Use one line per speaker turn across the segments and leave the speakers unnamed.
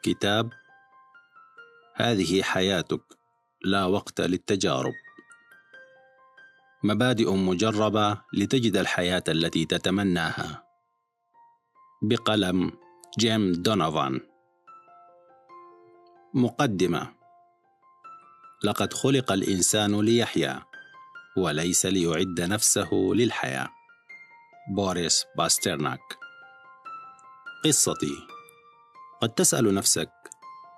كتاب هذه حياتك، لا وقت للتجارب. مبادئ مجربة لتجد الحياة التي تتمناها، بقلم جيم دونوفان. مقدمة: لقد خلق الإنسان ليحيا وليس ليعد نفسه للحياة. بوريس باسترناك. قصتي: قد تسأل نفسك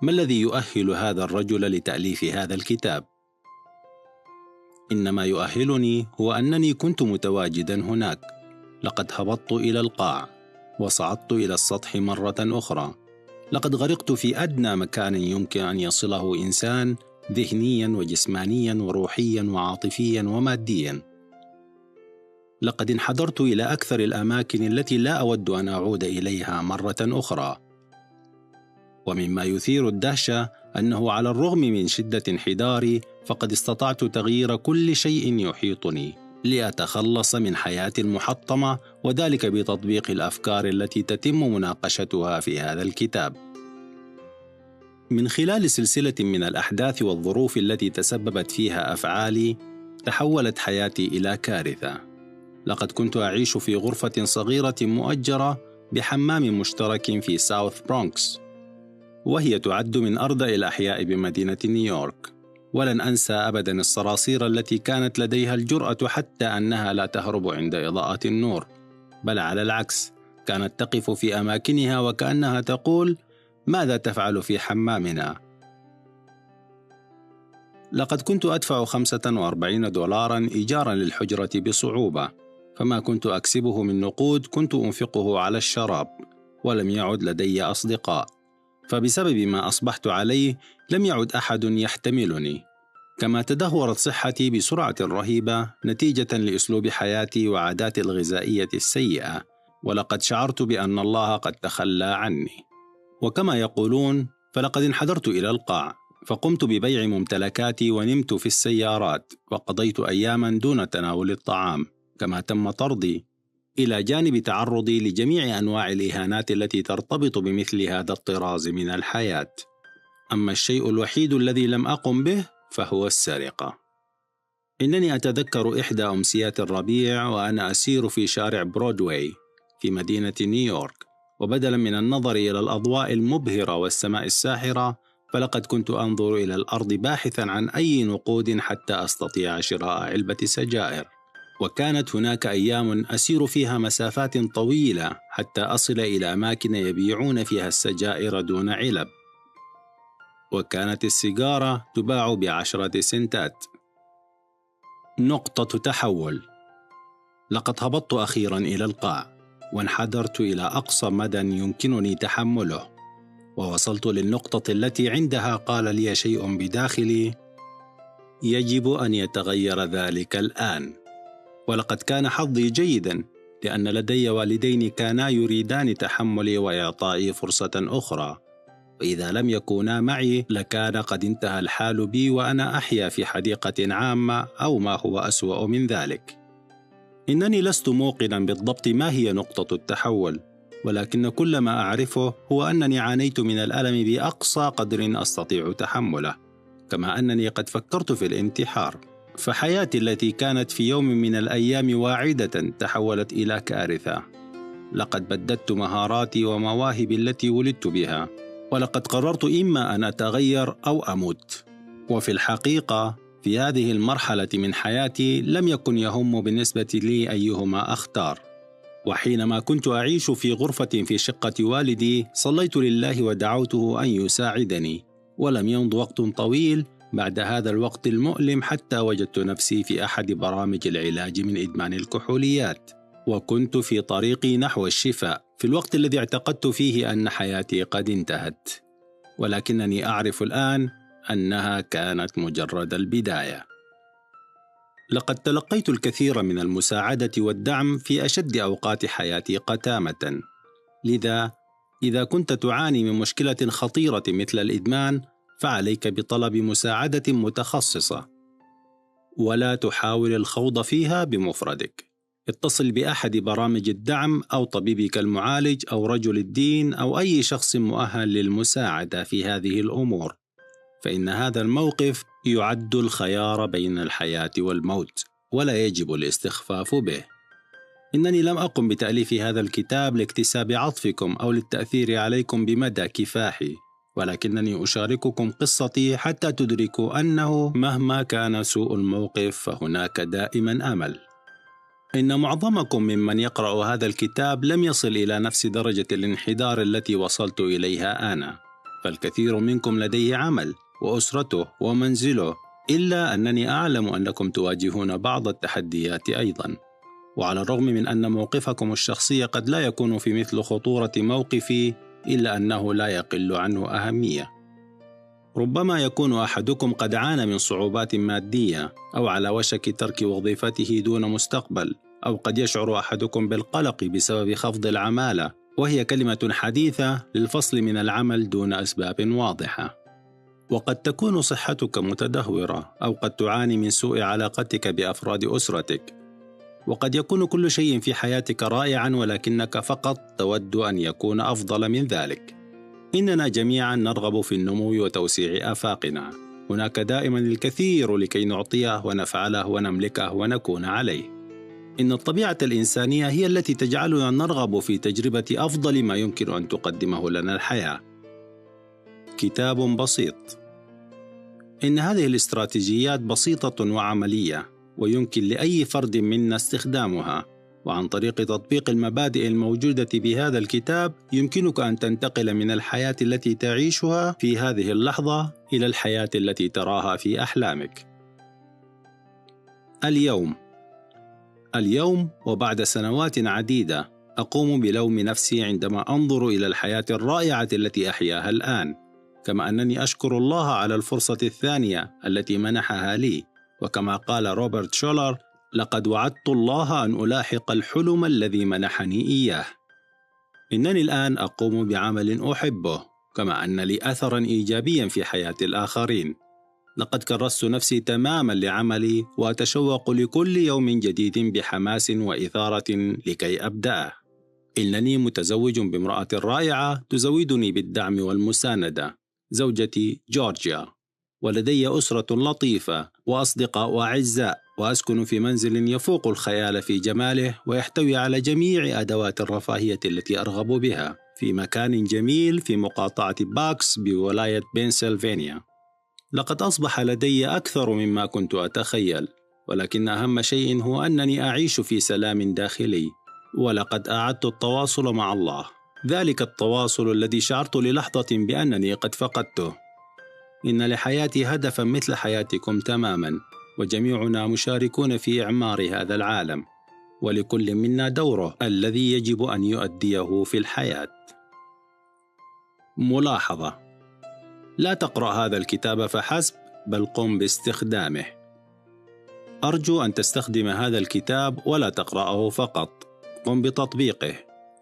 ما الذي يؤهل هذا الرجل لتأليف هذا الكتاب؟ إن ما يؤهلني هو أنني كنت متواجدا هناك. لقد هبطت إلى القاع وصعدت إلى السطح مرة أخرى. لقد غرقت في أدنى مكان يمكن أن يصله إنسان، ذهنيا وجسمانيا وروحيا وعاطفيا وماديا. لقد انحدرت إلى أكثر الأماكن التي لا أود أن أعود إليها مرة أخرى. ومما يثير الدهشة أنه على الرغم من شدة انحداري فقد استطعت تغيير كل شيء يحيطني لأتخلص من حياتي المحطمة، وذلك بتطبيق الأفكار التي تتم مناقشتها في هذا الكتاب. من خلال سلسلة من الأحداث والظروف التي تسببت فيها أفعالي، تحولت حياتي إلى كارثة. لقد كنت أعيش في غرفة صغيرة مؤجرة بحمام مشترك في ساوث برونكس، وهي تعد من أرضى الأحياء بمدينة نيويورك. ولن أنسى أبدا الصراصير التي كانت لديها الجرأة حتى أنها لا تهرب عند إضاءة النور، بل على العكس، كانت تقف في أماكنها وكأنها تقول: ماذا تفعل في حمامنا؟ لقد كنت أدفع $45 إيجارا للحجرة بصعوبة، فما كنت أكسبه من نقود كنت أنفقه على الشراب، ولم يعد لدي أصدقاء، فبسبب ما أصبحت عليه لم يعد أحد يحتملني. كما تدهورت صحتي بسرعة رهيبة نتيجة لأسلوب حياتي وعاداتي الغذائية السيئة، ولقد شعرت بأن الله قد تخلى عني. وكما يقولون، فلقد انحدرت إلى القاع، فقمت ببيع ممتلكاتي ونمت في السيارات، وقضيت أياما دون تناول الطعام. كما تم طردي، إلى جانب تعرضي لجميع أنواع الإهانات التي ترتبط بمثل هذا الطراز من الحياة. أما الشيء الوحيد الذي لم أقم به فهو السرقة. إنني أتذكر إحدى أمسيات الربيع وأنا أسير في شارع برودواي في مدينة نيويورك، وبدلا من النظر إلى الأضواء المبهرة والسماء الساحرة، فلقد كنت أنظر إلى الأرض باحثا عن أي نقود حتى أستطيع شراء علبة سجائر. وكانت هناك أيام أسير فيها مسافات طويلة حتى أصل إلى أماكن يبيعون فيها السجائر دون علب، وكانت السيجارة تباع ب10 سنتات. نقطة تحول. لقد هبطت أخيرا إلى القاع، وانحدرت إلى أقصى مدى يمكنني تحمله، ووصلت للنقطة التي عندها قال لي شيء بداخلي: يجب أن يتغير ذلك الآن. ولقد كان حظي جيدا، لأن لدي والدين كانا يريدان تحملي وإعطائي فرصة أخرى، وإذا لم يكونا معي لكان قد انتهى الحال بي وأنا أحيا في حديقة عامة أو ما هو أسوأ من ذلك. إنني لست موقنا بالضبط ما هي نقطة التحول، ولكن كل ما أعرفه هو أنني عانيت من الألم بأقصى قدر أستطيع تحمله، كما أنني قد فكرت في الانتحار. فحياتي التي كانت في يوم من الأيام واعدة تحولت إلى كارثة. لقد بددت مهاراتي ومواهبي التي ولدت بها، ولقد قررت إما أن أتغير أو أموت. وفي الحقيقة في هذه المرحلة من حياتي لم يكن يهم بالنسبة لي أيهما أختار. وحينما كنت أعيش في غرفة في شقة والدي، صليت لله ودعوته أن يساعدني، ولم يمض وقت طويل بعد هذا الوقت المؤلم حتى وجدت نفسي في أحد برامج العلاج من إدمان الكحوليات، وكنت في طريقي نحو الشفاء في الوقت الذي اعتقدت فيه أن حياتي قد انتهت. ولكنني أعرف الآن أنها كانت مجرد البداية. لقد تلقيت الكثير من المساعدة والدعم في أشد أوقات حياتي قتامة. لذا إذا كنت تعاني من مشكلة خطيرة مثل الإدمان، فعليك بطلب مساعدة متخصصة، ولا تحاول الخوض فيها بمفردك. اتصل بأحد برامج الدعم أو طبيبك المعالج أو رجل الدين أو أي شخص مؤهل للمساعدة في هذه الأمور، فإن هذا الموقف يعد الخيار بين الحياة والموت، ولا يجب الاستخفاف به. إنني لم أقم بتأليف هذا الكتاب لاكتساب عطفكم أو للتأثير عليكم بمدى كفاحي، ولكنني أشارككم قصتي حتى تدركوا أنه مهما كان سوء الموقف فهناك دائما أمل. إن معظمكم ممن يقرأ هذا الكتاب لم يصل إلى نفس درجة الانحدار التي وصلت إليها أنا، فالكثير منكم لديه عمل وأسرته ومنزله، إلا أنني أعلم أنكم تواجهون بعض التحديات أيضا. وعلى الرغم من أن موقفكم الشخصي قد لا يكون في مثل خطورة موقفي، إلا أنه لا يقل عنه أهمية. ربما يكون أحدكم قد عانى من صعوبات مادية أو على وشك ترك وظيفته دون مستقبل، أو قد يشعر أحدكم بالقلق بسبب خفض العمالة، وهي كلمة حديثة للفصل من العمل دون أسباب واضحة. وقد تكون صحتك متدهورة، أو قد تعاني من سوء علاقتك بأفراد أسرتك. وقد يكون كل شيء في حياتك رائعا، ولكنك فقط تود أن يكون أفضل من ذلك. إننا جميعا نرغب في النمو وتوسيع آفاقنا. هناك دائما الكثير لكي نعطيه ونفعله ونملكه ونكون عليه. إن الطبيعة الإنسانية هي التي تجعلنا نرغب في تجربة أفضل ما يمكن أن تقدمه لنا الحياة. كتاب بسيط. إن هذه الاستراتيجيات بسيطة وعملية، ويمكن لأي فرد منا استخدامها، وعن طريق تطبيق المبادئ الموجودة بهذا الكتاب يمكنك أن تنتقل من الحياة التي تعيشها في هذه اللحظة إلى الحياة التي تراها في أحلامك. اليوم وبعد سنوات عديدة أقوم بلوم نفسي عندما أنظر إلى الحياة الرائعة التي أحياها الآن، كما أنني أشكر الله على الفرصة الثانية التي منحها لي. وكما قال روبرت شولر: لقد وعدت الله أن ألاحق الحلم الذي منحني إياه. إنني الآن أقوم بعمل أحبه، كما أن لي أثرا إيجابيا في حياة الآخرين. لقد كرست نفسي تماما لعملي، وأتشوق لكل يوم جديد بحماس وإثارة لكي أبدأه. إنني متزوج بامرأة رائعة تزودني بالدعم والمساندة، زوجتي جورجيا، ولدي أسرة لطيفة وأصدقاء أعزاء، وأسكن في منزل يفوق الخيال في جماله، ويحتوي على جميع أدوات الرفاهية التي أرغب بها، في مكان جميل في مقاطعة باكس بولاية بنسلفانيا. لقد أصبح لدي أكثر مما كنت أتخيل، ولكن أهم شيء هو أنني أعيش في سلام داخلي، ولقد أعدت التواصل مع الله، ذلك التواصل الذي شعرت للحظة بأنني قد فقدته. إن لحياتي هدفا مثل حياتكم تماما، وجميعنا مشاركون في إعمار هذا العالم، ولكل منا دوره الذي يجب أن يؤديه في الحياة. ملاحظة: لا تقرأ هذا الكتاب فحسب، بل قم باستخدامه. أرجو أن تستخدم هذا الكتاب ولا تقرأه فقط، قم بتطبيقه.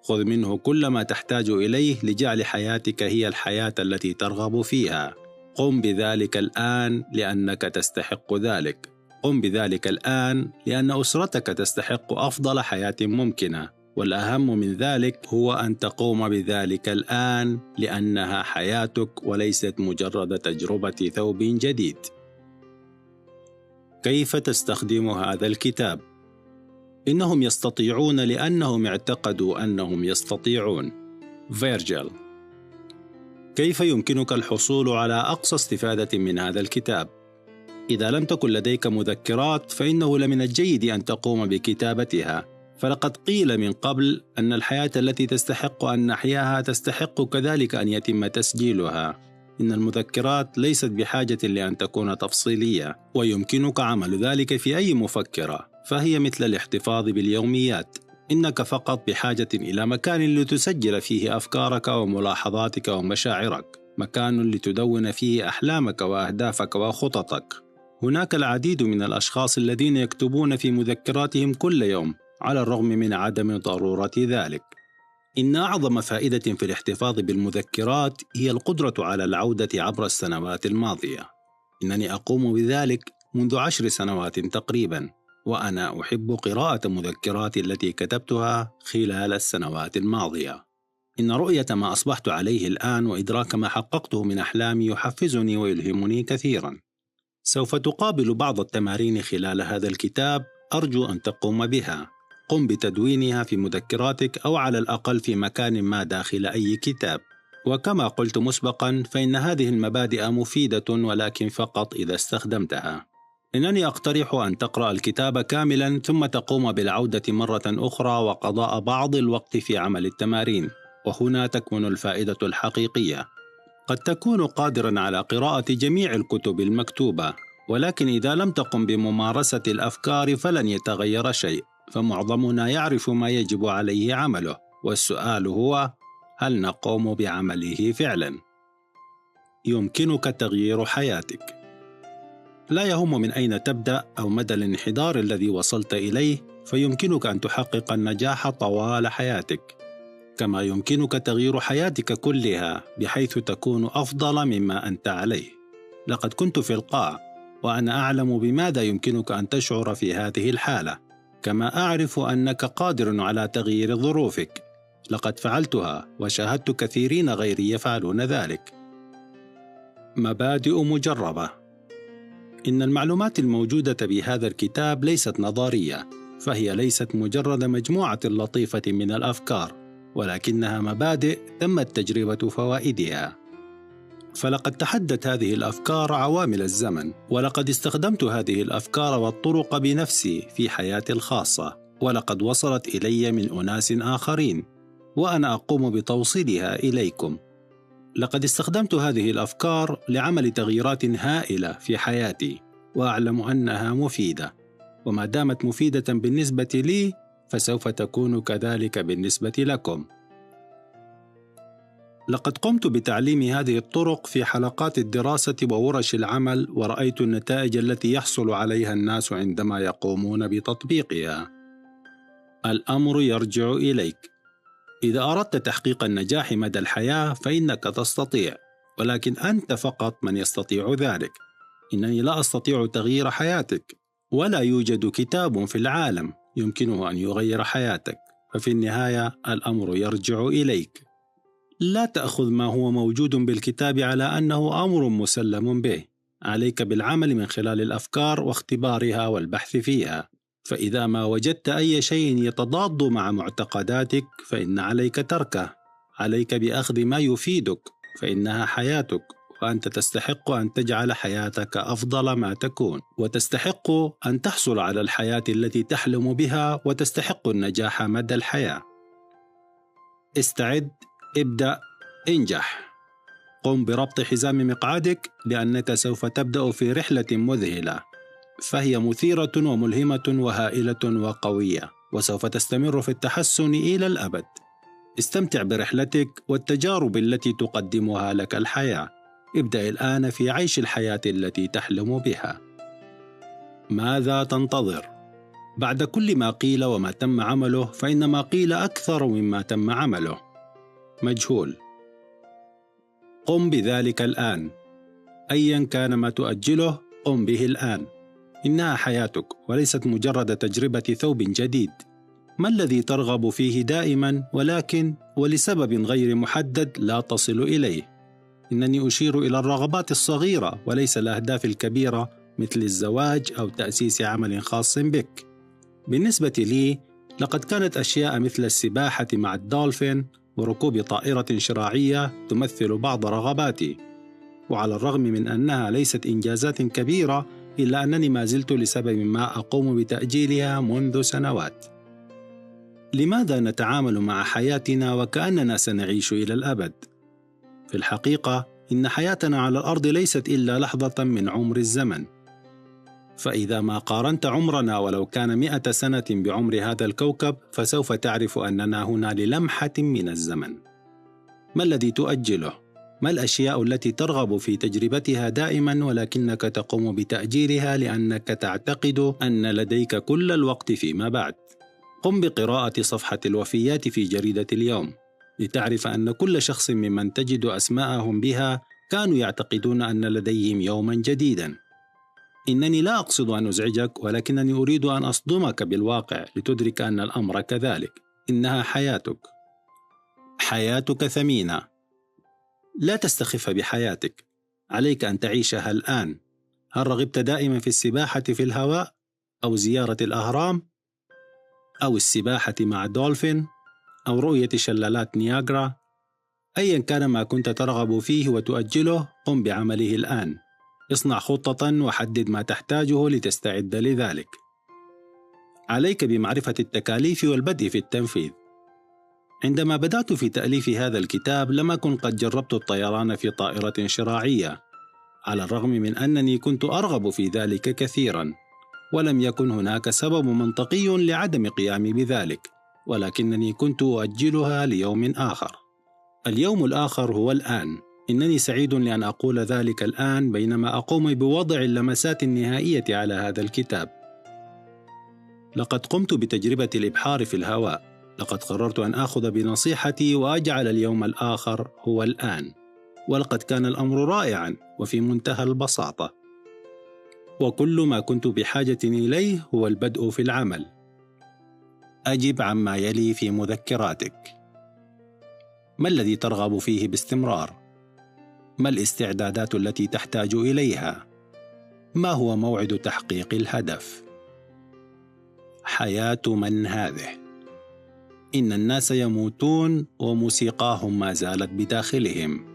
خذ منه كل ما تحتاج إليه لجعل حياتك هي الحياة التي ترغب فيها. قم بذلك الآن لأنك تستحق ذلك. قم بذلك الآن لأن أسرتك تستحق أفضل حياة ممكنة، والأهم من ذلك هو أن تقوم بذلك الآن لأنها حياتك وليست مجرد تجربة ثوب جديد. كيف تستخدم هذا الكتاب؟ إنهم يستطيعون لأنهم اعتقدوا أنهم يستطيعون. فيرجيل. كيف يمكنك الحصول على أقصى استفادة من هذا الكتاب؟ إذا لم تكن لديك مذكرات فإنه لمن الجيد أن تقوم بكتابتها، فلقد قيل من قبل أن الحياة التي تستحق أن نحياها تستحق كذلك أن يتم تسجيلها. إن المذكرات ليست بحاجة لأن تكون تفصيلية، ويمكنك عمل ذلك في أي مفكرة، فهي مثل الاحتفاظ باليوميات. إنك فقط بحاجة إلى مكان لتسجل فيه أفكارك وملاحظاتك ومشاعرك، مكان لتدون فيه أحلامك وأهدافك وخططك. هناك العديد من الأشخاص الذين يكتبون في مذكراتهم كل يوم، على الرغم من عدم ضرورة ذلك. إن أعظم فائدة في الاحتفاظ بالمذكرات هي القدرة على العودة عبر السنوات الماضية. إنني أقوم بذلك منذ 10 سنوات تقريبا، وأنا أحب قراءة مذكراتي التي كتبتها خلال السنوات الماضية. إن رؤية ما أصبحت عليه الآن وإدراك ما حققته من أحلامي يحفزني ويلهمني كثيرا. سوف تقابل بعض التمارين خلال هذا الكتاب أرجو أن تقوم بها. قم بتدوينها في مذكراتك أو على الأقل في مكان ما داخل أي كتاب. وكما قلت مسبقا فإن هذه المبادئ مفيدة ولكن فقط إذا استخدمتها. إنني أقترح أن تقرأ الكتاب كاملا ثم تقوم بالعودة مرة أخرى وقضاء بعض الوقت في عمل التمارين، وهنا تكمن الفائدة الحقيقية. قد تكون قادرا على قراءة جميع الكتب المكتوبة، ولكن إذا لم تقم بممارسة الأفكار فلن يتغير شيء، فمعظمنا يعرف ما يجب عليه عمله، والسؤال هو: هل نقوم بعمله فعلا؟ يمكنك تغيير حياتك. لا يهم من أين تبدأ أو مدى الانحدار الذي وصلت إليه، فيمكنك أن تحقق النجاح طوال حياتك. كما يمكنك تغيير حياتك كلها بحيث تكون أفضل مما أنت عليه. لقد كنت في القاع، وأنا أعلم بماذا يمكنك أن تشعر في هذه الحالة، كما أعرف أنك قادر على تغيير ظروفك. لقد فعلتها وشاهدت كثيرين غيري يفعلون ذلك. مبادئ مجربة. إن المعلومات الموجودة بهذا الكتاب ليست نظرية، فهي ليست مجرد مجموعة لطيفة من الأفكار، ولكنها مبادئ تمت تجربة فوائدها. فلقد تحدت هذه الأفكار عوامل الزمن، ولقد استخدمت هذه الأفكار والطرق بنفسي في حياتي الخاصة، ولقد وصلت إلي من أناس آخرين، وأنا أقوم بتوصيلها إليكم. لقد استخدمت هذه الأفكار لعمل تغييرات هائلة في حياتي، وأعلم أنها مفيدة، وما دامت مفيدة بالنسبة لي فسوف تكون كذلك بالنسبة لكم. لقد قمت بتعليم هذه الطرق في حلقات الدراسة وورش العمل، ورأيت النتائج التي يحصل عليها الناس عندما يقومون بتطبيقها. الأمر يرجع إليك. إذا أردت تحقيق النجاح مدى الحياة فإنك تستطيع، ولكن أنت فقط من يستطيع ذلك. إنني لا أستطيع تغيير حياتك، ولا يوجد كتاب في العالم يمكنه أن يغير حياتك، ففي النهاية الأمر يرجع إليك. لا تأخذ ما هو موجود بالكتاب على أنه أمر مسلم به. عليك بالعمل من خلال الأفكار واختبارها والبحث فيها. فإذا ما وجدت أي شيء يتضاد مع معتقداتك فإن عليك تركه. عليك بأخذ ما يفيدك، فإنها حياتك، وأنت تستحق أن تجعل حياتك أفضل ما تكون، وتستحق أن تحصل على الحياة التي تحلم بها، وتستحق النجاح مدى الحياة. استعد، ابدأ، انجح. قم بربط حزام مقعدك، لأنك سوف تبدأ في رحلة مذهلة، فهي مثيرة وملهمة وهائلة وقوية، وسوف تستمر في التحسن إلى الأبد. استمتع برحلتك والتجارب التي تقدمها لك الحياة. ابدأ الآن في عيش الحياة التي تحلم بها. ماذا تنتظر؟ بعد كل ما قيل وما تم عمله فإن ما قيل أكثر مما تم عمله. مجهول. قم بذلك الآن. أيا كان ما تؤجله قم به الآن. إنها حياتك وليست مجرد تجربة ثوب جديد. ما الذي ترغب فيه دائما ولكن ولسبب غير محدد لا تصل إليه؟ إنني أشير إلى الرغبات الصغيرة وليس الأهداف الكبيرة مثل الزواج أو تأسيس عمل خاص بك. بالنسبة لي لقد كانت أشياء مثل السباحة مع الدولفين وركوب طائرة شراعية تمثل بعض رغباتي، وعلى الرغم من أنها ليست إنجازات كبيرة إلا أنني ما زلت لسبب ما أقوم بتأجيلها منذ سنوات. لماذا نتعامل مع حياتنا وكأننا سنعيش إلى الأبد؟ في الحقيقة إن حياتنا على الأرض ليست إلا لحظة من عمر الزمن. فإذا ما قارنت عمرنا ولو كان 100 سنة بعمر هذا الكوكب فسوف تعرف أننا هنا للمحة من الزمن. ما الذي تؤجله؟ ما الأشياء التي ترغب في تجربتها دائما ولكنك تقوم بتأجيلها لأنك تعتقد أن لديك كل الوقت فيما بعد؟ قم بقراءة صفحة الوفيات في جريدة اليوم لتعرف أن كل شخص ممن تجد أسماءهم بها كانوا يعتقدون أن لديهم يوما جديدا. إنني لا أقصد أن أزعجك، ولكنني أريد أن أصدمك بالواقع لتدرك أن الأمر كذلك. إنها حياتك، حياتك ثمينة. لا تستخف بحياتك، عليك أن تعيشها الآن. هل رغبت دائما في السباحة في الهواء، أو زيارة الأهرام، أو السباحة مع دولفين، أو رؤية شلالات نياجرا؟ أيا كان ما كنت ترغب فيه وتؤجله، قم بعمله الآن. اصنع خطة وحدد ما تحتاجه لتستعد لذلك. عليك بمعرفة التكاليف والبدء في التنفيذ. عندما بدأت في تأليف هذا الكتاب لم أكن قد جربت الطيران في طائرة شراعية، على الرغم من أنني كنت أرغب في ذلك كثيرا، ولم يكن هناك سبب منطقي لعدم قيامي بذلك، ولكنني كنت أؤجلها ليوم آخر. اليوم الآخر هو الآن. إنني سعيد لأن أقول ذلك الآن بينما أقوم بوضع اللمسات النهائية على هذا الكتاب. لقد قمت بتجربة الإبحار في الهواء. لقد قررت أن آخذ بنصيحتي وأجعل اليوم الآخر هو الآن، ولقد كان الأمر رائعا وفي منتهى البساطة. وكل ما كنت بحاجة إليه هو البدء في العمل. أجب عما يلي في مذكراتك. ما الذي ترغب فيه باستمرار؟ ما الاستعدادات التي تحتاج إليها؟ ما هو موعد تحقيق الهدف؟ حياة من هذه؟ إن الناس يموتون وموسيقاهم ما زالت بداخلهم.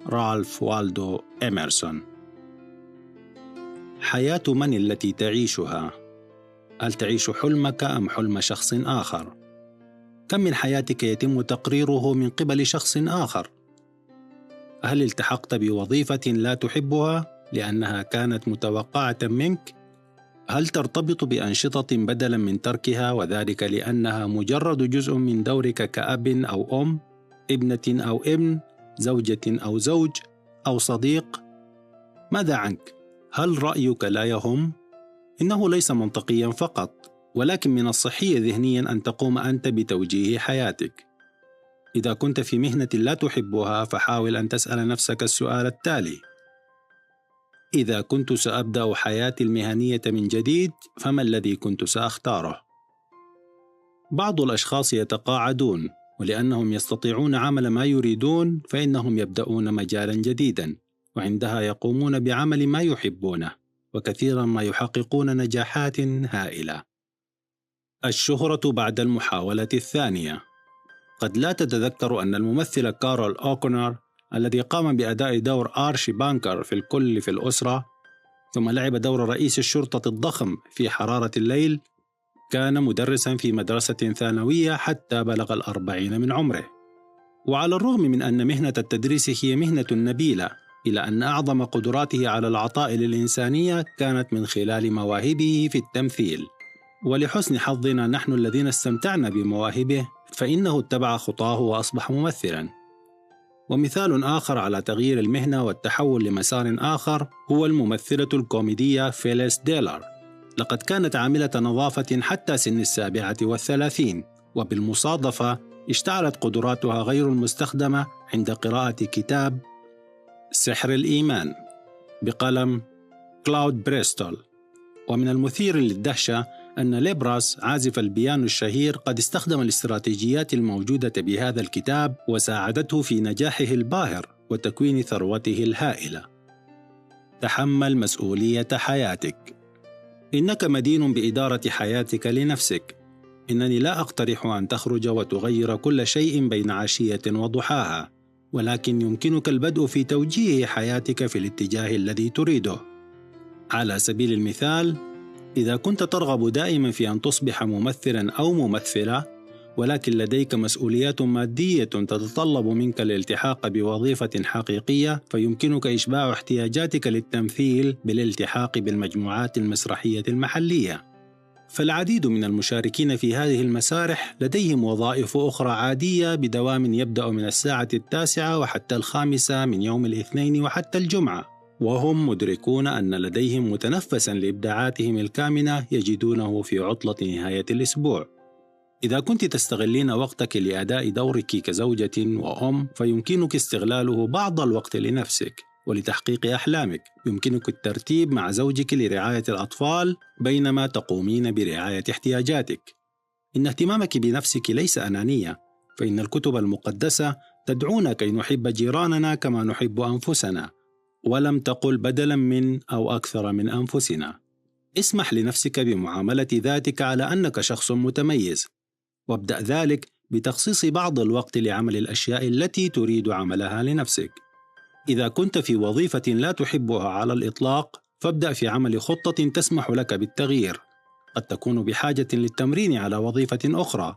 رالف والدو إميرسون. حياة من التي تعيشها؟ هل تعيش حلمك أم حلم شخص آخر؟ كم من حياتك يتم تقريره من قبل شخص آخر؟ هل التحقت بوظيفة لا تحبها لأنها كانت متوقعة منك؟ هل ترتبط بأنشطة بدلاً من تركها، وذلك لأنها مجرد جزء من دورك كأب أو أم، ابنة أو ابن، زوجة أو زوج، أو صديق؟ ماذا عنك؟ هل رأيك لا يهم؟ إنه ليس منطقياً فقط، ولكن من الصحي ذهنياً أن تقوم أنت بتوجيه حياتك. إذا كنت في مهنة لا تحبها، فحاول أن تسأل نفسك السؤال التالي: إذا كنت سأبدأ حياتي المهنية من جديد، فما الذي كنت سأختاره؟ بعض الأشخاص يتقاعدون، ولأنهم يستطيعون عمل ما يريدون فإنهم يبدأون مجالا جديدا، وعندها يقومون بعمل ما يحبونه، وكثيرا ما يحققون نجاحات هائلة. الشهرة بعد المحاولة الثانية. قد لا تتذكر أن الممثل كارول أوكونر الذي قام بأداء دور آرشي بانكر في الكل في الأسرة، ثم لعب دور رئيس الشرطة الضخم في حرارة الليل، كان مدرسا في مدرسة ثانوية حتى بلغ 40 من عمره. وعلى الرغم من أن مهنة التدريس هي مهنة نبيلة، إلا أن أعظم قدراته على العطاء للإنسانية كانت من خلال مواهبه في التمثيل. ولحسن حظنا نحن الذين استمتعنا بمواهبه، فإنه اتبع خطاه وأصبح ممثلا. ومثال آخر على تغيير المهنة والتحول لمسار آخر هو الممثلة الكوميدية فيليس ديلر. لقد كانت عاملة نظافة حتى سن 37، وبالمصادفة اشتعلت قدراتها غير المستخدمة عند قراءة كتاب سحر الإيمان بقلم كلاود بريستول. ومن المثير للدهشة أن ليبراس عازف البيانو الشهير قد استخدم الاستراتيجيات الموجودة بهذا الكتاب، وساعدته في نجاحه الباهر وتكوين ثروته الهائلة. تحمل مسؤولية حياتك. إنك مدين بإدارة حياتك لنفسك. إنني لا أقترح أن تخرج وتغير كل شيء بين عشية وضحاها، ولكن يمكنك البدء في توجيه حياتك في الاتجاه الذي تريده. على سبيل المثال، إذا كنت ترغب دائما في أن تصبح ممثلا أو ممثلة، ولكن لديك مسؤوليات مادية تتطلب منك الالتحاق بوظيفة حقيقية، فيمكنك إشباع احتياجاتك للتمثيل بالالتحاق بالمجموعات المسرحية المحلية. فالعديد من المشاركين في هذه المسارح لديهم وظائف أخرى عادية بدوام يبدأ من 9:00 وحتى 5:00 من يوم الاثنين وحتى الجمعة، وهم مدركون أن لديهم متنفسا لإبداعاتهم الكامنة يجدونه في عطلة نهاية الأسبوع. إذا كنت تستغلين وقتك لأداء دورك كزوجة وأم، فيمكنك استغلاله بعض الوقت لنفسك، ولتحقيق أحلامك. يمكنك الترتيب مع زوجك لرعاية الأطفال بينما تقومين برعاية احتياجاتك. إن اهتمامك بنفسك ليس أنانية، فإن الكتب المقدسة تدعونا كي نحب جيراننا كما نحب أنفسنا، ولم تقل بدلا من أو أكثر من أنفسنا. اسمح لنفسك بمعاملة ذاتك على أنك شخص متميز، وابدأ ذلك بتخصيص بعض الوقت لعمل الأشياء التي تريد عملها لنفسك. إذا كنت في وظيفة لا تحبها على الإطلاق، فابدأ في عمل خطة تسمح لك بالتغيير. قد تكون بحاجة للتمرين على وظيفة أخرى.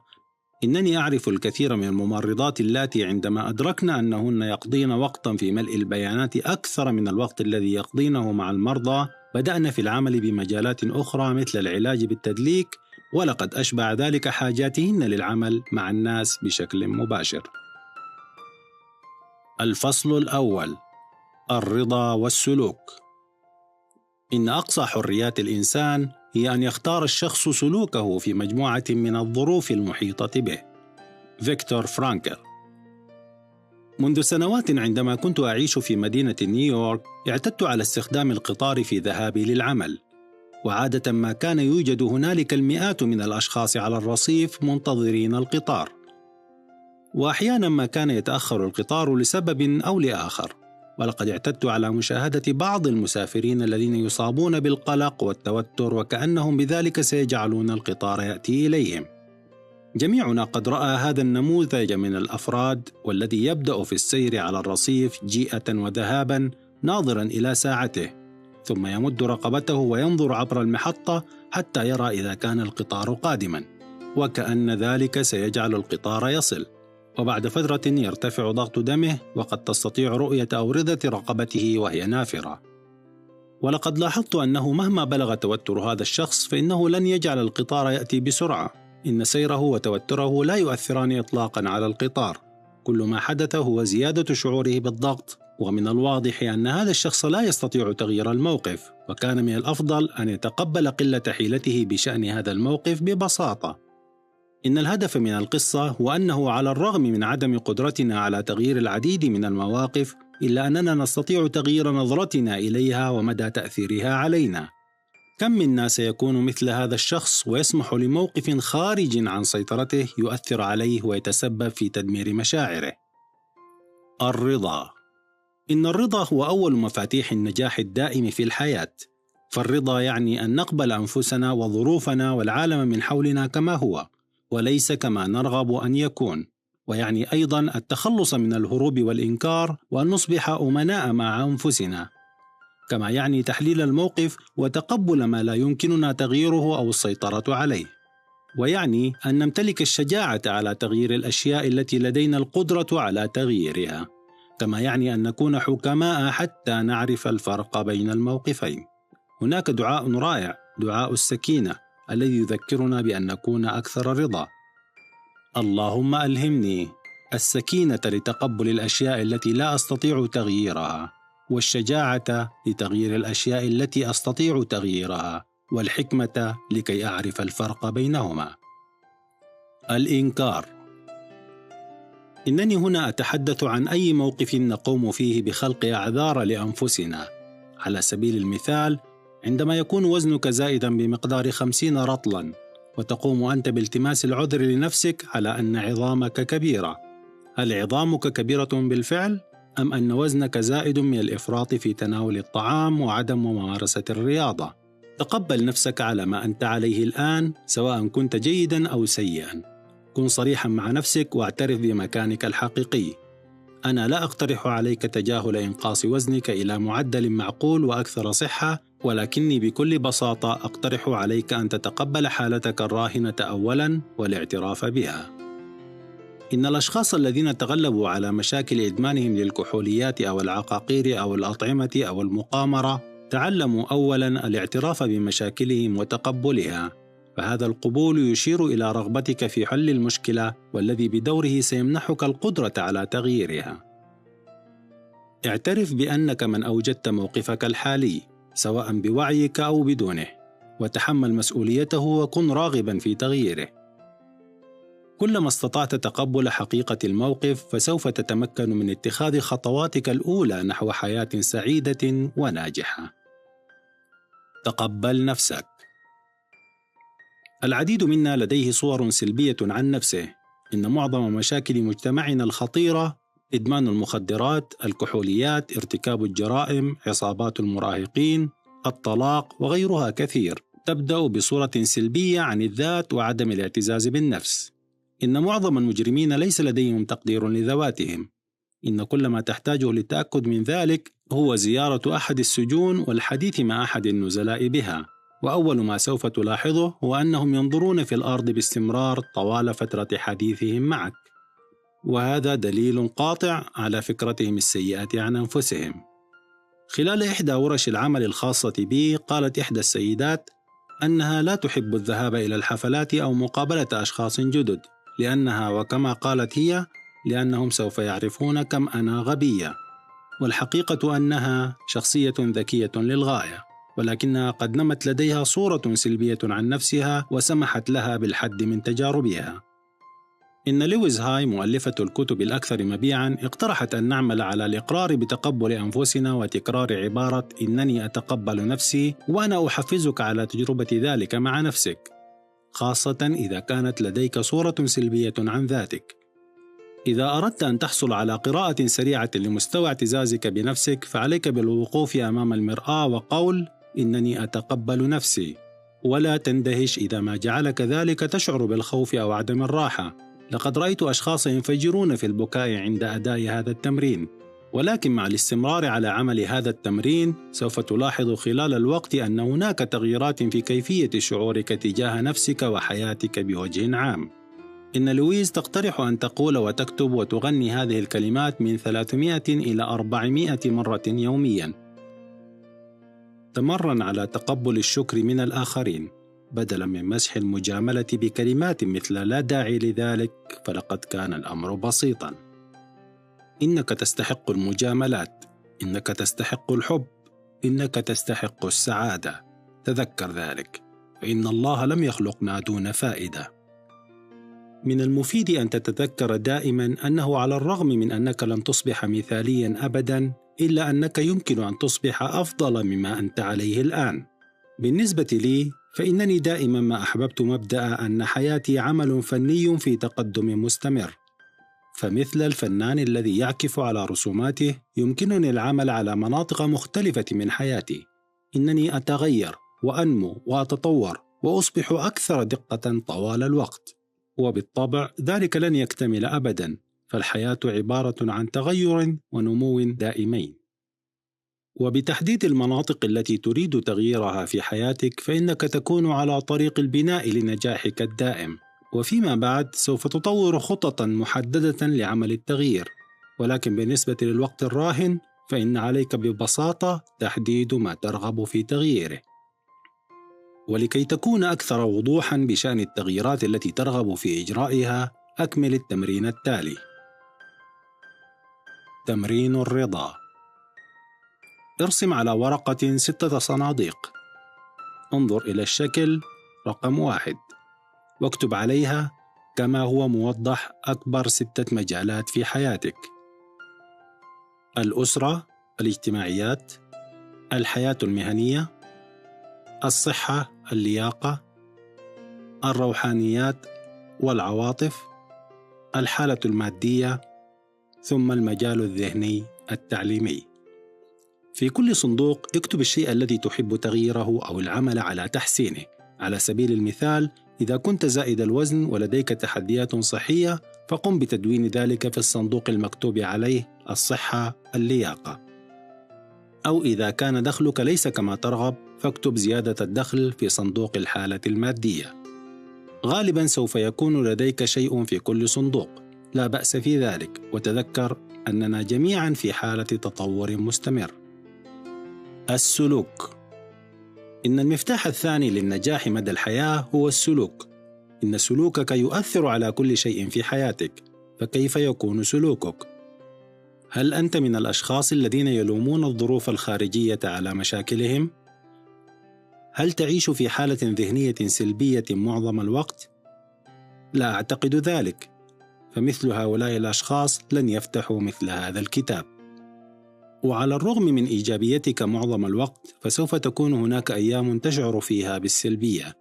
إنني أعرف الكثير من الممرضات اللاتي عندما أدركن أنهن يقضين وقتا في ملء البيانات أكثر من الوقت الذي يقضينه مع المرضى، بدأن في العمل بمجالات أخرى مثل العلاج بالتدليك، ولقد أشبع ذلك حاجاتهن للعمل مع الناس بشكل مباشر. الفصل الأول: الرضا والسلوك. إن أقصى حريات الإنسان هي أن يختار الشخص سلوكه في مجموعة من الظروف المحيطة به. فيكتور فرانكل. منذ سنوات عندما كنت أعيش في مدينة نيويورك، اعتدت على استخدام القطار في ذهابي للعمل، وعادة ما كان يوجد هنالك المئات من الأشخاص على الرصيف منتظرين القطار، وأحيانا ما كان يتأخر القطار لسبب أو لآخر. ولقد اعتدت على مشاهدة بعض المسافرين الذين يصابون بالقلق والتوتر، وكأنهم بذلك سيجعلون القطار يأتي إليهم. جميعنا قد رأى هذا النموذج من الأفراد، والذي يبدأ في السير على الرصيف جيئة وذهابا ناظرا إلى ساعته، ثم يمد رقبته وينظر عبر المحطة حتى يرى إذا كان القطار قادما، وكأن ذلك سيجعل القطار يصل. وبعد فترة يرتفع ضغط دمه، وقد تستطيع رؤية أوردة رقبته وهي نافرة. ولقد لاحظت أنه مهما بلغ توتر هذا الشخص فإنه لن يجعل القطار يأتي بسرعة. إن سيره وتوتره لا يؤثران إطلاقا على القطار. كل ما حدث هو زيادة شعوره بالضغط، ومن الواضح أن هذا الشخص لا يستطيع تغيير الموقف، وكان من الأفضل أن يتقبل قلة حيلته بشأن هذا الموقف ببساطة. إن الهدف من القصة هو أنه على الرغم من عدم قدرتنا على تغيير العديد من المواقف، إلا أننا نستطيع تغيير نظرتنا إليها ومدى تأثيرها علينا. كم منا سيكون مثل هذا الشخص ويسمح لموقف خارج عن سيطرته يؤثر عليه ويتسبب في تدمير مشاعره؟ الرضا. إن الرضا هو أول مفاتيح النجاح الدائم في الحياة. فالرضا يعني أن نقبل أنفسنا وظروفنا والعالم من حولنا كما هو، وليس كما نرغب أن يكون. ويعني أيضا التخلص من الهروب والإنكار، وأن نصبح أمناء مع أنفسنا. كما يعني تحليل الموقف وتقبل ما لا يمكننا تغييره أو السيطرة عليه. ويعني أن نمتلك الشجاعة على تغيير الأشياء التي لدينا القدرة على تغييرها. كما يعني أن نكون حكماء حتى نعرف الفرق بين الموقفين. هناك دعاء رائع، دعاء السكينة، الذي يذكرنا بأن نكون أكثر رضا. اللهم ألهمني السكينة لتقبل الأشياء التي لا أستطيع تغييرها، والشجاعة لتغيير الأشياء التي أستطيع تغييرها، والحكمة لكي أعرف الفرق بينهما. الإنكار. إنني هنا أتحدث عن أي موقف نقوم فيه بخلق أعذار لأنفسنا. على سبيل المثال، عندما يكون وزنك زائدا بمقدار 50 رطلا، وتقوم أنت بالتماس العذر لنفسك على أن عظامك كبيرة. هل عظامك كبيرة بالفعل؟ أم أن وزنك زائد من الإفراط في تناول الطعام وعدم ممارسة الرياضة؟ تقبل نفسك على ما أنت عليه الآن، سواء كنت جيدا أو سيئا. كن صريحا مع نفسك واعترف بمكانك الحقيقي. أنا لا أقترح عليك تجاهل إنقاص وزنك إلى معدل معقول وأكثر صحة، ولكني بكل بساطة أقترح عليك أن تتقبل حالتك الراهنة أولا والاعتراف بها. إن الأشخاص الذين تغلبوا على مشاكل إدمانهم للكحوليات أو العقاقير أو الأطعمة أو المقامرة تعلموا أولا الاعتراف بمشاكلهم وتقبلها، فهذا القبول يشير إلى رغبتك في حل المشكلة، والذي بدوره سيمنحك القدرة على تغييرها. اعترف بأنك من أوجدت موقفك الحالي، سواء بوعيك أو بدونه، وتحمل مسؤوليته وكن راغبا في تغييره. كلما استطعت تقبل حقيقة الموقف فسوف تتمكن من اتخاذ خطواتك الأولى نحو حياة سعيدة وناجحة. تقبل نفسك. العديد منا لديه صور سلبية عن نفسه. إن معظم مشاكل مجتمعنا الخطيرة إدمان المخدرات، الكحوليات، ارتكاب الجرائم، عصابات المراهقين، الطلاق وغيرها كثير تبدأ بصورة سلبية عن الذات وعدم الاعتزاز بالنفس. إن معظم المجرمين ليس لديهم تقدير لذواتهم. إن كل ما تحتاجه للتأكد من ذلك هو زيارة أحد السجون والحديث مع أحد النزلاء بها، وأول ما سوف تلاحظه هو أنهم ينظرون في الأرض باستمرار طوال فترة حديثهم معك، وهذا دليل قاطع على فكرتهم السيئة عن أنفسهم. خلال إحدى ورش العمل الخاصة بي قالت إحدى السيدات أنها لا تحب الذهاب إلى الحفلات أو مقابلة أشخاص جدد، لأنها وكما قالت هي لأنهم سوف يعرفون كم أنا غبية. والحقيقة أنها شخصية ذكية للغاية، ولكنها قد نمت لديها صورة سلبية عن نفسها وسمحت لها بالحد من تجاربها. إن لويز هاي مؤلفة الكتب الأكثر مبيعاً اقترحت أن نعمل على الإقرار بتقبل أنفسنا وتكرار عبارة إنني أتقبل نفسي، وأنا أحفزك على تجربة ذلك مع نفسك، خاصة إذا كانت لديك صورة سلبية عن ذاتك. إذا أردت أن تحصل على قراءة سريعة لمستوى اعتزازك بنفسك فعليك بالوقوف أمام المرآة وقول إنني أتقبل نفسي، ولا تندهش إذا ما جعلك ذلك تشعر بالخوف أو عدم الراحة. لقد رأيت أشخاص ينفجرون في البكاء عند أداء هذا التمرين، ولكن مع الاستمرار على عمل هذا التمرين سوف تلاحظ خلال الوقت أن هناك تغييرات في كيفية شعورك تجاه نفسك وحياتك بوجه عام. إن لويز تقترح أن تقول وتكتب وتغني هذه الكلمات من 300 إلى 400 مرة يومياً. تمرن على تقبل الشكر من الآخرين بدلاً من مسح المجاملة بكلمات مثل لا داعي لذلك، فلقد كان الأمر بسيطاً. إنك تستحق المجاملات، إنك تستحق الحب، إنك تستحق السعادة. تذكر ذلك، فإن الله لم يخلقنا دون فائدة. من المفيد أن تتذكر دائماً أنه على الرغم من أنك لن تصبح مثالياً أبداً، إلا أنك يمكن أن تصبح أفضل مما أنت عليه الآن. بالنسبة لي فإنني دائماً ما أحببت مبدأ أن حياتي عمل فني في تقدم مستمر. فمثل الفنان الذي يعكف على رسوماته يمكنني العمل على مناطق مختلفة من حياتي. إنني أتغير وأنمو وأتطور وأصبح أكثر دقة طوال الوقت، وبالطبع ذلك لن يكتمل أبداً، فالحياة عبارة عن تغير ونمو دائمين. وبتحديد المناطق التي تريد تغييرها في حياتك فإنك تكون على طريق البناء لنجاحك الدائم، وفيما بعد سوف تطور خططاً محددة لعمل التغيير. ولكن بالنسبة للوقت الراهن فإن عليك ببساطة تحديد ما ترغب في تغييره. ولكي تكون أكثر وضوحاً بشأن التغييرات التي ترغب في إجرائها أكمل التمرين التالي. تمرين الرضا. ارسم على ورقة 6 صناديق. انظر إلى الشكل رقم 1 واكتب عليها كما هو موضح أكبر 6 مجالات في حياتك: الأسرة، الاجتماعيات، الحياة المهنية، الصحة، اللياقة، الروحانيات والعواطف، الحالة المادية، ثم المجال الذهني التعليمي. في كل صندوق اكتب الشيء الذي تحب تغييره أو العمل على تحسينه. على سبيل المثال، إذا كنت زائد الوزن ولديك تحديات صحية فقم بتدوين ذلك في الصندوق المكتوب عليه الصحة اللياقة. أو إذا كان دخلك ليس كما ترغب فاكتب زيادة الدخل في صندوق الحالة المادية. غالبا سوف يكون لديك شيء في كل صندوق، لا بأس في ذلك، وتذكر أننا جميعا في حالة تطور مستمر. السلوك. إن المفتاح الثاني للنجاح مدى الحياة هو السلوك. إن سلوكك يؤثر على كل شيء في حياتك، فكيف يكون سلوكك؟ هل أنت من الأشخاص الذين يلومون الظروف الخارجية على مشاكلهم؟ هل تعيش في حالة ذهنية سلبية معظم الوقت؟ لا أعتقد ذلك، فمثل هؤلاء الأشخاص لن يفتحوا مثل هذا الكتاب. وعلى الرغم من إيجابيتك معظم الوقت، فسوف تكون هناك أيام تشعر فيها بالسلبية،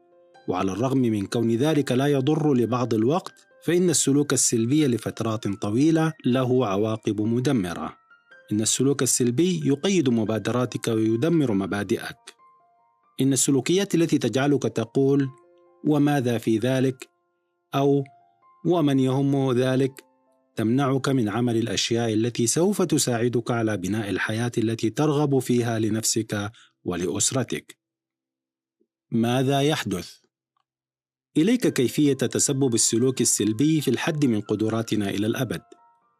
وعلى الرغم من كون ذلك لا يضر لبعض الوقت، فإن السلوك السلبي لفترات طويلة له عواقب مدمرة. إن السلوك السلبي يقيد مبادراتك ويدمر مبادئك. إن السلوكيات التي تجعلك تقول وماذا في ذلك أو ومن يهمه ذلك تمنعك من عمل الأشياء التي سوف تساعدك على بناء الحياة التي ترغب فيها لنفسك ولأسرتك. ماذا يحدث؟ إليك كيفية تسبب السلوك السلبي في الحد من قدراتنا إلى الأبد.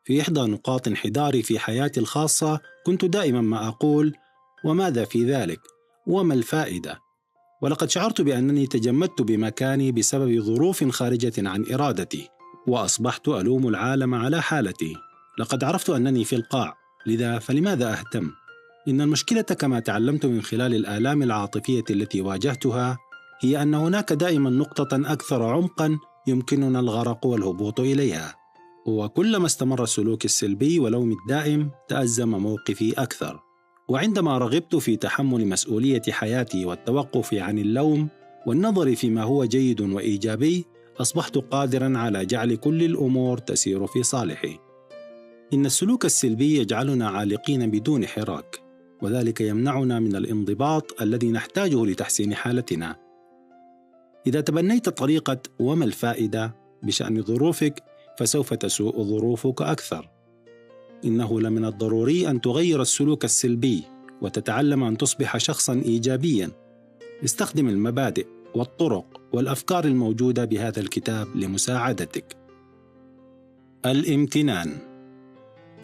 في إحدى نقاط انحداري في حياتي الخاصة كنت دائما ما أقول وماذا في ذلك؟ وما الفائدة؟ ولقد شعرت بأنني تجمدت بمكاني بسبب ظروف خارجة عن إرادتي، وأصبحت ألوم العالم على حالتي. لقد عرفت أنني في القاع، لذا فلماذا أهتم؟ إن المشكلة كما تعلمت من خلال الآلام العاطفية التي واجهتها هي أن هناك دائما نقطة أكثر عمقا يمكننا الغرق والهبوط إليها. وكلما استمر السلوك السلبي ولومي الدائم تأزم موقفي أكثر. وعندما رغبت في تحمل مسؤولية حياتي والتوقف عن اللوم والنظر فيما هو جيد وإيجابي، أصبحت قادرا على جعل كل الأمور تسير في صالحي. إن السلوك السلبي يجعلنا عالقين بدون حراك، وذلك يمنعنا من الانضباط الذي نحتاجه لتحسين حالتنا. إذا تبنيت طريقة وما الفائدة بشأن ظروفك، فسوف تسوء ظروفك أكثر. إنه لمن الضروري أن تغير السلوك السلبي وتتعلم أن تصبح شخصاً إيجابياً. استخدم المبادئ والطرق والأفكار الموجودة بهذا الكتاب لمساعدتك. الامتنان.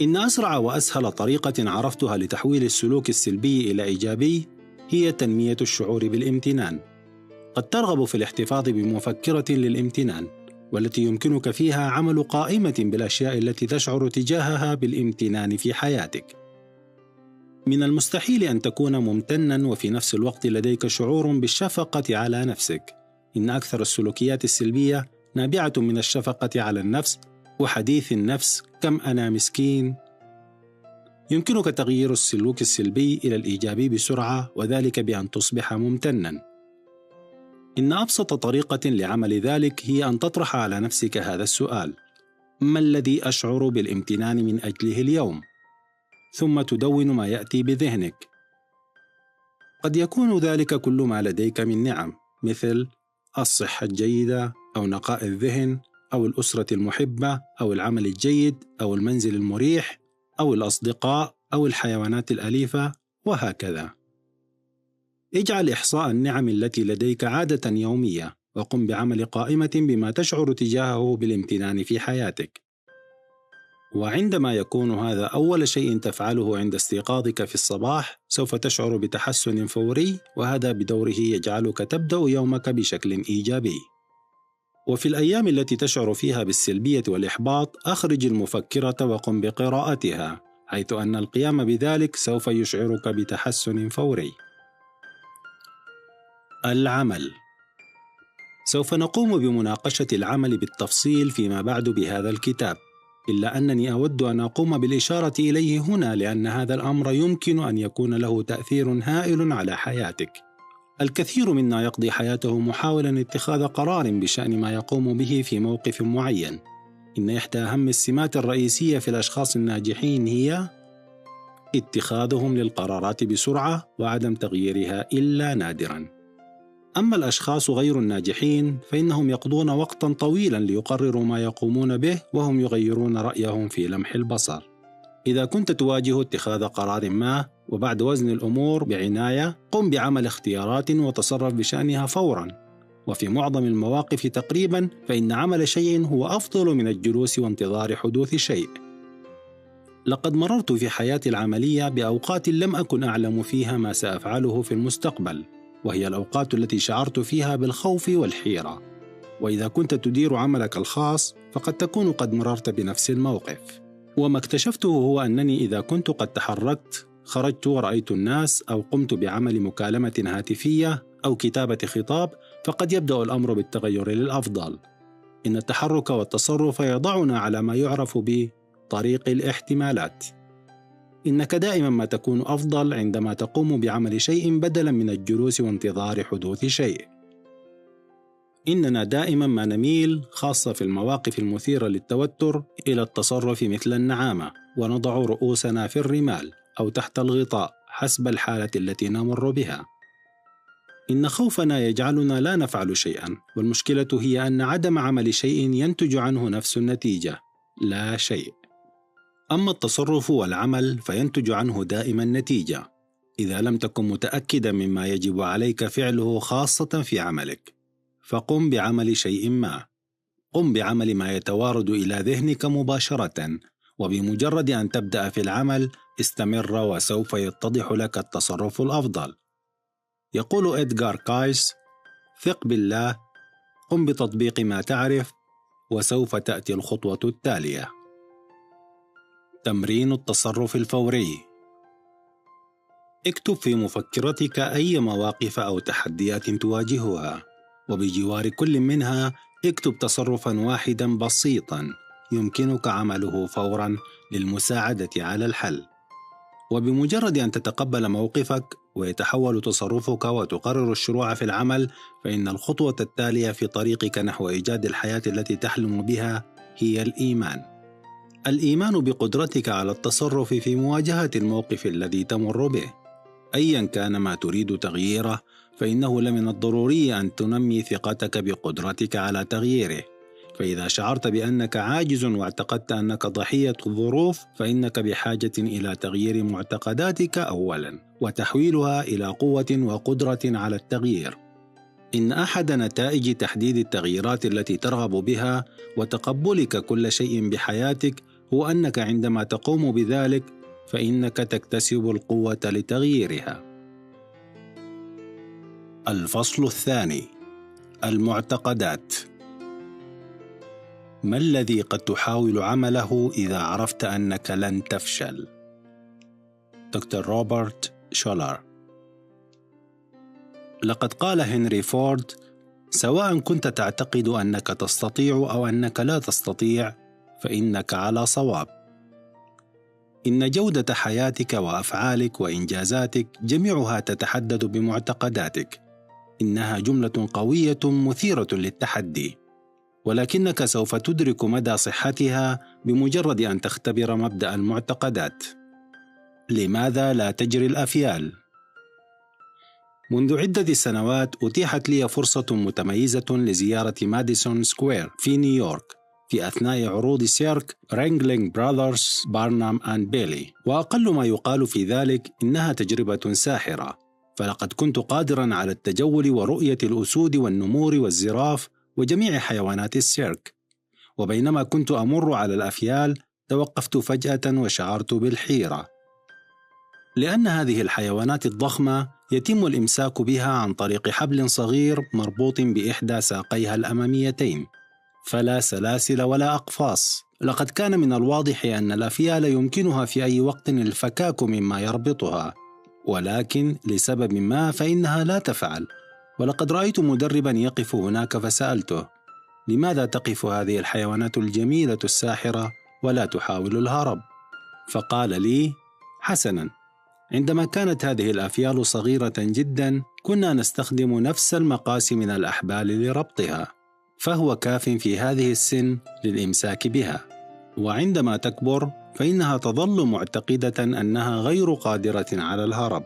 إن أسرع وأسهل طريقة عرفتها لتحويل السلوك السلبي إلى إيجابي هي تنمية الشعور بالامتنان. قد ترغب في الاحتفاظ بمفكرة للامتنان، والتي يمكنك فيها عمل قائمة بالأشياء التي تشعر تجاهها بالامتنان في حياتك. من المستحيل أن تكون ممتناً وفي نفس الوقت لديك شعور بالشفقة على نفسك. إن أكثر السلوكيات السلبية نابعة من الشفقة على النفس وحديث النفس كم أنا مسكين. يمكنك تغيير السلوك السلبي إلى الإيجابي بسرعة، وذلك بأن تصبح ممتناً. إن أبسط طريقة لعمل ذلك هي أن تطرح على نفسك هذا السؤال: ما الذي أشعر بالامتنان من أجله اليوم؟ ثم تدون ما يأتي بذهنك. قد يكون ذلك كل ما لديك من نعم، مثل الصحة الجيدة أو نقاء الذهن أو الأسرة المحبة أو العمل الجيد أو المنزل المريح أو الأصدقاء أو الحيوانات الأليفة، وهكذا. اجعل إحصاء النعم التي لديك عادة يومية، وقم بعمل قائمة بما تشعر تجاهه بالامتنان في حياتك. وعندما يكون هذا أول شيء تفعله عند استيقاظك في الصباح، سوف تشعر بتحسن فوري، وهذا بدوره يجعلك تبدأ يومك بشكل إيجابي. وفي الأيام التي تشعر فيها بالسلبية والإحباط، أخرج المفكرة وقم بقراءتها، حيث أن القيام بذلك سوف يشعرك بتحسن فوري. العمل. سوف نقوم بمناقشة العمل بالتفصيل فيما بعد بهذا الكتاب، إلا أنني أود أن أقوم بالإشارة إليه هنا لأن هذا الأمر يمكن أن يكون له تأثير هائل على حياتك. الكثير منا يقضي حياته محاولا اتخاذ قرار بشأن ما يقوم به في موقف معين. إن إحدى أهم السمات الرئيسية في الأشخاص الناجحين هي اتخاذهم للقرارات بسرعة وعدم تغييرها إلا نادرا. أما الأشخاص غير الناجحين فإنهم يقضون وقتا طويلا ليقرروا ما يقومون به، وهم يغيرون رأيهم في لمح البصر. إذا كنت تواجه اتخاذ قرار ما وبعد وزن الأمور بعناية، قم بعمل اختيارات وتصرف بشأنها فورا. وفي معظم المواقف تقريبا فإن عمل شيء هو أفضل من الجلوس وانتظار حدوث شيء. لقد مررت في حياتي العملية بأوقات لم أكن أعلم فيها ما سأفعله في المستقبل، وهي الأوقات التي شعرت فيها بالخوف والحيرة. وإذا كنت تدير عملك الخاص فقد تكون قد مررت بنفس الموقف. وما اكتشفته هو أنني إذا كنت قد تحركت، خرجت ورأيت الناس أو قمت بعمل مكالمة هاتفية أو كتابة خطاب، فقد يبدأ الأمر بالتغير للأفضل. إن التحرك والتصرف يضعنا على ما يعرف بطريق الاحتمالات. إنك دائما ما تكون أفضل عندما تقوم بعمل شيء بدلا من الجلوس وانتظار حدوث شيء. إننا دائما ما نميل، خاصة في المواقف المثيرة للتوتر، إلى التصرف مثل النعامة، ونضع رؤوسنا في الرمال أو تحت الغطاء حسب الحالة التي نمر بها. إن خوفنا يجعلنا لا نفعل شيئا، والمشكلة هي أن عدم عمل شيء ينتج عنه نفس النتيجة، لا شيء. أما التصرف والعمل فينتج عنه دائما نتيجة، إذا لم تكن متأكدا مما يجب عليك فعله خاصة في عملك، فقم بعمل شيء ما. قم بعمل ما يتوارد إلى ذهنك مباشرة، وبمجرد أن تبدأ في العمل استمر وسوف يتضح لك التصرف الأفضل. يقول إدغار كايس: ثق بالله، قم بتطبيق ما تعرف، وسوف تأتي الخطوة التالية. تمرين التصرف الفوري. اكتب في مفكرتك أي مواقف أو تحديات تواجهها، وبجوار كل منها اكتب تصرفا واحدا بسيطا يمكنك عمله فورا للمساعدة على الحل. وبمجرد أن تتقبل موقفك ويتحول تصرفك وتقرر الشروع في العمل، فإن الخطوة التالية في طريقك نحو إيجاد الحياة التي تحلم بها هي الإيمان. الإيمان بقدرتك على التصرف في مواجهة الموقف الذي تمر به. أيا كان ما تريد تغييره، فإنه لمن الضروري أن تنمي ثقتك بقدرتك على تغييره. فإذا شعرت بأنك عاجز واعتقدت أنك ضحية الظروف، فإنك بحاجة إلى تغيير معتقداتك أولا، وتحويلها إلى قوة وقدرة على التغيير. إن أحد نتائج تحديد التغييرات التي ترغب بها وتقبلك كل شيء بحياتك هو أنك عندما تقوم بذلك فإنك تكتسب القوة لتغييرها. الفصل الثاني: المعتقدات. ما الذي قد تحاول عمله إذا عرفت أنك لن تفشل؟ دكتور روبرت شولر. لقد قال هنري فورد: سواء كنت تعتقد أنك تستطيع أو أنك لا تستطيع، فإنك على صواب. إن جودة حياتك وأفعالك وإنجازاتك جميعها تتحدد بمعتقداتك. إنها جملة قوية مثيرة للتحدي، ولكنك سوف تدرك مدى صحتها بمجرد أن تختبر مبدأ المعتقدات. لماذا لا تجري الأفيال؟ منذ عدة سنوات أتيحت لي فرصة متميزة لزيارة ماديسون سكوير في نيويورك في أثناء عروض سيرك رينجلينج براذرز بارنام أند بيلي، وأقل ما يقال في ذلك إنها تجربة ساحرة. فلقد كنت قادرا على التجول ورؤية الأسود والنمور والزراف وجميع حيوانات السيرك. وبينما كنت أمر على الأفيال توقفت فجأة وشعرت بالحيرة، لأن هذه الحيوانات الضخمة يتم الإمساك بها عن طريق حبل صغير مربوط بإحدى ساقيها الأماميتين، فلا سلاسل ولا أقفاص. لقد كان من الواضح أن الأفيال يمكنها في أي وقت الفكاك مما يربطها، ولكن لسبب ما فإنها لا تفعل. ولقد رأيت مدربا يقف هناك فسألته: لماذا تقف هذه الحيوانات الجميلة الساحرة ولا تحاول الهرب؟ فقال لي: حسنا، عندما كانت هذه الأفيال صغيرة جدا كنا نستخدم نفس المقاس من الأحبال لربطها، فهو كاف في هذه السن للإمساك بها. وعندما تكبر فإنها تظل معتقدة أنها غير قادرة على الهرب،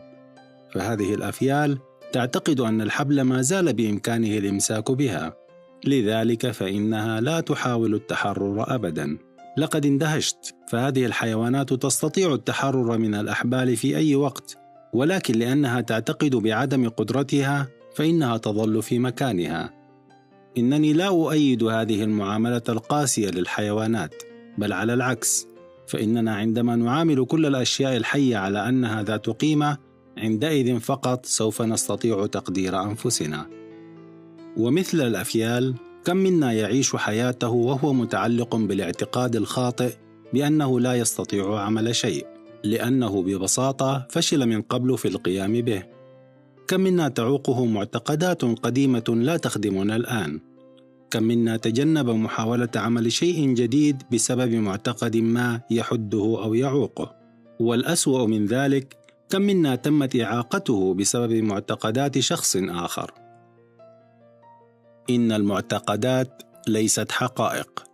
فهذه الأفيال تعتقد أن الحبل ما زال بإمكانه الإمساك بها، لذلك فإنها لا تحاول التحرر أبدا. لقد اندهشت، فهذه الحيوانات تستطيع التحرر من الأحبال في أي وقت، ولكن لأنها تعتقد بعدم قدرتها فإنها تظل في مكانها. إنني لا أؤيد هذه المعاملة القاسية للحيوانات، بل على العكس، فإننا عندما نعامل كل الأشياء الحية على أنها ذات قيمة، عندئذ فقط سوف نستطيع تقدير أنفسنا. ومثل الأفيال، كم منا يعيش حياته وهو متعلق بالاعتقاد الخاطئ بأنه لا يستطيع عمل شيء، لأنه ببساطة فشل من قبل في القيام به. كم منا تعوقه معتقدات قديمة لا تخدمنا الآن. كم منا تجنب محاولة عمل شيء جديد بسبب معتقد ما يحده أو يعوقه؟ والأسوأ من ذلك، كم منا تمت إعاقته بسبب معتقدات شخص آخر؟ إن المعتقدات ليست حقائق.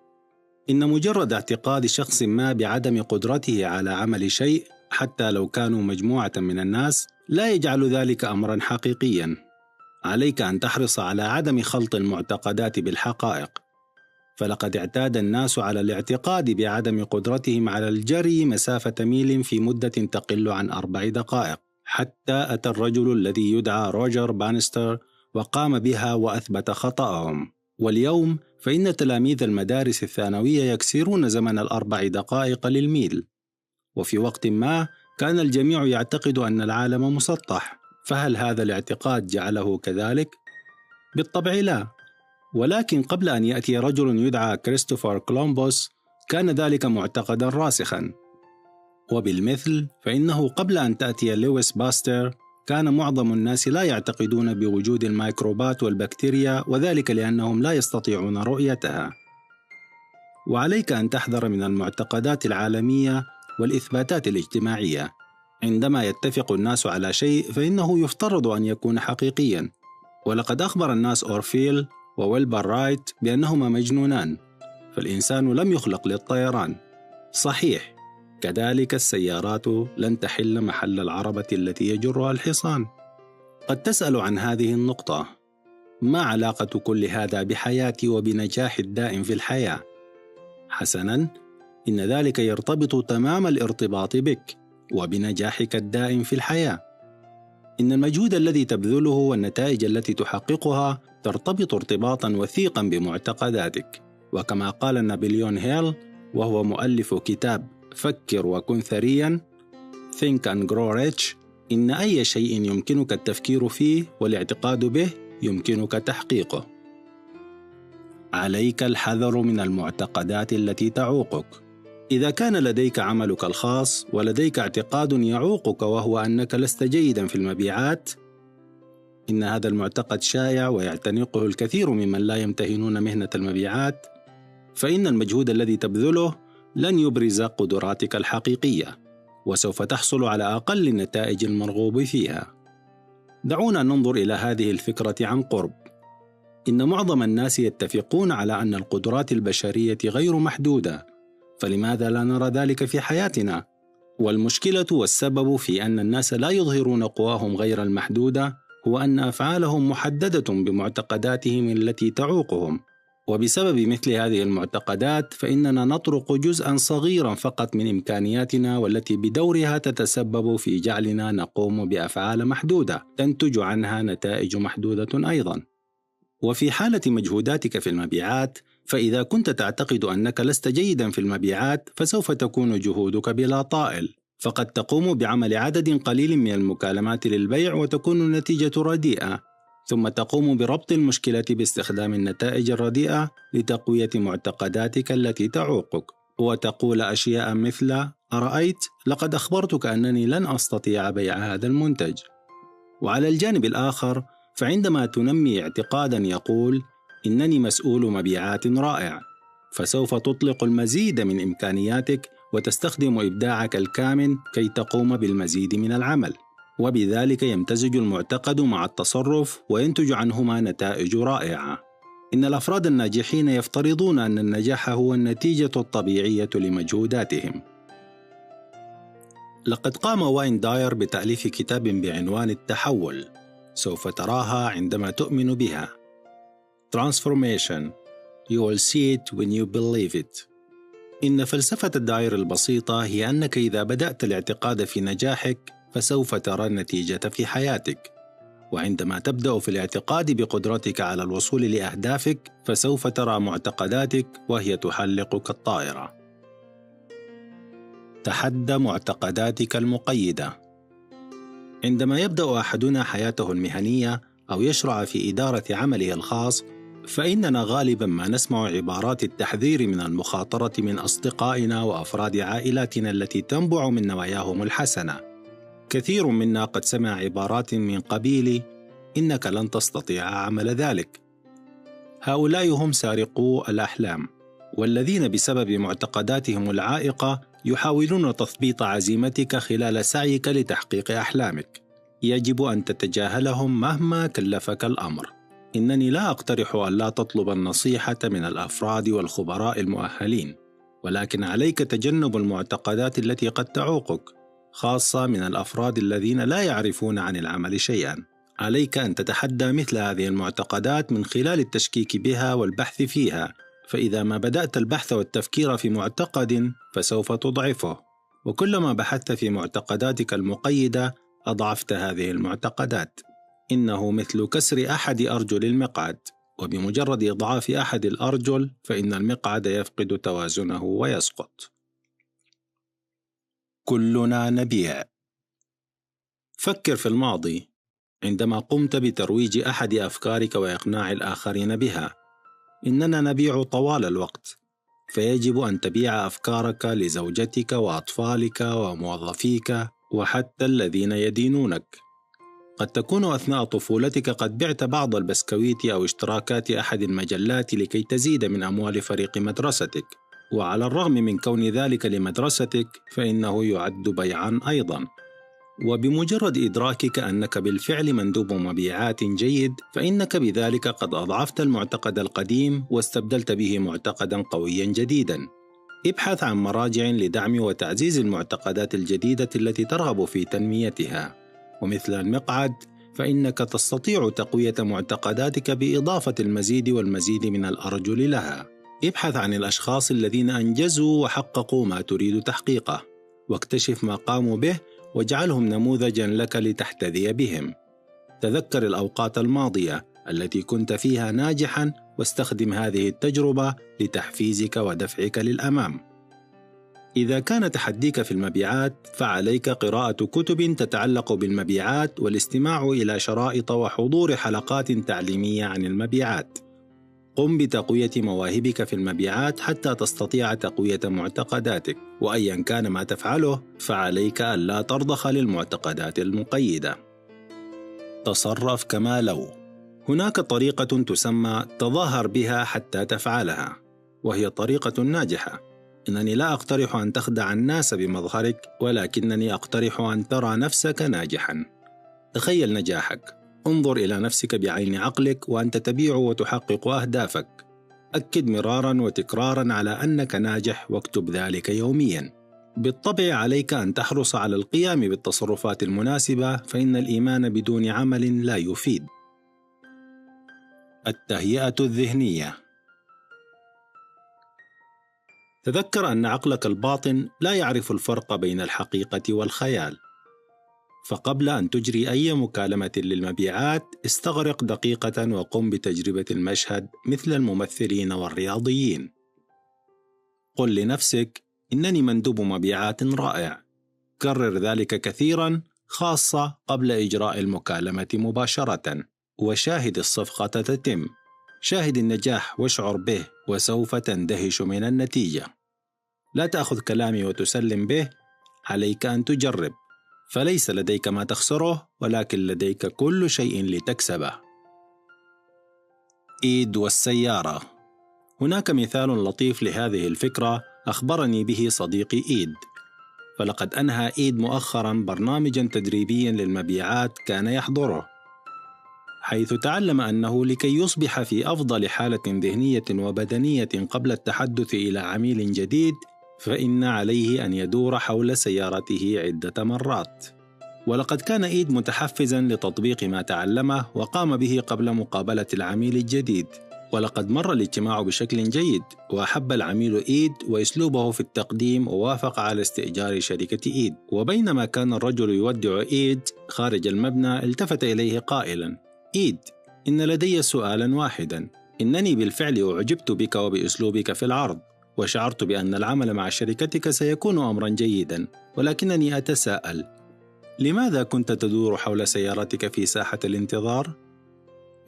إن مجرد اعتقاد شخص ما بعدم قدرته على عمل شيء، حتى لو كانوا مجموعة من الناس، لا يجعل ذلك أمرا حقيقيا. عليك أن تحرص على عدم خلط المعتقدات بالحقائق، فلقد اعتاد الناس على الاعتقاد بعدم قدرتهم على الجري مسافة ميل في مدة تقل عن 4 دقائق، حتى أتى الرجل الذي يدعى روجر بانستر وقام بها وأثبت خطأهم. واليوم فإن تلاميذ المدارس الثانوية يكسرون زمن 4 دقائق للميل. وفي وقت ما كان الجميع يعتقد أن العالم مسطح، فهل هذا الاعتقاد جعله كذلك؟ بالطبع لا. ولكن قبل أن يأتي رجل يدعى كريستوفر كولومبوس كان ذلك معتقدا راسخا. وبالمثل فإنه قبل أن تأتي لويس باستر كان معظم الناس لا يعتقدون بوجود الميكروبات والبكتيريا، وذلك لأنهم لا يستطيعون رؤيتها. وعليك أن تحذر من المعتقدات العالمية والإثباتات الاجتماعية. عندما يتفق الناس على شيء فإنه يفترض أن يكون حقيقيا، ولقد أخبر الناس أورفيل وويلبر رايت بأنهما مجنونان، فالإنسان لم يخلق للطيران. صحيح، كذلك السيارات لن تحل محل العربة التي يجرها الحصان. قد تسأل عن هذه النقطة: ما علاقة كل هذا بحياتي وبنجاحي الدائم في الحياة؟ حسناً، إن ذلك يرتبط تمام الارتباط بك وبنجاحك الدائم في الحياة. إن المجهود الذي تبذله والنتائج التي تحققها ترتبط ارتباطاً وثيقاً بمعتقداتك. وكما قال نابليون هيل، وهو مؤلف كتاب فكر وكن ثرياً Think and Grow Rich، إن أي شيء يمكنك التفكير فيه والاعتقاد به يمكنك تحقيقه. عليك الحذر من المعتقدات التي تعوقك. إذا كان لديك عملك الخاص ولديك اعتقاد يعوقك، وهو أنك لست جيداً في المبيعات، إن هذا المعتقد شائع ويعتنقه الكثير ممن لا يمتهنون مهنة المبيعات، فإن المجهود الذي تبذله لن يبرز قدراتك الحقيقية، وسوف تحصل على أقل النتائج المرغوب فيها. دعونا ننظر إلى هذه الفكرة عن قرب. إن معظم الناس يتفقون على أن القدرات البشرية غير محدودة، فلماذا لا نرى ذلك في حياتنا؟ والمشكلة والسبب في أن الناس لا يظهرون قواهم غير المحدودة هو أن أفعالهم محددة بمعتقداتهم التي تعوقهم. وبسبب مثل هذه المعتقدات فإننا نطرق جزءاً صغيراً فقط من إمكانياتنا، والتي بدورها تتسبب في جعلنا نقوم بأفعال محدودة تنتج عنها نتائج محدودة أيضاً. وفي حالة مجهوداتك في المبيعات، فإذا كنت تعتقد أنك لست جيداً في المبيعات فسوف تكون جهودك بلا طائل، فقد تقوم بعمل عدد قليل من المكالمات للبيع وتكون النتيجة رديئة، ثم تقوم بربط المشكلة باستخدام النتائج الرديئة لتقوية معتقداتك التي تعوقك، وتقول أشياء مثل: أرأيت؟ لقد أخبرتك أنني لن أستطيع بيع هذا المنتج. وعلى الجانب الآخر، فعندما تنمي اعتقاداً يقول: إنني مسؤول مبيعات رائع، فسوف تطلق المزيد من إمكانياتك وتستخدم إبداعك الكامن كي تقوم بالمزيد من العمل، وبذلك يمتزج المعتقد مع التصرف وينتج عنهما نتائج رائعة. إن الأفراد الناجحين يفترضون أن النجاح هو النتيجة الطبيعية لمجهوداتهم. لقد قام واين داير بتأليف كتاب بعنوان التحول، سوف تراها عندما تؤمن بها. Transformation. You will see it when you believe it. إن فلسفة داير البسيطة هي أنك إذا بدأت الاعتقاد في نجاحك فسوف ترى النتيجة في حياتك، وعندما تبدأ في الاعتقاد بقدرتك على الوصول لأهدافك فسوف ترى معتقداتك وهي تحلق كالطائرة. تحدى معتقداتك المقيدة. عندما يبدأ أحدنا حياته المهنية أو يشرع في إدارة عمله الخاص، فإننا غالباً ما نسمع عبارات التحذير من المخاطرة من أصدقائنا وأفراد عائلاتنا التي تنبع من نواياهم الحسنة. كثير منا قد سمع عبارات من قبيل: إنك لن تستطيع عمل ذلك، هؤلاء هم سارقو الأحلام، والذين بسبب معتقداتهم العائقة يحاولون تثبيط عزيمتك خلال سعيك لتحقيق أحلامك. يجب أن تتجاهلهم مهما كلفك الأمر. إنني لا أقترح أن لا تطلب النصيحة من الأفراد والخبراء المؤهلين، ولكن عليك تجنب المعتقدات التي قد تعوقك، خاصة من الأفراد الذين لا يعرفون عن العمل شيئا. عليك أن تتحدى مثل هذه المعتقدات من خلال التشكيك بها والبحث فيها، فإذا ما بدأت البحث والتفكير في معتقد فسوف تضعفه، وكلما بحثت في معتقداتك المقيدة أضعفت هذه المعتقدات. إنه مثل كسر أحد أرجل المقعد، وبمجرد إضعاف أحد الأرجل فإن المقعد يفقد توازنه ويسقط. كلنا نبيع. فكر في الماضي عندما قمت بترويج أحد أفكارك وإقناع الآخرين بها. إننا نبيع طوال الوقت، فيجب أن تبيع أفكارك لزوجتك وأطفالك وموظفيك وحتى الذين يدينونك. قد تكون أثناء طفولتك قد بعت بعض البسكويت أو اشتراكات أحد المجلات لكي تزيد من أموال فريق مدرستك، وعلى الرغم من كون ذلك لمدرستك فإنه يعد بيعاً أيضاً. وبمجرد إدراكك أنك بالفعل مندوب مبيعات جيد، فإنك بذلك قد أضعفت المعتقد القديم واستبدلت به معتقداً قوياً جديداً. ابحث عن مراجع لدعم وتعزيز المعتقدات الجديدة التي ترغب في تنميتها. ومثل المقعد، فإنك تستطيع تقوية معتقداتك بإضافة المزيد والمزيد من الأرجل لها. ابحث عن الأشخاص الذين أنجزوا وحققوا ما تريد تحقيقه، واكتشف ما قاموا به واجعلهم نموذجاً لك لتحتذي بهم. تذكر الأوقات الماضية التي كنت فيها ناجحاً، واستخدم هذه التجربة لتحفيزك ودفعك للأمام. إذا كان تحديك في المبيعات، فعليك قراءة كتب تتعلق بالمبيعات والاستماع إلى شرائط وحضور حلقات تعليمية عن المبيعات. قم بتقوية مواهبك في المبيعات حتى تستطيع تقوية معتقداتك، وأيا كان ما تفعله فعليك ألا ترضخ للمعتقدات المقيدة. تصرف كما لو. هناك طريقة تسمى تظاهر بها حتى تفعلها، وهي طريقة ناجحة. إنني لا أقترح أن تخدع الناس بمظهرك، ولكنني أقترح أن ترى نفسك ناجحا. تخيل نجاحك، انظر إلى نفسك بعين عقلك وأنت تبيع وتحقق أهدافك. أكد مرارا وتكرارا على أنك ناجح، واكتب ذلك يوميا. بالطبع عليك أن تحرص على القيام بالتصرفات المناسبة، فإن الإيمان بدون عمل لا يفيد. التهيئة الذهنية. تذكر أن عقلك الباطن لا يعرف الفرق بين الحقيقة والخيال، فقبل أن تجري أي مكالمة للمبيعات استغرق دقيقة وقم بتجربة المشهد مثل الممثلين والرياضيين. قل لنفسك: إنني مندوب مبيعات رائع. كرر ذلك كثيرا، خاصة قبل إجراء المكالمة مباشرة، وشاهد الصفقة تتم. شاهد النجاح واشعر به، وسوف تندهش من النتيجة. لا تأخذ كلامي وتسلم به، عليك أن تجرب، فليس لديك ما تخسره، ولكن لديك كل شيء لتكسبه. إيد والسيارة. هناك مثال لطيف لهذه الفكرة أخبرني به صديقي إيد. فلقد أنهى إيد مؤخرا برنامجا تدريبيا للمبيعات كان يحضره، حيث تعلم أنه لكي يصبح في أفضل حالة ذهنية وبدنية قبل التحدث إلى عميل جديد، فإن عليه أن يدور حول سيارته عدة مرات. ولقد كان إيد متحفزاً لتطبيق ما تعلمه وقام به قبل مقابلة العميل الجديد. ولقد مر الاجتماع بشكل جيد، وأحب العميل إيد وأسلوبه في التقديم، ووافق على استئجار شركة إيد. وبينما كان الرجل يودع إيد خارج المبنى، التفت إليه قائلاً: إيد، إن لدي سؤالاً واحداً. إنني بالفعل أعجبت بك وبأسلوبك في العرض، وشعرت بأن العمل مع شركتك سيكون أمرا جيدا، ولكنني أتساءل: لماذا كنت تدور حول سيارتك في ساحة الانتظار؟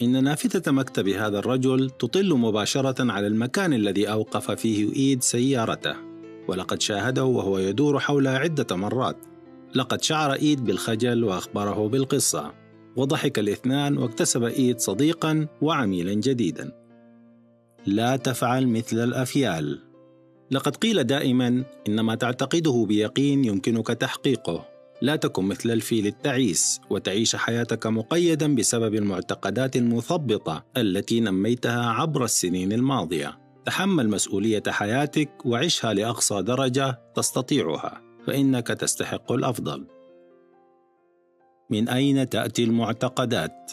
إن نافذة مكتب هذا الرجل تطل مباشرة على المكان الذي أوقف فيه إيد سيارته، ولقد شاهده وهو يدور حولها عدة مرات. لقد شعر إيد بالخجل وأخبره بالقصة، وضحك الاثنان، واكتسب إيد صديقا وعميلا جديدا. لا تفعل مثل الأفيال. لقد قيل دائما إن ما تعتقده بيقين يمكنك تحقيقه. لا تكن مثل الفيل التعيس وتعيش حياتك مقيدا بسبب المعتقدات المثبطة التي نميتها عبر السنين الماضية. تحمل مسؤولية حياتك وعشها لأقصى درجة تستطيعها، فإنك تستحق الأفضل. من أين تأتي المعتقدات؟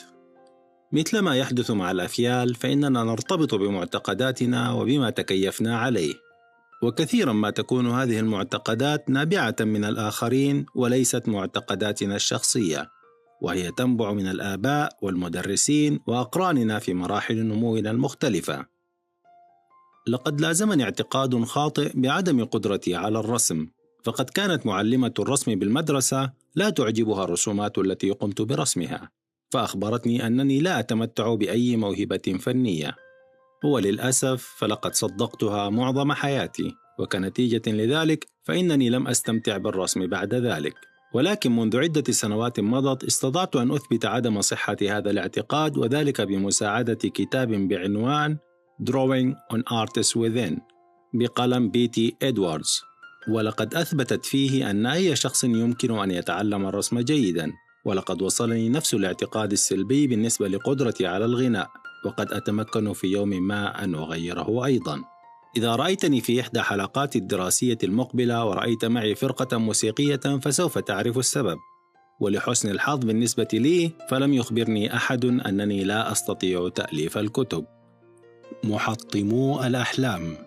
مثل ما يحدث مع الأفيال، فإننا نرتبط بمعتقداتنا وبما تكيفنا عليه، وكثيرا ما تكون هذه المعتقدات نابعة من الآخرين وليست معتقداتنا الشخصية، وهي تنبع من الآباء والمدرسين وأقراننا في مراحل نمونا المختلفة. لقد لازمني اعتقاد خاطئ بعدم قدرتي على الرسم، فقد كانت معلمة الرسم بالمدرسة لا تعجبها الرسومات التي قمت برسمها، فأخبرتني أنني لا أتمتع بأي موهبة فنية. وللأسف فلقد صدقتها معظم حياتي، وكنتيجة لذلك فإنني لم أستمتع بالرسم بعد ذلك. ولكن منذ عدة سنوات مضت استطعت أن أثبت عدم صحة هذا الاعتقاد، وذلك بمساعدة كتاب بعنوان Drawing on Artists Within بقلم بيتي إدواردز، ولقد أثبتت فيه أن أي شخص يمكن أن يتعلم الرسم جيدا. ولقد وصلني نفس الاعتقاد السلبي بالنسبة لقدرتي على الغناء، وقد أتمكن في يوم ما أن أغيره أيضا. إذا رأيتني في إحدى حلقاتي الدراسية المقبلة ورأيت معي فرقة موسيقية فسوف تعرف السبب. ولحسن الحظ بالنسبة لي فلم يخبرني أحد أنني لا أستطيع تأليف الكتب. محطمو الأحلام.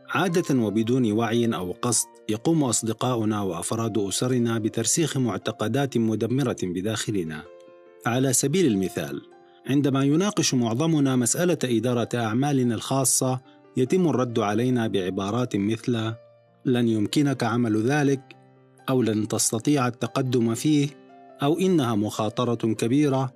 عادة وبدون وعي أو قصد يقوم أصدقاؤنا وأفراد أسرنا بترسيخ معتقدات مدمرة بداخلنا. على سبيل المثال، عندما يناقش معظمنا مسألة إدارة أعمالنا الخاصة يتم الرد علينا بعبارات مثل لن يمكنك عمل ذلك، أو لن تستطيع التقدم فيه، أو إنها مخاطرة كبيرة،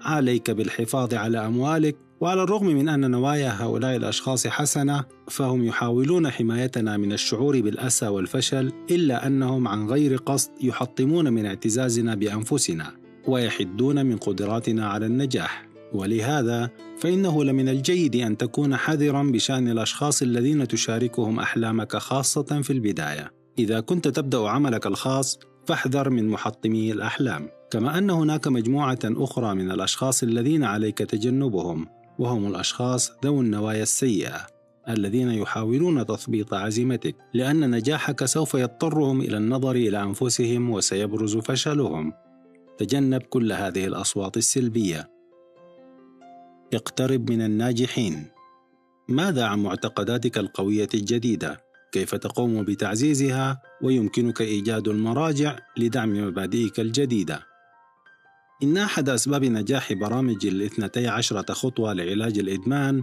عليك بالحفاظ على أموالك. وعلى الرغم من أن نوايا هؤلاء الأشخاص حسنة، فهم يحاولون حمايتنا من الشعور بالأسى والفشل، إلا أنهم عن غير قصد يحطمون من اعتزازنا بأنفسنا ويحدون من قدراتنا على النجاح. ولهذا فإنه لمن الجيد أن تكون حذراً بشأن الأشخاص الذين تشاركهم أحلامك، خاصة في البداية. إذا كنت تبدأ عملك الخاص فاحذر من محطمي الأحلام. كما أن هناك مجموعة أخرى من الأشخاص الذين عليك تجنبهم، وهم الأشخاص ذو النوايا السيئة الذين يحاولون تثبيط عزيمتك، لأن نجاحك سوف يضطرهم إلى النظر إلى أنفسهم وسيبرز فشلهم. تجنب كل هذه الأصوات السلبية. اقترب من الناجحين. ماذا عن معتقداتك القوية الجديدة؟ كيف تقوم بتعزيزها؟ ويمكنك إيجاد المراجع لدعم مبادئك الجديدة. إن أحد أسباب نجاح برامج 12 خطوة لعلاج الإدمان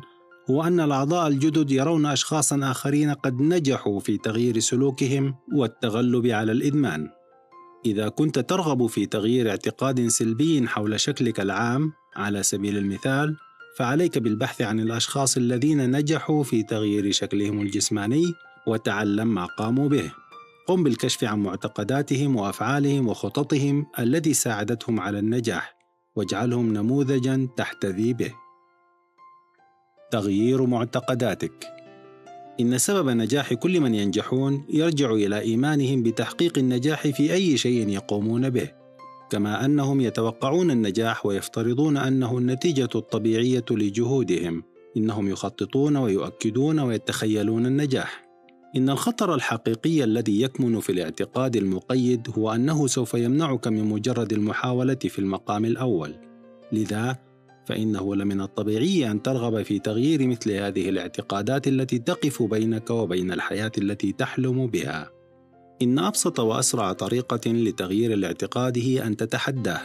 هو أن الأعضاء الجدد يرون أشخاصاً آخرين قد نجحوا في تغيير سلوكهم والتغلب على الإدمان. إذا كنت ترغب في تغيير اعتقاد سلبي حول شكلك العام على سبيل المثال، فعليك بالبحث عن الأشخاص الذين نجحوا في تغيير شكلهم الجسماني وتعلم ما قاموا به. قم بالكشف عن معتقداتهم وأفعالهم وخططهم التي ساعدتهم على النجاح، واجعلهم نموذجاً تحتذي به. تغيير معتقداتك. إن سبب نجاح كل من ينجحون يرجع إلى إيمانهم بتحقيق النجاح في أي شيء يقومون به، كما أنهم يتوقعون النجاح ويفترضون أنه النتيجة الطبيعية لجهودهم. إنهم يخططون ويؤكدون ويتخيلون النجاح. إن الخطر الحقيقي الذي يكمن في الاعتقاد المقيد هو أنه سوف يمنعك من مجرد المحاولة في المقام الأول. لذا فإنه لمن الطبيعي أن ترغب في تغيير مثل هذه الاعتقادات التي تقف بينك وبين الحياة التي تحلم بها. إن أبسط وأسرع طريقة لتغيير الاعتقاد هي أن تتحداه.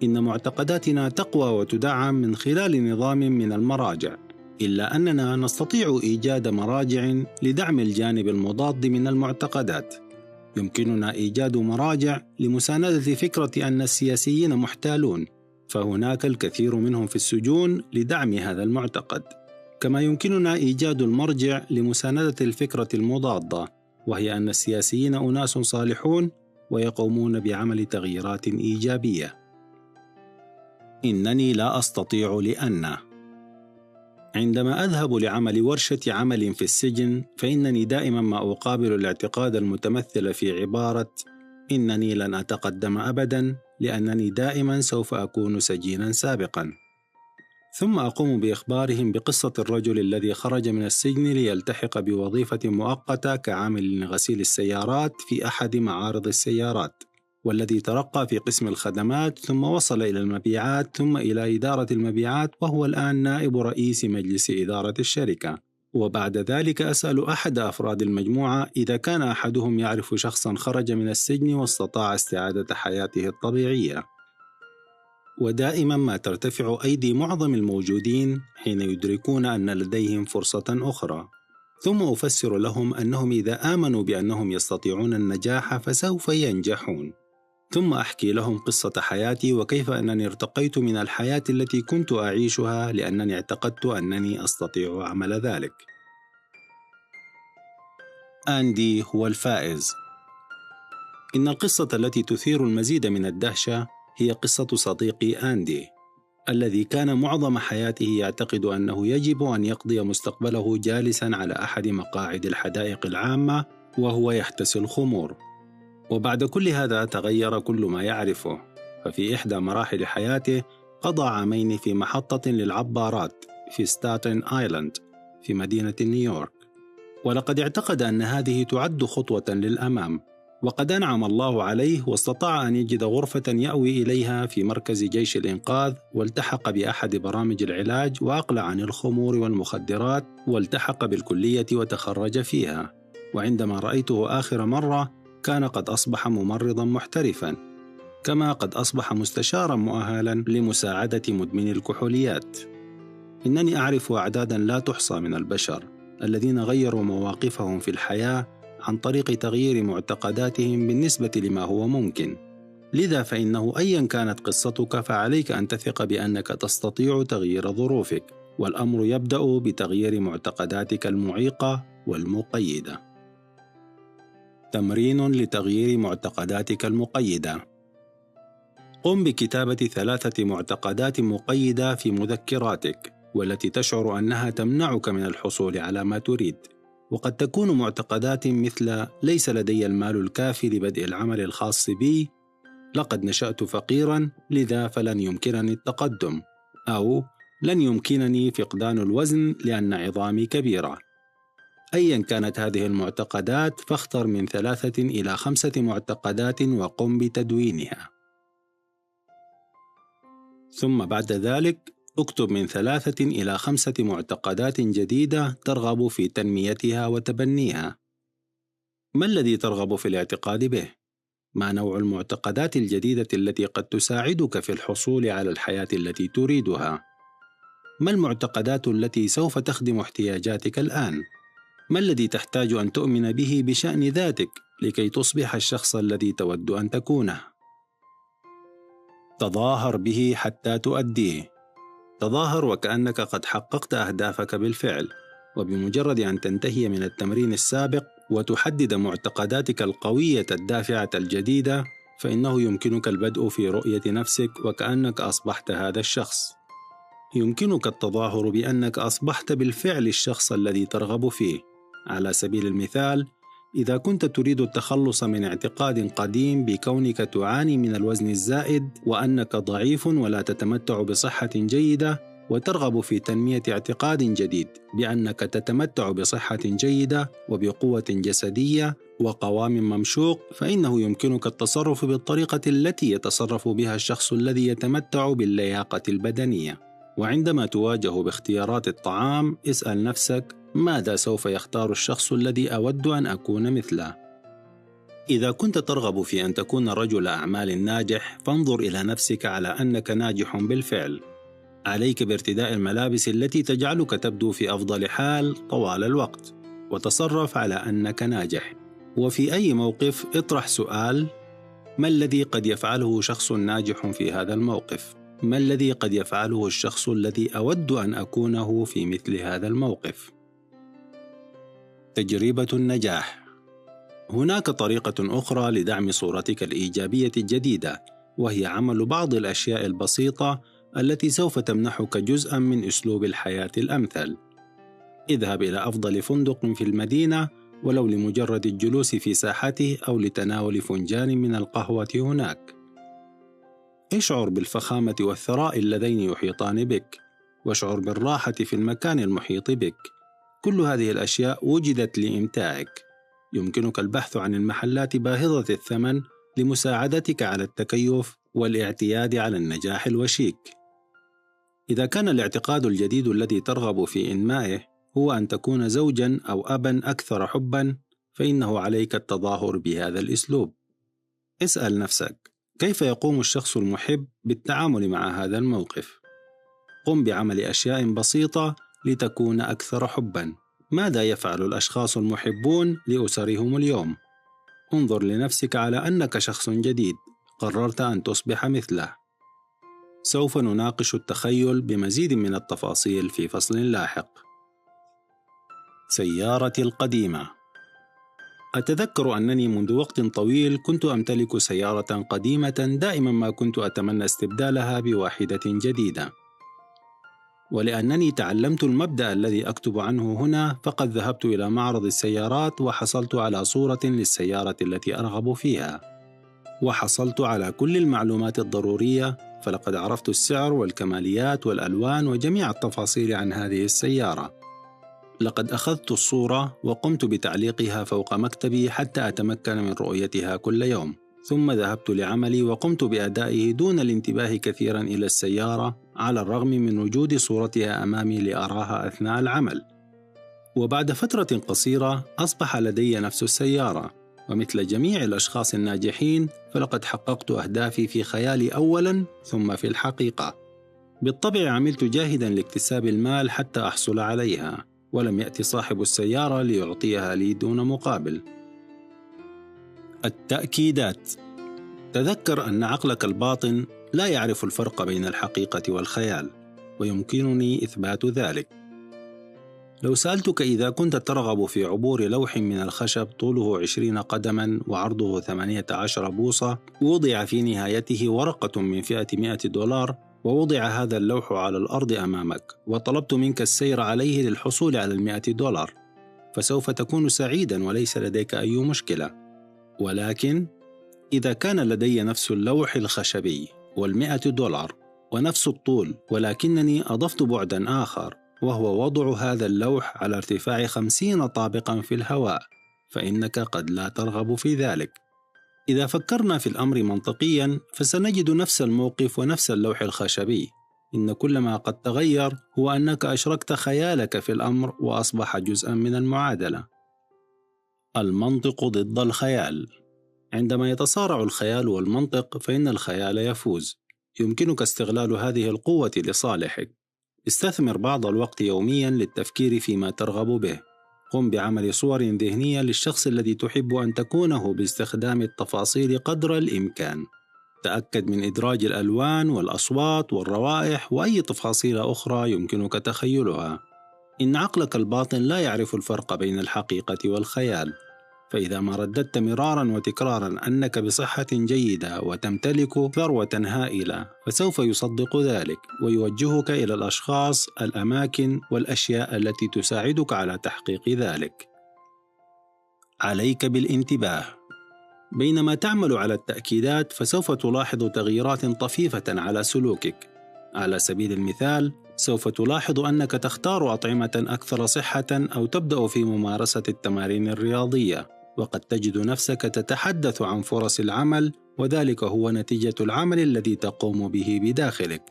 إن معتقداتنا تقوى وتدعم من خلال نظام من المراجع، إلا أننا نستطيع إيجاد مراجع لدعم الجانب المضاد من المعتقدات. يمكننا إيجاد مراجع لمساندة فكرة أن السياسيين محتالون، فهناك الكثير منهم في السجون لدعم هذا المعتقد. كما يمكننا إيجاد المرجع لمساندة الفكرة المضادة، وهي أن السياسيين أناس صالحون ويقومون بعمل تغييرات إيجابية. إنني لا أستطيع لأن عندما أذهب لعمل ورشة عمل في السجن، فإنني دائما ما أقابل الاعتقاد المتمثل في عبارة إنني لن أتقدم أبدا لأنني دائما سوف أكون سجينا سابقا. ثم أقوم بإخبارهم بقصة الرجل الذي خرج من السجن ليلتحق بوظيفة مؤقتة كعامل لغسيل السيارات في أحد معارض السيارات، والذي ترقى في قسم الخدمات ثم وصل إلى المبيعات ثم إلى إدارة المبيعات، وهو الآن نائب رئيس مجلس إدارة الشركة. وبعد ذلك أسأل أحد أفراد المجموعة إذا كان أحدهم يعرف شخصا خرج من السجن واستطاع استعادة حياته الطبيعية. ودائما ما ترتفع أيدي معظم الموجودين حين يدركون أن لديهم فرصة أخرى، ثم أفسر لهم أنهم إذا آمنوا بأنهم يستطيعون النجاح فسوف ينجحون. ثم أحكي لهم قصة حياتي وكيف أنني ارتقيت من الحياة التي كنت أعيشها لأنني اعتقدت أنني أستطيع عمل ذلك. أندي هو الفائز. إن القصة التي تثير المزيد من الدهشة هي قصة صديقي أندي، الذي كان معظم حياته يعتقد أنه يجب أن يقضي مستقبله جالسا على أحد مقاعد الحدائق العامة وهو يحتسي الخمور. وبعد كل هذا تغير كل ما يعرفه، ففي إحدى مراحل حياته قضى عامين في محطة للعبارات في ستاتن آيلاند في مدينة نيويورك، ولقد اعتقد أن هذه تعد خطوة للأمام، وقد أنعم الله عليه واستطاع أن يجد غرفة يأوي إليها في مركز جيش الإنقاذ، والتحق بأحد برامج العلاج وأقلع عن الخمور والمخدرات، والتحق بالكلية وتخرج فيها. وعندما رأيته آخر مرة كان قد أصبح ممرضا محترفا، كما قد أصبح مستشارا مؤهلا لمساعدة مدمني الكحوليات. إنني أعرف أعدادا لا تحصى من البشر الذين غيروا مواقفهم في الحياة عن طريق تغيير معتقداتهم بالنسبة لما هو ممكن. لذا فإنه أيا كانت قصتك فعليك أن تثق بأنك تستطيع تغيير ظروفك، والأمر يبدأ بتغيير معتقداتك المعيقة والمقيدة. تمرين لتغيير معتقداتك المقيدة. قم بكتابة 3 معتقدات مقيدة في مذكراتك، والتي تشعر أنها تمنعك من الحصول على ما تريد. وقد تكون معتقدات مثل ليس لدي المال الكافي لبدء العمل الخاص بي، لقد نشأت فقيرا لذا فلن يمكنني التقدم، أو لن يمكنني فقدان الوزن لأن عظامي كبيرة. أيا كانت هذه المعتقدات فاختر من 3 إلى 5 معتقدات وقم بتدوينها. ثم بعد ذلك اكتب من 3 إلى 5 معتقدات جديدة ترغب في تنميتها وتبنيها. ما الذي ترغب في الاعتقاد به؟ ما نوع المعتقدات الجديدة التي قد تساعدك في الحصول على الحياة التي تريدها؟ ما المعتقدات التي سوف تخدم احتياجاتك الآن؟ ما الذي تحتاج أن تؤمن به بشأن ذاتك لكي تصبح الشخص الذي تود أن تكونه؟ تظاهر به حتى تؤديه. تظاهر وكأنك قد حققت أهدافك بالفعل، وبمجرد أن تنتهي من التمرين السابق وتحدد معتقداتك القوية الدافعة الجديدة، فإنه يمكنك البدء في رؤية نفسك وكأنك أصبحت هذا الشخص. يمكنك التظاهر بأنك أصبحت بالفعل الشخص الذي ترغب فيه. على سبيل المثال، إذا كنت تريد التخلص من اعتقاد قديم بكونك تعاني من الوزن الزائد وأنك ضعيف ولا تتمتع بصحة جيدة، وترغب في تنمية اعتقاد جديد بأنك تتمتع بصحة جيدة وبقوة جسدية وقوام ممشوق، فإنه يمكنك التصرف بالطريقة التي يتصرف بها الشخص الذي يتمتع باللياقة البدنية. وعندما تواجه باختيارات الطعام، اسأل نفسك: ماذا سوف يختار الشخص الذي أود أن أكون مثله؟ إذا كنت ترغب في أن تكون رجل أعمال ناجح، فانظر إلى نفسك على أنك ناجح بالفعل. عليك بارتداء الملابس التي تجعلك تبدو في أفضل حال طوال الوقت، وتصرف على أنك ناجح. وفي أي موقف اطرح سؤال: ما الذي قد يفعله شخص ناجح في هذا الموقف؟ ما الذي قد يفعله الشخص الذي أود أن أكونه في مثل هذا الموقف؟ تجربة النجاح. هناك طريقة أخرى لدعم صورتك الإيجابية الجديدة، وهي عمل بعض الأشياء البسيطة التي سوف تمنحك جزءاً من أسلوب الحياة الأمثل. اذهب إلى أفضل فندق في المدينة ولو لمجرد الجلوس في ساحته أو لتناول فنجان من القهوة هناك. اشعر بالفخامة والثراء اللذين يحيطان بك، واشعر بالراحة في المكان المحيط بك. كل هذه الأشياء وجدت لإمتاعك. يمكنك البحث عن المحلات باهظة الثمن لمساعدتك على التكيف والاعتياد على النجاح الوشيك. إذا كان الاعتقاد الجديد الذي ترغب في إنمائه هو أن تكون زوجاً أو أباً أكثر حباً، فإنه عليك التظاهر بهذا الأسلوب. اسأل نفسك: كيف يقوم الشخص المحب بالتعامل مع هذا الموقف؟ قم بعمل أشياء بسيطة لتكون أكثر حباً. ماذا يفعل الأشخاص المحبون لأسرهم اليوم؟ انظر لنفسك على أنك شخص جديد قررت أن تصبح مثله. سوف نناقش التخيل بمزيد من التفاصيل في فصل لاحق. سيارتي القديمة. أتذكر أنني منذ وقت طويل كنت أمتلك سيارة قديمة دائما ما كنت أتمنى استبدالها بواحدة جديدة. ولأنني تعلمت المبدأ الذي أكتب عنه هنا، فقد ذهبت إلى معرض السيارات وحصلت على صورة للسيارة التي أرغب فيها، وحصلت على كل المعلومات الضرورية، فلقد عرفت السعر والكماليات والألوان وجميع التفاصيل عن هذه السيارة. لقد أخذت الصورة وقمت بتعليقها فوق مكتبي حتى أتمكن من رؤيتها كل يوم، ثم ذهبت لعملي وقمت بأدائه دون الانتباه كثيرا إلى السيارة، على الرغم من وجود صورتها أمامي لأراها أثناء العمل. وبعد فترة قصيرة أصبح لدي نفس السيارة، ومثل جميع الأشخاص الناجحين فلقد حققت أهدافي في خيالي أولا ثم في الحقيقة. بالطبع عملت جاهدا لاكتساب المال حتى أحصل عليها، ولم يأتي صاحب السيارة ليعطيها لي دون مقابل. التأكيدات. تذكر أن عقلك الباطن لا يعرف الفرق بين الحقيقة والخيال، ويمكنني إثبات ذلك. لو سألتك إذا كنت ترغب في عبور لوح من الخشب طوله 20 قدما وعرضه 18 بوصة، ووضع في نهايته ورقة من فئة $100، ووضع هذا اللوح على الأرض أمامك، وطلبت منك السير عليه للحصول على $100، فسوف تكون سعيدا وليس لديك أي مشكلة. ولكن إذا كان لدي نفس اللوح الخشبي $100 ونفس الطول، ولكنني أضفت بعدا آخر، وهو وضع هذا اللوح على ارتفاع 50 طابقا في الهواء، فإنك قد لا ترغب في ذلك. إذا فكرنا في الأمر منطقيا فسنجد نفس الموقف ونفس اللوح الخشبي. إن كل ما قد تغير هو أنك أشركت خيالك في الأمر وأصبح جزءا من المعادلة. المنطق ضد الخيال. عندما يتصارع الخيال والمنطق فإن الخيال يفوز. يمكنك استغلال هذه القوة لصالحك. استثمر بعض الوقت يوميا للتفكير فيما ترغب به. قم بعمل صور ذهنية للشخص الذي تحب أن تكونه باستخدام التفاصيل قدر الإمكان. تأكد من إدراج الألوان والأصوات والروائح وأي تفاصيل أخرى يمكنك تخيلها. إن عقلك الباطن لا يعرف الفرق بين الحقيقة والخيال، فإذا ما رددت مرارا وتكرارا أنك بصحة جيدة وتمتلك ثروة هائلة، فسوف يصدق ذلك ويوجهك إلى الأشخاص، الأماكن والأشياء التي تساعدك على تحقيق ذلك. عليك بالانتباه. بينما تعمل على التأكيدات فسوف تلاحظ تغييرات طفيفة على سلوكك. على سبيل المثال، سوف تلاحظ أنك تختار أطعمة أكثر صحة أو تبدأ في ممارسة التمارين الرياضية، وقد تجد نفسك تتحدث عن فرص العمل، وذلك هو نتيجة العمل الذي تقوم به بداخلك.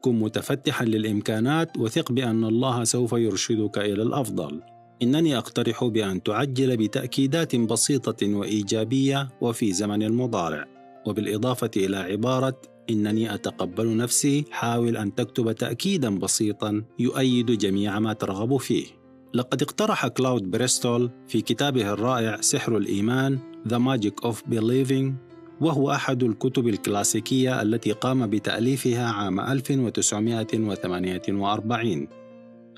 كن متفتحا للإمكانات وثق بأن الله سوف يرشدك إلى الأفضل. إنني أقترح بأن تعجل بتأكيدات بسيطة وإيجابية وفي زمن المضارع، وبالإضافة إلى عبارة إنني أتقبل نفسي، حاول أن تكتب تأكيدا بسيطا يؤيد جميع ما ترغب فيه. لقد اقترح كلاود بريستول في كتابه الرائع سحر الإيمان The Magic of Believing، وهو أحد الكتب الكلاسيكية التي قام بتأليفها عام 1948.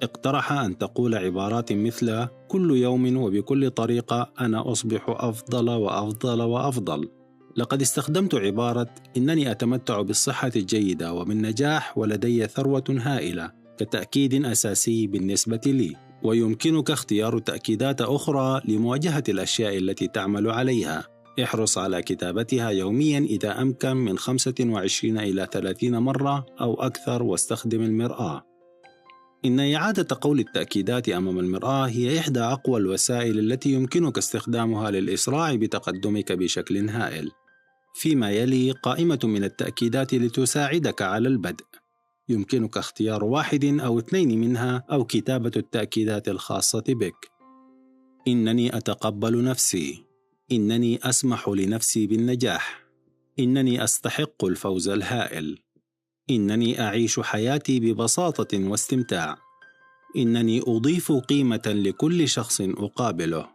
اقترح أن تقول عبارات مثل كل يوم وبكل طريقة أنا أصبح أفضل وأفضل وأفضل. لقد استخدمت عبارة إنني أتمتع بالصحة الجيدة وبالنجاح ولدي ثروة هائلة كتأكيد أساسي بالنسبة لي، ويمكنك اختيار تأكيدات أخرى لمواجهة الأشياء التي تعمل عليها. احرص على كتابتها يوميا إذا أمكن من 25 إلى 30 مرة أو أكثر، واستخدم المرآة. إن إعادة قول التأكيدات أمام المرآة هي إحدى أقوى الوسائل التي يمكنك استخدامها للإسراع بتقدمك بشكل هائل. فيما يلي قائمة من التأكيدات لتساعدك على البدء. يمكنك اختيار واحد أو 2 منها أو كتابة التأكيدات الخاصة بك. إنني أتقبل نفسي. إنني أسمح لنفسي بالنجاح. إنني أستحق الفوز الهائل. إنني أعيش حياتي ببساطة واستمتاع. إنني أضيف قيمة لكل شخص أقابله.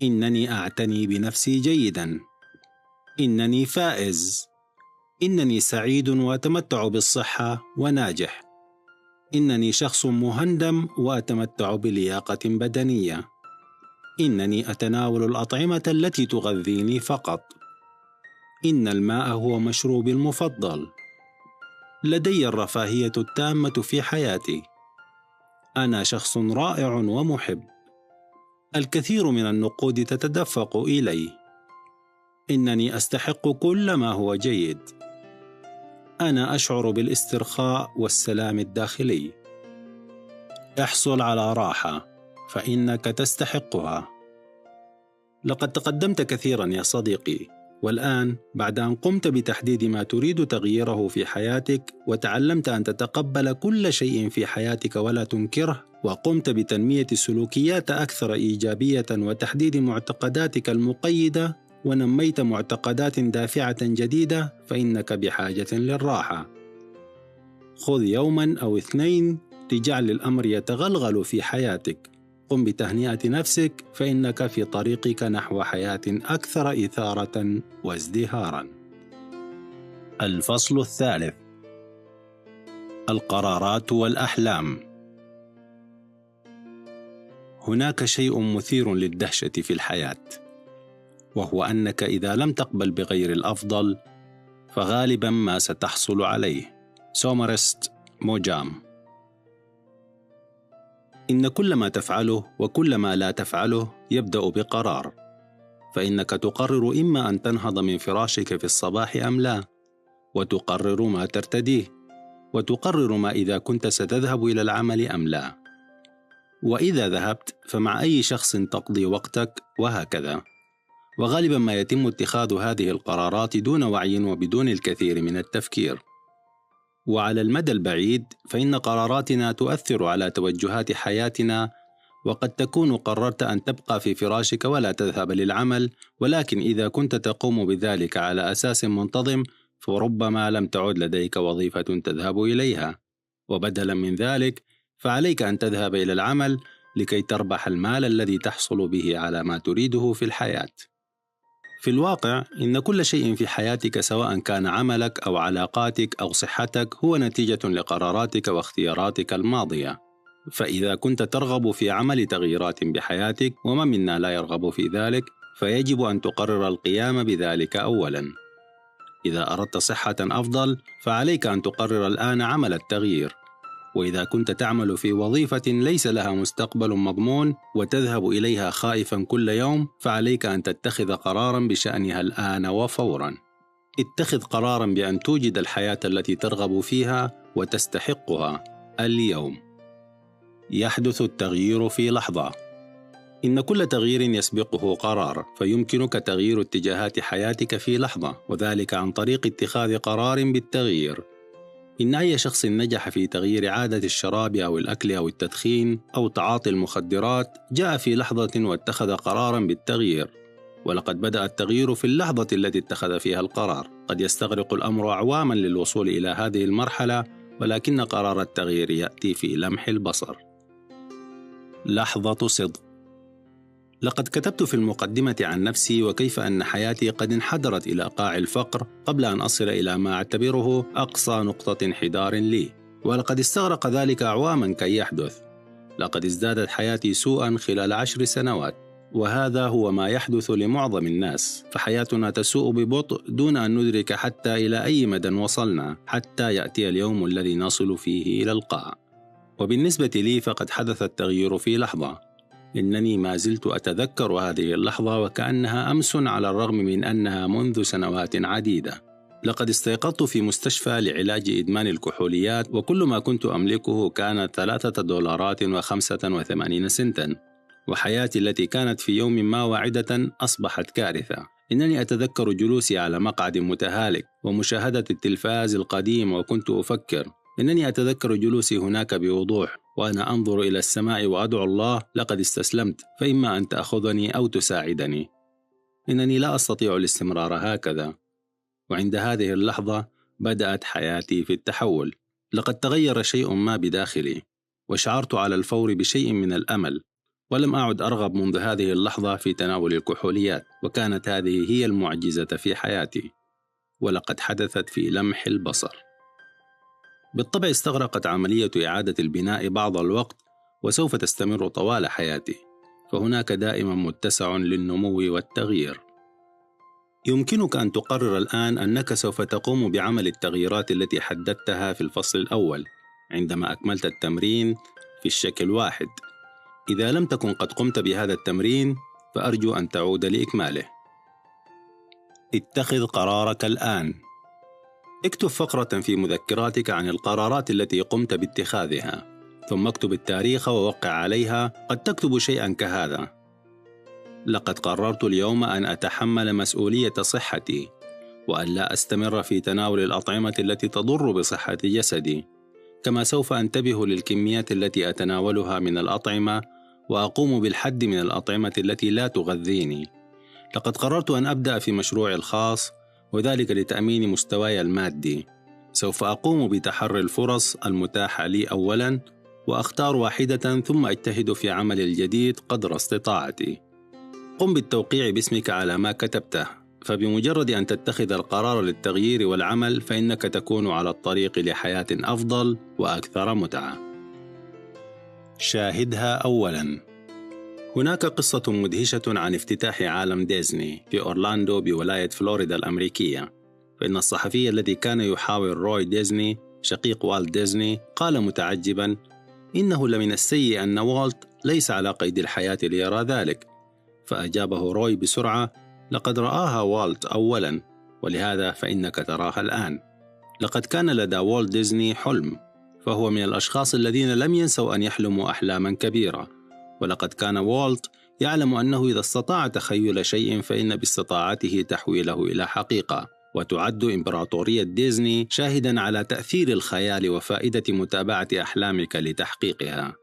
إنني أعتني بنفسي جيداً. إنني فائز. إنني سعيد وأتمتع بالصحة وناجح. إنني شخص مهندم وأتمتع بلياقة بدنية. إنني أتناول الأطعمة التي تغذيني فقط. إن الماء هو مشروبي المفضل. لدي الرفاهية التامة في حياتي. أنا شخص رائع ومحب. الكثير من النقود تتدفق إلي. إنني أستحق كل ما هو جيد. أنا أشعر بالاسترخاء والسلام الداخلي. احصل على راحة فإنك تستحقها. لقد تقدمت كثيرا يا صديقي، والآن بعد أن قمت بتحديد ما تريد تغييره في حياتك وتعلمت أن تتقبل كل شيء في حياتك ولا تنكره، وقمت بتنمية سلوكيات أكثر إيجابية وتحديد معتقداتك المقيدة ونميت معتقدات دافعة جديدة، فإنك بحاجة للراحة. خذ يوما أو 2 لجعل الأمر يتغلغل في حياتك. قم بتهنئة نفسك فإنك في طريقك نحو حياة أكثر إثارة وازدهارا. الفصل الثالث: القرارات والأحلام. هناك شيء مثير للدهشة في الحياة، وهو أنك إذا لم تقبل بغير الأفضل فغالبا ما ستحصل عليه. سومرست موجام. إن كل ما تفعله وكل ما لا تفعله يبدأ بقرار، فإنك تقرر إما أن تنهض من فراشك في الصباح أم لا، وتقرر ما ترتديه، وتقرر ما إذا كنت ستذهب إلى العمل أم لا، وإذا ذهبت فمع أي شخص تقضي وقتك، وهكذا. وغالبا ما يتم اتخاذ هذه القرارات دون وعي وبدون الكثير من التفكير. وعلى المدى البعيد فإن قراراتنا تؤثر على توجهات حياتنا، وقد تكون قررت أن تبقى في فراشك ولا تذهب للعمل، ولكن إذا كنت تقوم بذلك على أساس منتظم فربما لم تعد لديك وظيفة تذهب إليها، وبدلا من ذلك فعليك أن تذهب إلى العمل لكي تربح المال الذي تحصل به على ما تريده في الحياة. في الواقع إن كل شيء في حياتك سواء كان عملك أو علاقاتك أو صحتك هو نتيجة لقراراتك واختياراتك الماضية. فإذا كنت ترغب في عمل تغييرات بحياتك، ومن منا لا يرغب في ذلك، فيجب أن تقرر القيام بذلك أولا. إذا أردت صحة أفضل فعليك أن تقرر الآن عمل التغيير. وإذا كنت تعمل في وظيفة ليس لها مستقبل مضمون وتذهب إليها خائفا كل يوم، فعليك أن تتخذ قرارا بشأنها الآن وفورا. اتخذ قرارا بأن توجد الحياة التي ترغب فيها وتستحقها اليوم. يحدث التغيير في لحظة. إن كل تغيير يسبقه قرار، فيمكنك تغيير اتجاهات حياتك في لحظة، وذلك عن طريق اتخاذ قرار بالتغيير. إن أي شخص نجح في تغيير عادة الشراب أو الأكل أو التدخين أو تعاطي المخدرات جاء في لحظة واتخذ قرارا بالتغيير، ولقد بدأ التغيير في اللحظة التي اتخذ فيها القرار. قد يستغرق الأمر أعواما للوصول إلى هذه المرحلة، ولكن قرار التغيير يأتي في لمح البصر. لحظة صدق. لقد كتبت في المقدمة عن نفسي وكيف أن حياتي قد انحدرت إلى قاع الفقر قبل أن أصل إلى ما أعتبره أقصى نقطة انحدار لي، ولقد استغرق ذلك أعواما كي يحدث. لقد ازدادت حياتي سوءا خلال 10 سنوات، وهذا هو ما يحدث لمعظم الناس، فحياتنا تسوء ببطء دون أن ندرك حتى إلى أي مدى وصلنا، حتى يأتي اليوم الذي نصل فيه إلى القاع. وبالنسبة لي فقد حدث التغيير في لحظة. إنني ما زلت أتذكر هذه اللحظة وكأنها أمس، على الرغم من أنها منذ سنوات عديدة. لقد استيقظت في مستشفى لعلاج إدمان الكحوليات، وكل ما كنت أملكه كان $3.85. وحياتي التي كانت في يوم ما واعدة أصبحت كارثة. إنني أتذكر جلوسي على مقعد متهالك ومشاهدة التلفاز القديم، وكنت أفكر. إنني أتذكر جلوسي هناك بوضوح وأنا أنظر إلى السماء وأدعو الله: لقد استسلمت، فإما أن تأخذني أو تساعدني. إنني لا أستطيع الاستمرار هكذا. وعند هذه اللحظة بدأت حياتي في التحول. لقد تغير شيء ما بداخلي، وشعرت على الفور بشيء من الأمل، ولم أعد أرغب منذ هذه اللحظة في تناول الكحوليات، وكانت هذه هي المعجزة في حياتي، ولقد حدثت في لمح البصر. بالطبع استغرقت عملية إعادة البناء بعض الوقت، وسوف تستمر طوال حياتي، فهناك دائما متسع للنمو والتغيير. يمكنك أن تقرر الآن أنك سوف تقوم بعمل التغييرات التي حددتها في الفصل الأول عندما أكملت التمرين في الشكل 1. إذا لم تكن قد قمت بهذا التمرين فأرجو أن تعود لإكماله. اتخذ قرارك الآن. اكتب فقرة في مذكراتك عن القرارات التي قمت باتخاذها، ثم اكتب التاريخ ووقع عليها. قد تكتب شيئا كهذا: لقد قررت اليوم أن أتحمل مسؤولية صحتي، وأن لا أستمر في تناول الأطعمة التي تضر بصحة جسدي، كما سوف أنتبه للكميات التي أتناولها من الأطعمة، وأقوم بالحد من الأطعمة التي لا تغذيني. لقد قررت أن أبدأ في مشروعي الخاص، وذلك لتأمين مستواي المادي. سوف أقوم بتحري الفرص المتاحة لي أولا، وأختار واحدة ثم أجتهد في عمل الجديد قدر استطاعتي. قم بالتوقيع باسمك على ما كتبته، فبمجرد أن تتخذ القرار للتغيير والعمل فإنك تكون على الطريق لحياة أفضل وأكثر متعة. شاهدها أولاً. هناك قصة مدهشة عن افتتاح عالم ديزني في أورلاندو بولاية فلوريدا الأمريكية. فإن الصحفي الذي كان يحاور روي ديزني شقيق والت ديزني قال متعجباً: إنه لمن السيء أن والت ليس على قيد الحياة ليرى ذلك. فأجابه روي بسرعة: لقد رآها والت أولاً، ولهذا فإنك تراها الآن. لقد كان لدى والت ديزني حلم، فهو من الأشخاص الذين لم ينسوا أن يحلموا أحلاما كبيرة. ولقد كان والت يعلم أنه إذا استطاع تخيل شيء فإن باستطاعته تحويله إلى حقيقة. وتعد إمبراطورية ديزني شاهدا على تأثير الخيال وفائدة متابعة أحلامك لتحقيقها.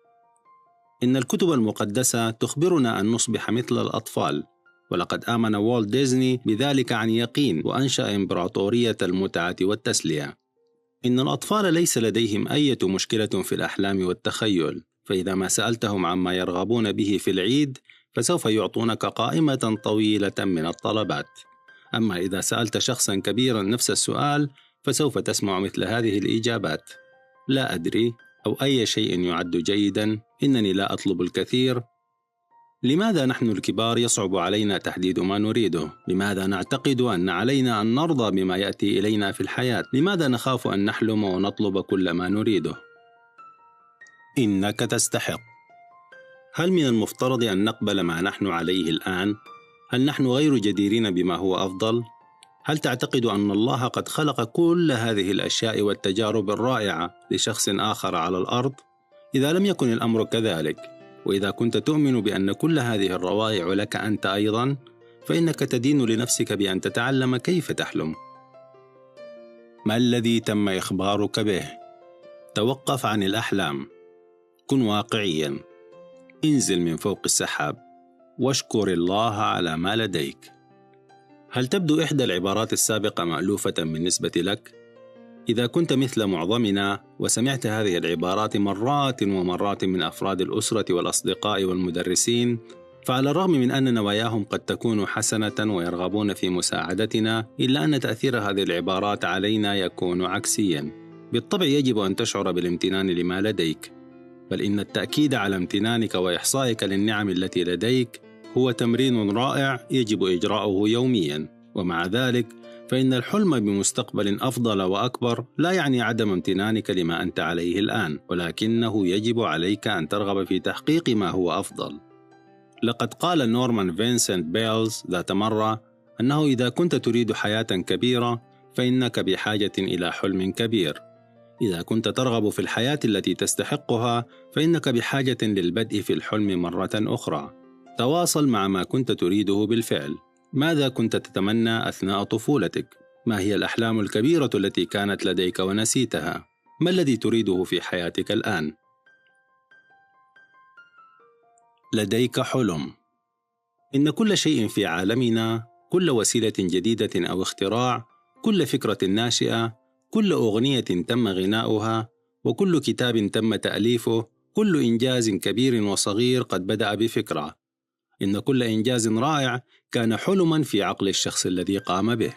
إن الكتب المقدسة تخبرنا أن نصبح مثل الأطفال، ولقد آمن والت ديزني بذلك عن يقين، وأنشأ إمبراطورية المتعة والتسلية. إن الأطفال ليس لديهم أي مشكلة في الأحلام والتخيل، فإذا ما سألتهم عما يرغبون به في العيد فسوف يعطونك قائمة طويلة من الطلبات. أما إذا سألت شخصا كبيرا نفس السؤال فسوف تسمع مثل هذه الإجابات: لا أدري، أو أي شيء يعد جيدا، إنني لا أطلب الكثير. لماذا نحن الكبار يصعب علينا تحديد ما نريده؟ لماذا نعتقد أن علينا أن نرضى بما يأتي إلينا في الحياة؟ لماذا نخاف أن نحلم ونطلب كل ما نريده؟ إنك تستحق. هل من المفترض أن نقبل ما نحن عليه الآن؟ هل نحن غير جديرين بما هو أفضل؟ هل تعتقد أن الله قد خلق كل هذه الأشياء والتجارب الرائعة لشخص آخر على الأرض؟ إذا لم يكن الأمر كذلك، وإذا كنت تؤمن بأن كل هذه الروائع لك أنت أيضا، فإنك تدين لنفسك بأن تتعلم كيف تحلم. ما الذي تم إخبارك به؟ توقف عن الأحلام. كن واقعيا. انزل من فوق السحاب واشكر الله على ما لديك. هل تبدو إحدى العبارات السابقة مألوفة بالنسبة لك؟ إذا كنت مثل معظمنا وسمعت هذه العبارات مرات ومرات من أفراد الأسرة والأصدقاء والمدرسين، فعلى الرغم من أن نواياهم قد تكون حسنة ويرغبون في مساعدتنا، إلا أن تأثير هذه العبارات علينا يكون عكسيا. بالطبع يجب أن تشعر بالامتنان لما لديك، بل إن التأكيد على امتنانك وإحصائك للنعم التي لديك هو تمرين رائع يجب إجراؤه يومياً، ومع ذلك فإن الحلم بمستقبل أفضل وأكبر لا يعني عدم امتنانك لما أنت عليه الآن، ولكنه يجب عليك أن ترغب في تحقيق ما هو أفضل. لقد قال نورمان فينسنت بيلز ذات مرة أنه إذا كنت تريد حياة كبيرة فإنك بحاجة إلى حلم كبير. إذا كنت ترغب في الحياة التي تستحقها فإنك بحاجة للبدء في الحلم مرة أخرى. تواصل مع ما كنت تريده بالفعل. ماذا كنت تتمنى أثناء طفولتك؟ ما هي الأحلام الكبيرة التي كانت لديك ونسيتها؟ ما الذي تريده في حياتك الآن؟ لديك حلم. إن كل شيء في عالمنا، كل وسيلة جديدة أو اختراع، كل فكرة ناشئة، كل أغنية تم غناؤها، وكل كتاب تم تأليفه، كل إنجاز كبير وصغير قد بدأ بفكرة. إن كل إنجاز رائع كان حلماً في عقل الشخص الذي قام به.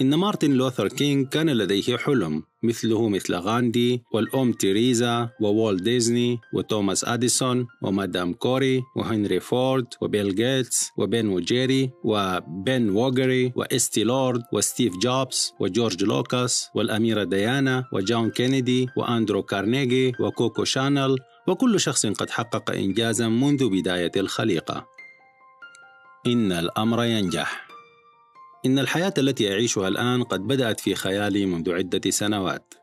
إن مارتن لوثر كينغ كان لديه حلم مثل غاندي والأم تيريزا ووالت ديزني وتوماس أديسون ومادام كوري وهنري فورد وبيل غيتس وبن وجيري وبن ووغري وإستي لورد وستيف جوبز وجورج لوكاس والأميرة ديانا وجون كينيدي وأندرو كارنيغي وكوكو شانل، وكل شخص قد حقق إنجازاً منذ بداية الخليقة. إن الأمر ينجح. إن الحياة التي أعيشها الآن قد بدأت في خيالي منذ عدة سنوات،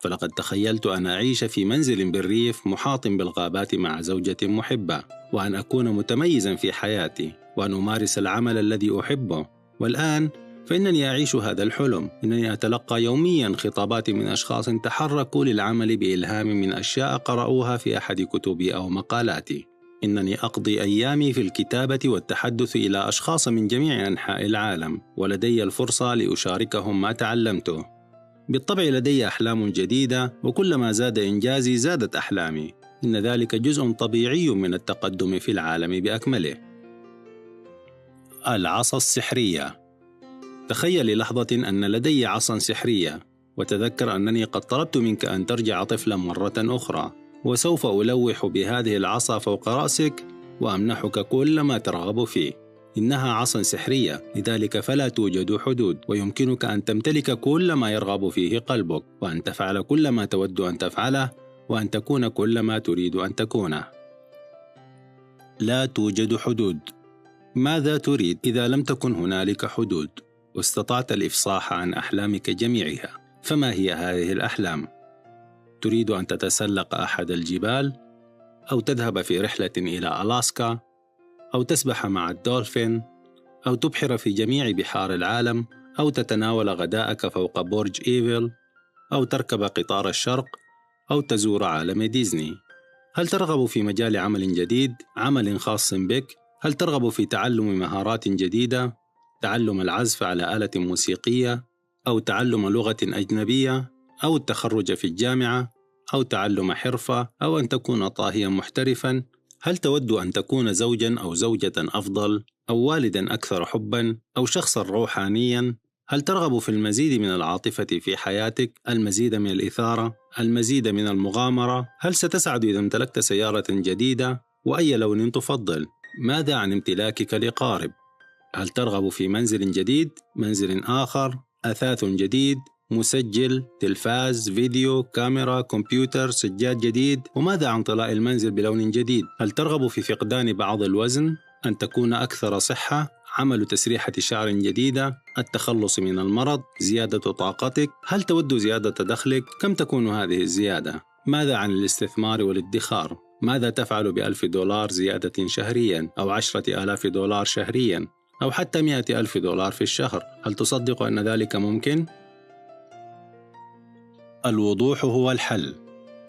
فلقد تخيلت أن أعيش في منزل بالريف محاط بالغابات مع زوجة محبة، وأن أكون متميزاً في حياتي، وأن أمارس العمل الذي أحبه. والآن فإنني أعيش هذا الحلم. إنني أتلقى يومياً خطابات من أشخاص تحركوا للعمل بإلهام من أشياء قرأوها في أحد كتبي أو مقالاتي. إنني أقضي أيامي في الكتابة والتحدث إلى أشخاص من جميع أنحاء العالم، ولدي الفرصة لأشاركهم ما تعلمته. بالطبع لدي أحلام جديدة، وكلما زاد إنجازي زادت أحلامي. إن ذلك جزء طبيعي من التقدم في العالم بأكمله. العصا السحرية. تخيل للحظة أن لدي عصا سحرية، وتذكر أنني قد طلبت منك أن ترجع طفلا مرة أخرى، وسوف ألوح بهذه العصا فوق رأسك وأمنحك كل ما ترغب فيه. إنها عصا سحرية، لذلك فلا توجد حدود، ويمكنك أن تمتلك كل ما يرغب فيه قلبك، وأن تفعل كل ما تود أن تفعله، وأن تكون كل ما تريد أن تكونه. لا توجد حدود. ماذا تريد إذا لم تكن هنالك حدود؟ واستطعت الإفصاح عن أحلامك جميعها، فما هي هذه الأحلام؟ تريد أن تتسلق أحد الجبال، أو تذهب في رحلة إلى ألاسكا، أو تسبح مع الدولفين، أو تبحر في جميع بحار العالم، أو تتناول غداءك فوق برج إيفل، أو تركب قطار الشرق، أو تزور عالم ديزني. هل ترغب في مجال عمل جديد، عمل خاص بك؟ هل ترغب في تعلم مهارات جديدة، تعلم العزف على آلة موسيقية، أو تعلم لغة أجنبية، أو التخرج في الجامعة، أو تعلم حرفة، أو أن تكون طاهيا محترفا؟ هل تود أن تكون زوجا أو زوجة أفضل، أو والدا أكثر حبا، أو شخصا روحانيا؟ هل ترغب في المزيد من العاطفة في حياتك، المزيد من الإثارة، المزيد من المغامرة؟ هل ستسعد إذا امتلكت سيارة جديدة؟ وأي لون تفضل؟ ماذا عن امتلاكك لقارب؟ هل ترغب في منزل جديد، منزل آخر، أثاث جديد، مسجل، تلفاز، فيديو، كاميرا، كمبيوتر، سجاد جديد؟ وماذا عن طلاء المنزل بلون جديد؟ هل ترغب في فقدان بعض الوزن، أن تكون أكثر صحة، عمل تسريحة شعر جديدة، التخلص من المرض، زيادة طاقتك؟ هل تود زيادة دخلك؟ كم تكون هذه الزيادة؟ ماذا عن الاستثمار والادخار؟ ماذا تفعل $1000 زيادة شهريا، أو $10,000 شهريا، أو حتى $100,000 في الشهر؟ هل تصدق أن ذلك ممكن؟ الوضوح هو الحل.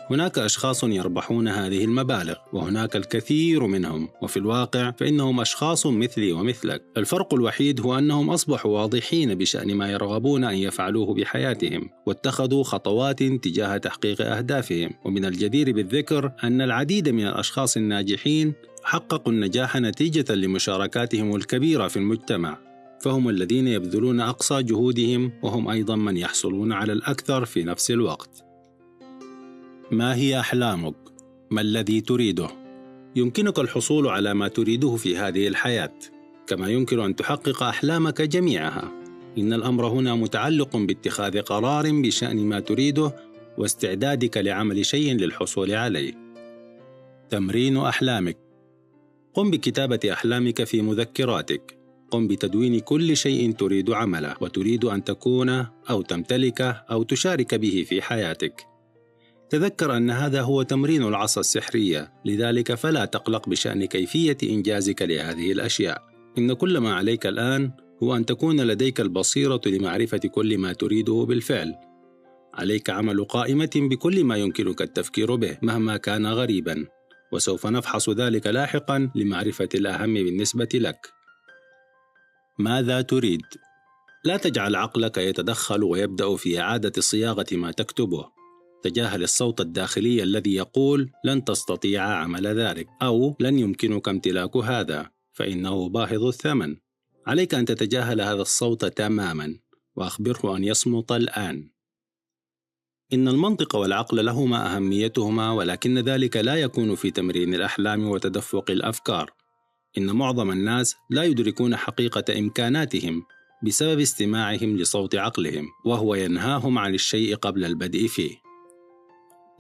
هناك أشخاص يربحون هذه المبالغ، وهناك الكثير منهم، وفي الواقع فإنهم أشخاص مثلي ومثلك. الفرق الوحيد هو أنهم أصبحوا واضحين بشأن ما يرغبون أن يفعلوه بحياتهم، واتخذوا خطوات تجاه تحقيق أهدافهم. ومن الجدير بالذكر أن العديد من الأشخاص الناجحين حققوا النجاح نتيجة لمشاركاتهم الكبيرة في المجتمع، فهم الذين يبذلون أقصى جهودهم، وهم أيضا من يحصلون على الأكثر في نفس الوقت. ما هي أحلامك؟ ما الذي تريده؟ يمكنك الحصول على ما تريده في هذه الحياة، كما يمكن أن تحقق أحلامك جميعها. إن الأمر هنا متعلق باتخاذ قرار بشأن ما تريده واستعدادك لعمل شيء للحصول عليه. تمرين أحلامك. قم بكتابة أحلامك في مذكراتك. قم بتدوين كل شيء تريد عمله وتريد أن تكون أو تمتلك أو تشارك به في حياتك. تذكر أن هذا هو تمرين العصا السحرية، لذلك فلا تقلق بشأن كيفية إنجازك لهذه الأشياء. إن كل ما عليك الآن هو أن تكون لديك البصيرة لمعرفة كل ما تريده بالفعل. عليك عمل قائمة بكل ما يمكنك التفكير به مهما كان غريباً، وسوف نفحص ذلك لاحقاً لمعرفة الأهم بالنسبة لك. ماذا تريد؟ لا تجعل عقلك يتدخل ويبدأ في إعادة صياغة ما تكتبه. تجاهل الصوت الداخلي الذي يقول لن تستطيع عمل ذلك أو لن يمكنك امتلاك هذا، فإنه باهظ الثمن. عليك أن تتجاهل هذا الصوت تماماً وأخبره أن يصمت الآن. إن المنطق والعقل لهما أهميتهما، ولكن ذلك لا يكون في تمرين الأحلام وتدفق الأفكار. إن معظم الناس لا يدركون حقيقة إمكاناتهم بسبب استماعهم لصوت عقلهم، وهو ينهاهم عن الشيء قبل البدء فيه.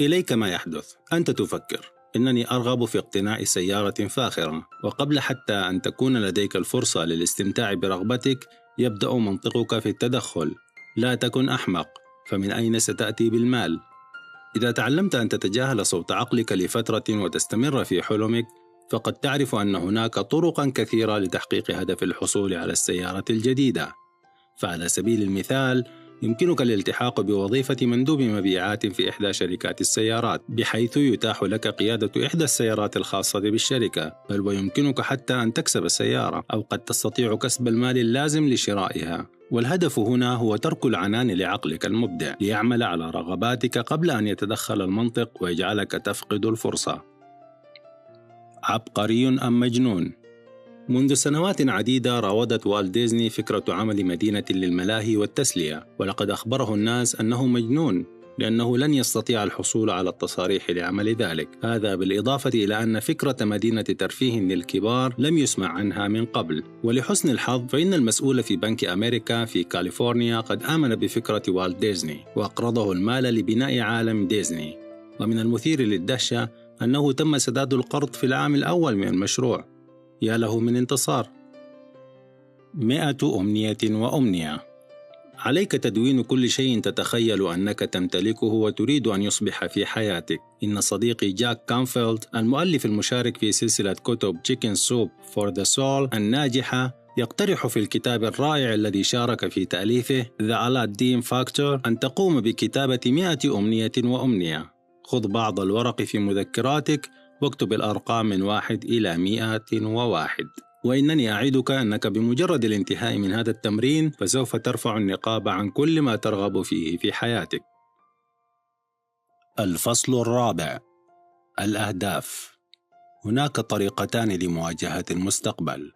إليك ما يحدث. أنت تفكر: إنني أرغب في اقتناء سيارة فاخرة، وقبل حتى أن تكون لديك الفرصة للاستمتاع برغبتك يبدأ منطقك في التدخل: لا تكن أحمق، فمن أين ستأتي بالمال؟ إذا تعلمت أن تتجاهل صوت عقلك لفترة وتستمر في حلمك، فقد تعرف أن هناك طرقاً كثيرة لتحقيق هدف الحصول على السيارة الجديدة. فعلى سبيل المثال، يمكنك الالتحاق بوظيفة مندوب مبيعات في إحدى شركات السيارات، بحيث يتاح لك قيادة إحدى السيارات الخاصة بالشركة، بل ويمكنك حتى أن تكسب السيارة، أو قد تستطيع كسب المال اللازم لشرائها. والهدف هنا هو ترك العنان لعقلك المبدع ليعمل على رغباتك قبل أن يتدخل المنطق ويجعلك تفقد الفرصة. عبقري أم مجنون؟ منذ سنوات عديدة راودت والت ديزني فكرة عمل مدينة للملاهي والتسلية، ولقد أخبره الناس أنه مجنون لأنه لن يستطيع الحصول على التصاريح لعمل ذلك. هذا بالإضافة إلى أن فكرة مدينة ترفيه للكبار لم يسمع عنها من قبل. ولحسن الحظ فإن المسؤول في بنك أمريكا في كاليفورنيا قد آمن بفكرة والت ديزني وأقرضه المال لبناء عالم ديزني. ومن المثير للدهشة أنه تم سداد القرض في العام الأول من المشروع. يا له من انتصار! 100 أمنية وأمنية. عليك تدوين كل شيء تتخيل أنك تمتلكه وتريد أن يصبح في حياتك. إن صديقي جاك كانفيلد المؤلف المشارك في سلسلة كتب Chicken Soup for the Soul الناجحة يقترح في الكتاب الرائع الذي شارك في تأليفه The Aladdin Factor أن تقوم بكتابة 100 أمنية وأمنية. خذ بعض الورق في مذكراتك واكتب الأرقام من 1 إلى 101. وإنني أعدك أنك بمجرد الانتهاء من هذا التمرين فسوف ترفع النقاب عن كل ما ترغب فيه في حياتك. الفصل الرابع: الأهداف. هناك طريقتان لمواجهة المستقبل،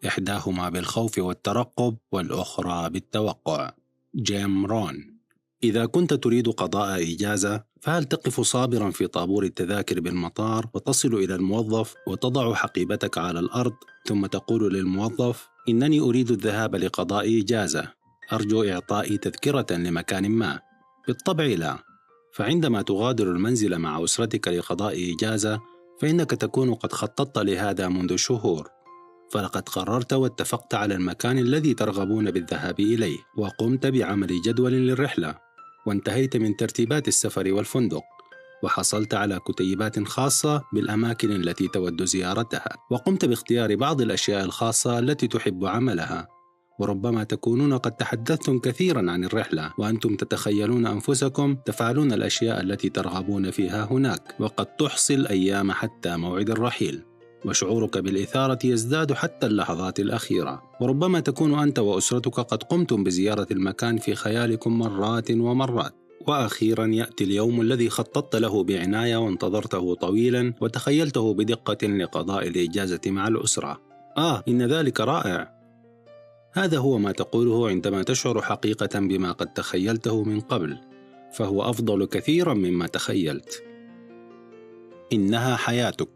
إحداهما بالخوف والترقب والأخرى بالتوقع. جيم رون. إذا كنت تريد قضاء إجازة، فهل تقف صابراً في طابور التذاكر بالمطار وتصل إلى الموظف وتضع حقيبتك على الأرض ثم تقول للموظف: إنني أريد الذهاب لقضاء إجازة، أرجو إعطائي تذكرة لمكان ما؟ بالطبع لا. فعندما تغادر المنزل مع أسرتك لقضاء إجازة، فإنك تكون قد خططت لهذا منذ شهور. فلقد قررت واتفقت على المكان الذي ترغبون بالذهاب إليه، وقمت بعمل جدول للرحلة، وانتهيت من ترتيبات السفر والفندق، وحصلت على كتيبات خاصة بالأماكن التي تود زيارتها، وقمت باختيار بعض الأشياء الخاصة التي تحب عملها. وربما تكونون قد تحدثتم كثيرا عن الرحلة وأنتم تتخيلون أنفسكم تفعلون الأشياء التي ترغبون فيها هناك، وقد تحصي الأيام حتى موعد الرحيل، وشعورك بالإثارة يزداد حتى اللحظات الأخيرة. وربما تكون أنت وأسرتك قد قمتم بزيارة المكان في خيالكم مرات ومرات، وأخيرا يأتي اليوم الذي خططت له بعناية وانتظرته طويلا وتخيلته بدقة لقضاء الإجازة مع الأسرة. إن ذلك رائع! هذا هو ما تقوله عندما تشعر حقيقة بما قد تخيلته من قبل، فهو أفضل كثيرا مما تخيلت. إنها حياتك.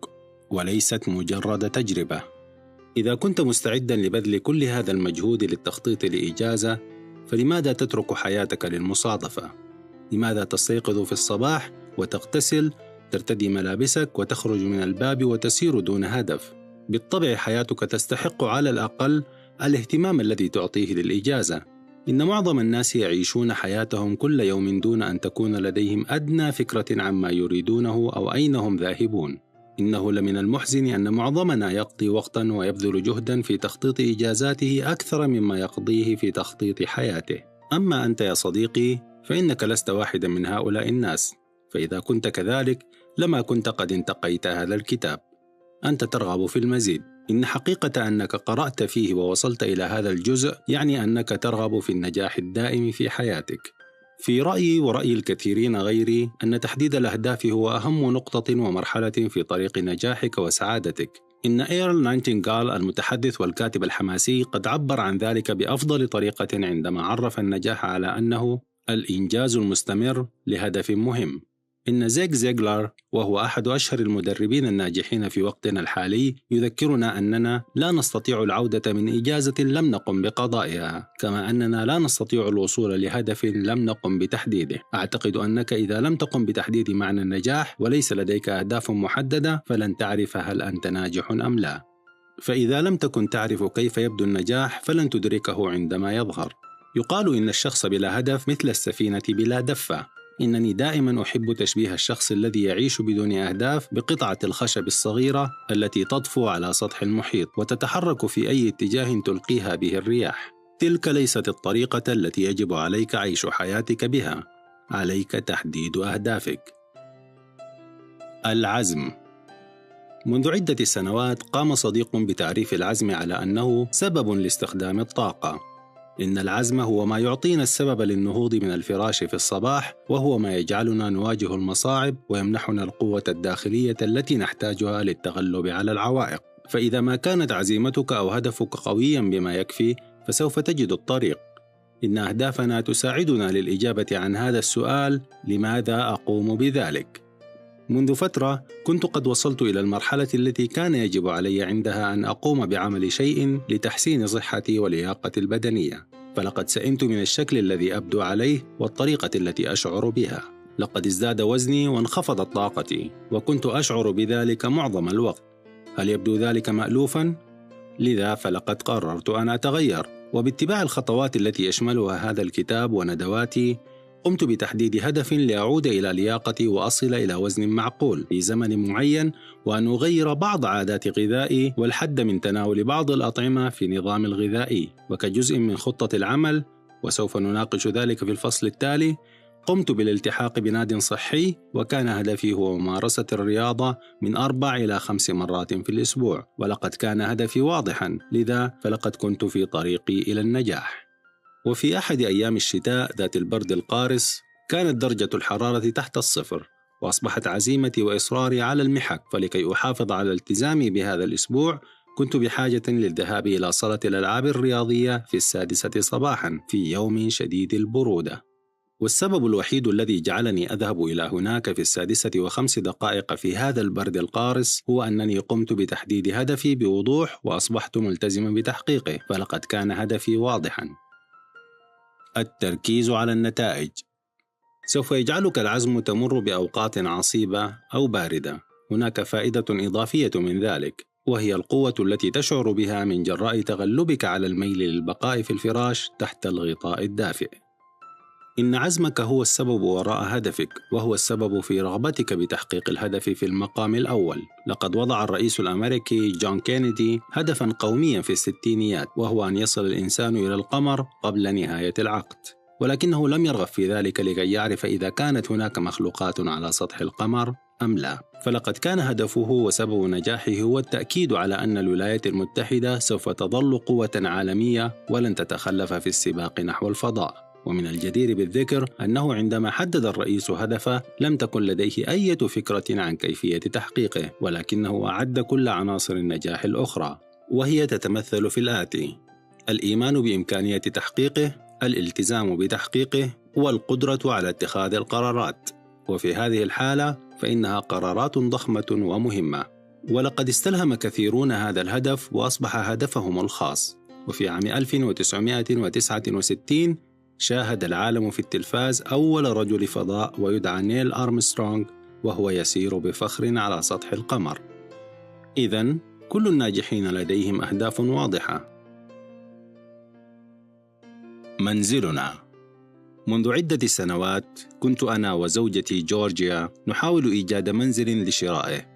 وليست مجرد تجربة. إذا كنت مستعداً لبذل كل هذا المجهود للتخطيط لإجازة، فلماذا تترك حياتك للمصادفة؟ لماذا تستيقظ في الصباح وتغتسل، ترتدي ملابسك وتخرج من الباب وتسير دون هدف؟ بالطبع حياتك تستحق على الأقل الاهتمام الذي تعطيه للإجازة. إن معظم الناس يعيشون حياتهم كل يوم دون أن تكون لديهم أدنى فكرة عما يريدونه أو أين هم ذاهبون. إنه لمن المحزن أن معظمنا يقضي وقتاً ويبذل جهداً في تخطيط إجازاته أكثر مما يقضيه في تخطيط حياته. أما أنت يا صديقي فإنك لست واحداً من هؤلاء الناس، فإذا كنت كذلك لما كنت قد انتقيت هذا الكتاب. أنت ترغب في المزيد. إن حقيقة أنك قرأت فيه ووصلت إلى هذا الجزء يعني أنك ترغب في النجاح الدائم في حياتك. في رأيي ورأي الكثيرين غيري أن تحديد الأهداف هو أهم نقطة ومرحلة في طريق نجاحك وسعادتك. إن إيرل نايتنغال المتحدث والكاتب الحماسي قد عبر عن ذلك بأفضل طريقة عندما عرف النجاح على أنه الإنجاز المستمر لهدف مهم. إن زيغ زيغلر وهو أحد أشهر المدربين الناجحين في وقتنا الحالي يذكرنا أننا لا نستطيع العودة من إجازة لم نقم بقضائها، كما أننا لا نستطيع الوصول لهدف لم نقم بتحديده. أعتقد أنك إذا لم تقم بتحديد معنى النجاح وليس لديك أهداف محددة فلن تعرف هل أنت ناجح أم لا. فإذا لم تكن تعرف كيف يبدو النجاح فلن تدركه عندما يظهر. يقال إن الشخص بلا هدف مثل السفينة بلا دفة. إنني دائما أحب تشبيه الشخص الذي يعيش بدون أهداف بقطعة الخشب الصغيرة التي تطفو على سطح المحيط وتتحرك في أي اتجاه تلقيها به الرياح. تلك ليست الطريقة التي يجب عليك عيش حياتك بها. عليك تحديد أهدافك. العزم. منذ عدة سنوات قام صديق بتعريف العزم على أنه سبب لاستخدام الطاقة. إن العزم هو ما يعطينا السبب للنهوض من الفراش في الصباح، وهو ما يجعلنا نواجه المصاعب ويمنحنا القوة الداخلية التي نحتاجها للتغلب على العوائق. فإذا ما كانت عزيمتك أو هدفك قويا بما يكفي فسوف تجد الطريق. إن أهدافنا تساعدنا للإجابة عن هذا السؤال: لماذا أقوم بذلك؟ منذ فترة كنت قد وصلت إلى المرحلة التي كان يجب علي عندها أن أقوم بعمل شيء لتحسين صحتي ولياقتي البدنية، فلقد سئمت من الشكل الذي أبدو عليه والطريقة التي أشعر بها. لقد ازداد وزني وانخفضت طاقتي، وكنت أشعر بذلك معظم الوقت. هل يبدو ذلك مألوفاً؟ لذا فلقد قررت أن أتغير، وباتباع الخطوات التي يشملها هذا الكتاب وندواتي قمت بتحديد هدف لأعود إلى لياقتي وأصل إلى وزن معقول في زمن معين، وأن أغير بعض عادات غذائي والحد من تناول بعض الأطعمة في نظام الغذائي. وكجزء من خطة العمل، وسوف نناقش ذلك في الفصل التالي، قمت بالالتحاق بناد صحي، وكان هدفي هو ممارسة الرياضة من 4 إلى 5 مرات في الأسبوع. ولقد كان هدفي واضحا، لذا فلقد كنت في طريقي إلى النجاح. وفي أحد أيام الشتاء ذات البرد القارس كانت درجة الحرارة تحت الصفر، وأصبحت عزيمتي وإصراري على المحك. فلكي أحافظ على التزامي بهذا الأسبوع كنت بحاجة للذهاب إلى صالة الألعاب الرياضية في 6 صباحا في يوم شديد البرودة. والسبب الوحيد الذي جعلني أذهب إلى هناك في 6:05 في هذا البرد القارس هو أنني قمت بتحديد هدفي بوضوح وأصبحت ملتزما بتحقيقه. فلقد كان هدفي واضحا: التركيز على النتائج. سوف يجعلك العزم تمر بأوقات عصيبة أو باردة. هناك فائدة إضافية من ذلك، وهي القوة التي تشعر بها من جراء تغلبك على الميل للبقاء في الفراش تحت الغطاء الدافئ. إن عزمك هو السبب وراء هدفك، وهو السبب في رغبتك بتحقيق الهدف في المقام الأول. لقد وضع الرئيس الأمريكي جون كينيدي هدفاً قومياً في الستينيات، وهو أن يصل الإنسان إلى القمر قبل نهاية العقد. ولكنه لم يرغب في ذلك لكي يعرف إذا كانت هناك مخلوقات على سطح القمر أم لا. فلقد كان هدفه وسبب نجاحه هو التأكيد على أن الولايات المتحدة سوف تظل قوة عالمية ولن تتخلف في السباق نحو الفضاء. ومن الجدير بالذكر أنه عندما حدد الرئيس هدفه لم تكن لديه أي فكرة عن كيفية تحقيقه، ولكنه أعد كل عناصر النجاح الأخرى، وهي تتمثل في الآتي: الإيمان بإمكانية تحقيقه، الالتزام بتحقيقه، والقدرة على اتخاذ القرارات. وفي هذه الحالة فإنها قرارات ضخمة ومهمة. ولقد استلهم كثيرون هذا الهدف وأصبح هدفهم الخاص. وفي عام 1969 شاهد العالم في التلفاز أول رجل فضاء ويدعى نيل أرمسترونغ وهو يسير بفخر على سطح القمر. إذن كل الناجحين لديهم أهداف واضحة. منزلنا. منذ عدة سنوات كنت أنا وزوجتي جورجيا نحاول إيجاد منزل لشرائه،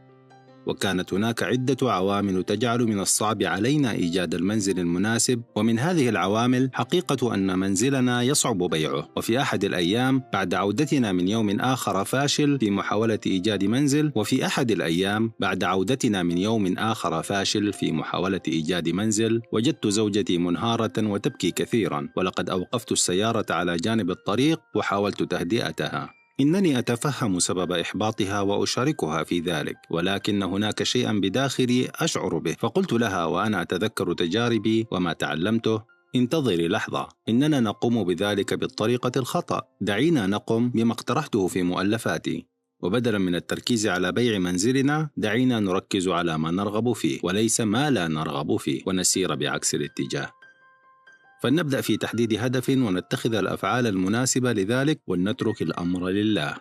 وكانت هناك عدة عوامل تجعل من الصعب علينا إيجاد المنزل المناسب، ومن هذه العوامل حقيقة أن منزلنا يصعب بيعه. وفي أحد الأيام بعد عودتنا من يوم آخر فاشل في محاولة إيجاد منزل، وجدت زوجتي منهارة وتبكي كثيرا، ولقد أوقفت السيارة على جانب الطريق وحاولت تهدئتها. إنني أتفهم سبب إحباطها وأشاركها في ذلك، ولكن هناك شيئا بداخلي أشعر به. فقلت لها وأنا أتذكر تجاربي وما تعلمته: انتظري لحظة، إننا نقوم بذلك بالطريقة الخطأ. دعينا نقوم بما اقترحته في مؤلفاتي، وبدلا من التركيز على بيع منزلنا دعينا نركز على ما نرغب فيه وليس ما لا نرغب فيه، ونسير بعكس الاتجاه. فلنبدأ في تحديد هدف ونتخذ الأفعال المناسبة لذلك، ونترك الأمر لله.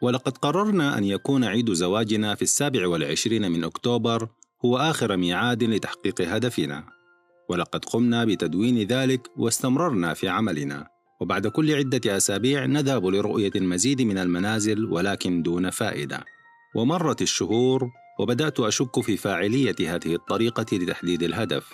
ولقد قررنا أن يكون عيد زواجنا في 27 من أكتوبر هو آخر ميعاد لتحقيق هدفنا، ولقد قمنا بتدوين ذلك واستمررنا في عملنا. وبعد كل عدة أسابيع نذهب لرؤية المزيد من المنازل ولكن دون فائدة. ومرت الشهور وبدأت أشك في فاعلية هذه الطريقة لتحديد الهدف.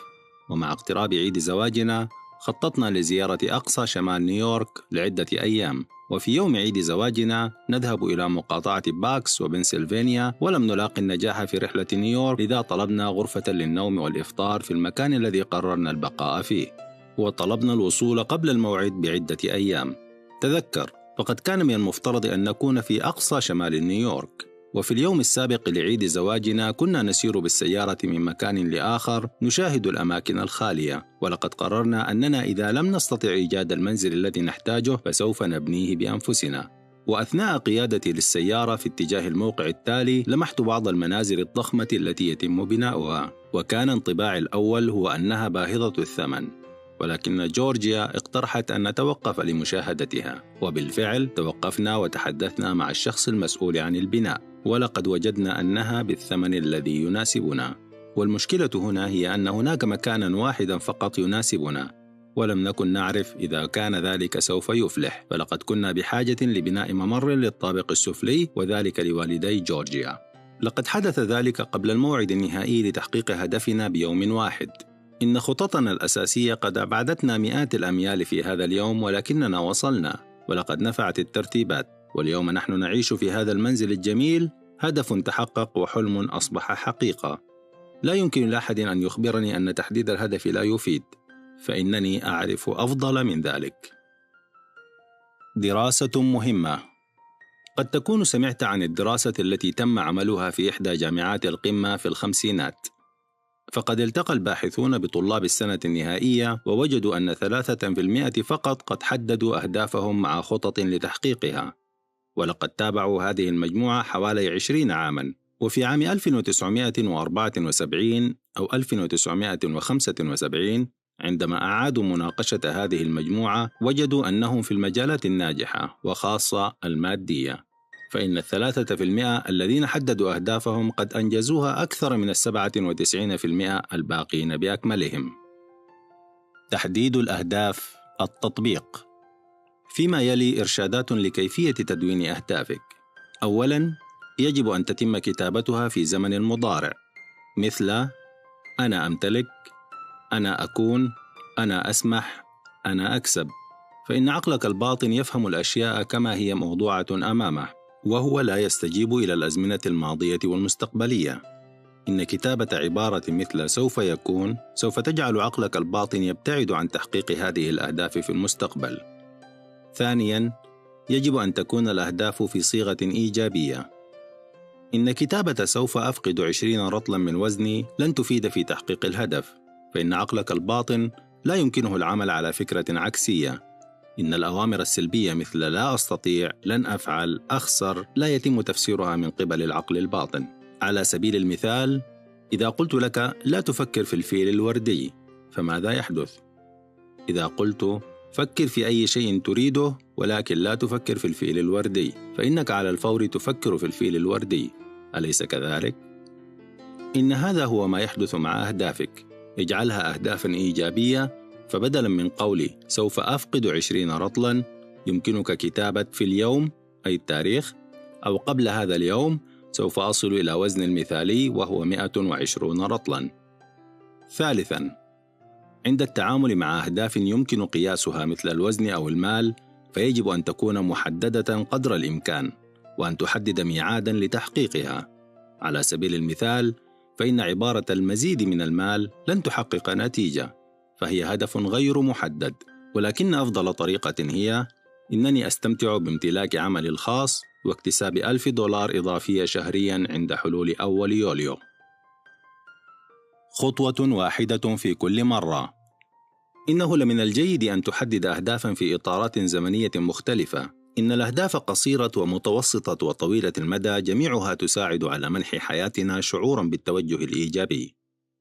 ومع اقتراب عيد زواجنا خططنا لزيارة أقصى شمال نيويورك لعدة أيام، وفي يوم عيد زواجنا نذهب إلى مقاطعة باكس وبنسلفانيا، ولم نلاقي النجاح في رحلة نيويورك، لذا طلبنا غرفة للنوم والإفطار في المكان الذي قررنا البقاء فيه، وطلبنا الوصول قبل الموعد بعدة أيام. تذكر، فقد كان من المفترض أن نكون في أقصى شمال نيويورك. وفي اليوم السابق لعيد زواجنا كنا نسير بالسيارة من مكان لآخر نشاهد الأماكن الخالية، ولقد قررنا أننا إذا لم نستطع إيجاد المنزل الذي نحتاجه فسوف نبنيه بأنفسنا. وأثناء قيادتي للسيارة في اتجاه الموقع التالي لمحت بعض المنازل الضخمة التي يتم بناؤها، وكان انطباعي الأول هو أنها باهظة الثمن، ولكن جورجيا اقترحت أن نتوقف لمشاهدتها، وبالفعل توقفنا وتحدثنا مع الشخص المسؤول عن البناء، ولقد وجدنا أنها بالثمن الذي يناسبنا. والمشكلة هنا هي أن هناك مكانا واحدا فقط يناسبنا، ولم نكن نعرف إذا كان ذلك سوف يفلح، فلقد كنا بحاجة لبناء ممر للطابق السفلي، وذلك لوالدي جورجيا. لقد حدث ذلك قبل الموعد النهائي لتحقيق هدفنا بيوم واحد. إن خططنا الأساسية قد أبعدتنا مئات الأميال في هذا اليوم، ولكننا وصلنا، ولقد نفعت الترتيبات، واليوم نحن نعيش في هذا المنزل الجميل. هدف تحقق وحلم أصبح حقيقة. لا يمكن لأحد أن يخبرني أن تحديد الهدف لا يفيد، فإنني أعرف أفضل من ذلك. دراسة مهمة. قد تكون سمعت عن الدراسة التي تم عملها في إحدى جامعات القمة في الخمسينات، فقد التقى الباحثون بطلاب السنة النهائية ووجدوا أن 3% فقط قد حددوا أهدافهم مع خطط لتحقيقها، ولقد تابعوا هذه المجموعة حوالي 20 عاماً. وفي عام 1974 أو 1975 عندما أعادوا مناقشة هذه المجموعة وجدوا أنهم في المجالات الناجحة وخاصة المادية، فإن 3% الذين حددوا أهدافهم قد أنجزوها أكثر من 97% الباقين بأكملهم. تحديد الأهداف. التطبيق. فيما يلي إرشادات لكيفية تدوين أهدافك. أولاً، يجب أن تتم كتابتها في زمن المضارع، مثل أنا أمتلك، أنا أكون، أنا أسمح، أنا أكسب، فإن عقلك الباطن يفهم الأشياء كما هي موضوعة أمامه، وهو لا يستجيب إلى الأزمنة الماضية والمستقبلية. إن كتابة عبارة مثل سوف يكون سوف تجعل عقلك الباطن يبتعد عن تحقيق هذه الأهداف في المستقبل. ثانياً، يجب أن تكون الأهداف في صيغة إيجابية. إن كتابة سوف أفقد 20 رطلاً من وزني لن تفيد في تحقيق الهدف، فإن عقلك الباطن لا يمكنه العمل على فكرة عكسية. إن الأوامر السلبية مثل لا أستطيع، لن أفعل، أخسر لا يتم تفسيرها من قبل العقل الباطن. على سبيل المثال، إذا قلت لك لا تفكر في الفيل الوردي، فماذا يحدث؟ إذا قلت فكر في أي شيء تريده ولكن لا تفكر في الفيل الوردي، فإنك على الفور تفكر في الفيل الوردي، أليس كذلك؟ إن هذا هو ما يحدث مع أهدافك. اجعلها أهدافا إيجابية، فبدلا من قولي سوف أفقد 20 رطلا، يمكنك كتابة في اليوم أي التاريخ أو قبل هذا اليوم سوف أصل إلى وزن المثالي وهو 120 رطلا. ثالثا، عند التعامل مع أهداف يمكن قياسها مثل الوزن أو المال، فيجب أن تكون محددة قدر الإمكان، وأن تحدد ميعادا لتحقيقها. على سبيل المثال، فإن عبارة المزيد من المال لن تحقق نتيجة، فهي هدف غير محدد. ولكن أفضل طريقة هي إنني أستمتع بامتلاك عملي الخاص واكتساب $1000 إضافية شهريا عند حلول أول يوليو. خطوة واحدة في كل مرة. إنه لمن الجيد أن تحدد أهدافا في إطارات زمنية مختلفة. إن الأهداف قصيرة ومتوسطة وطويلة المدى جميعها تساعد على منح حياتنا شعورا بالتوجه الإيجابي،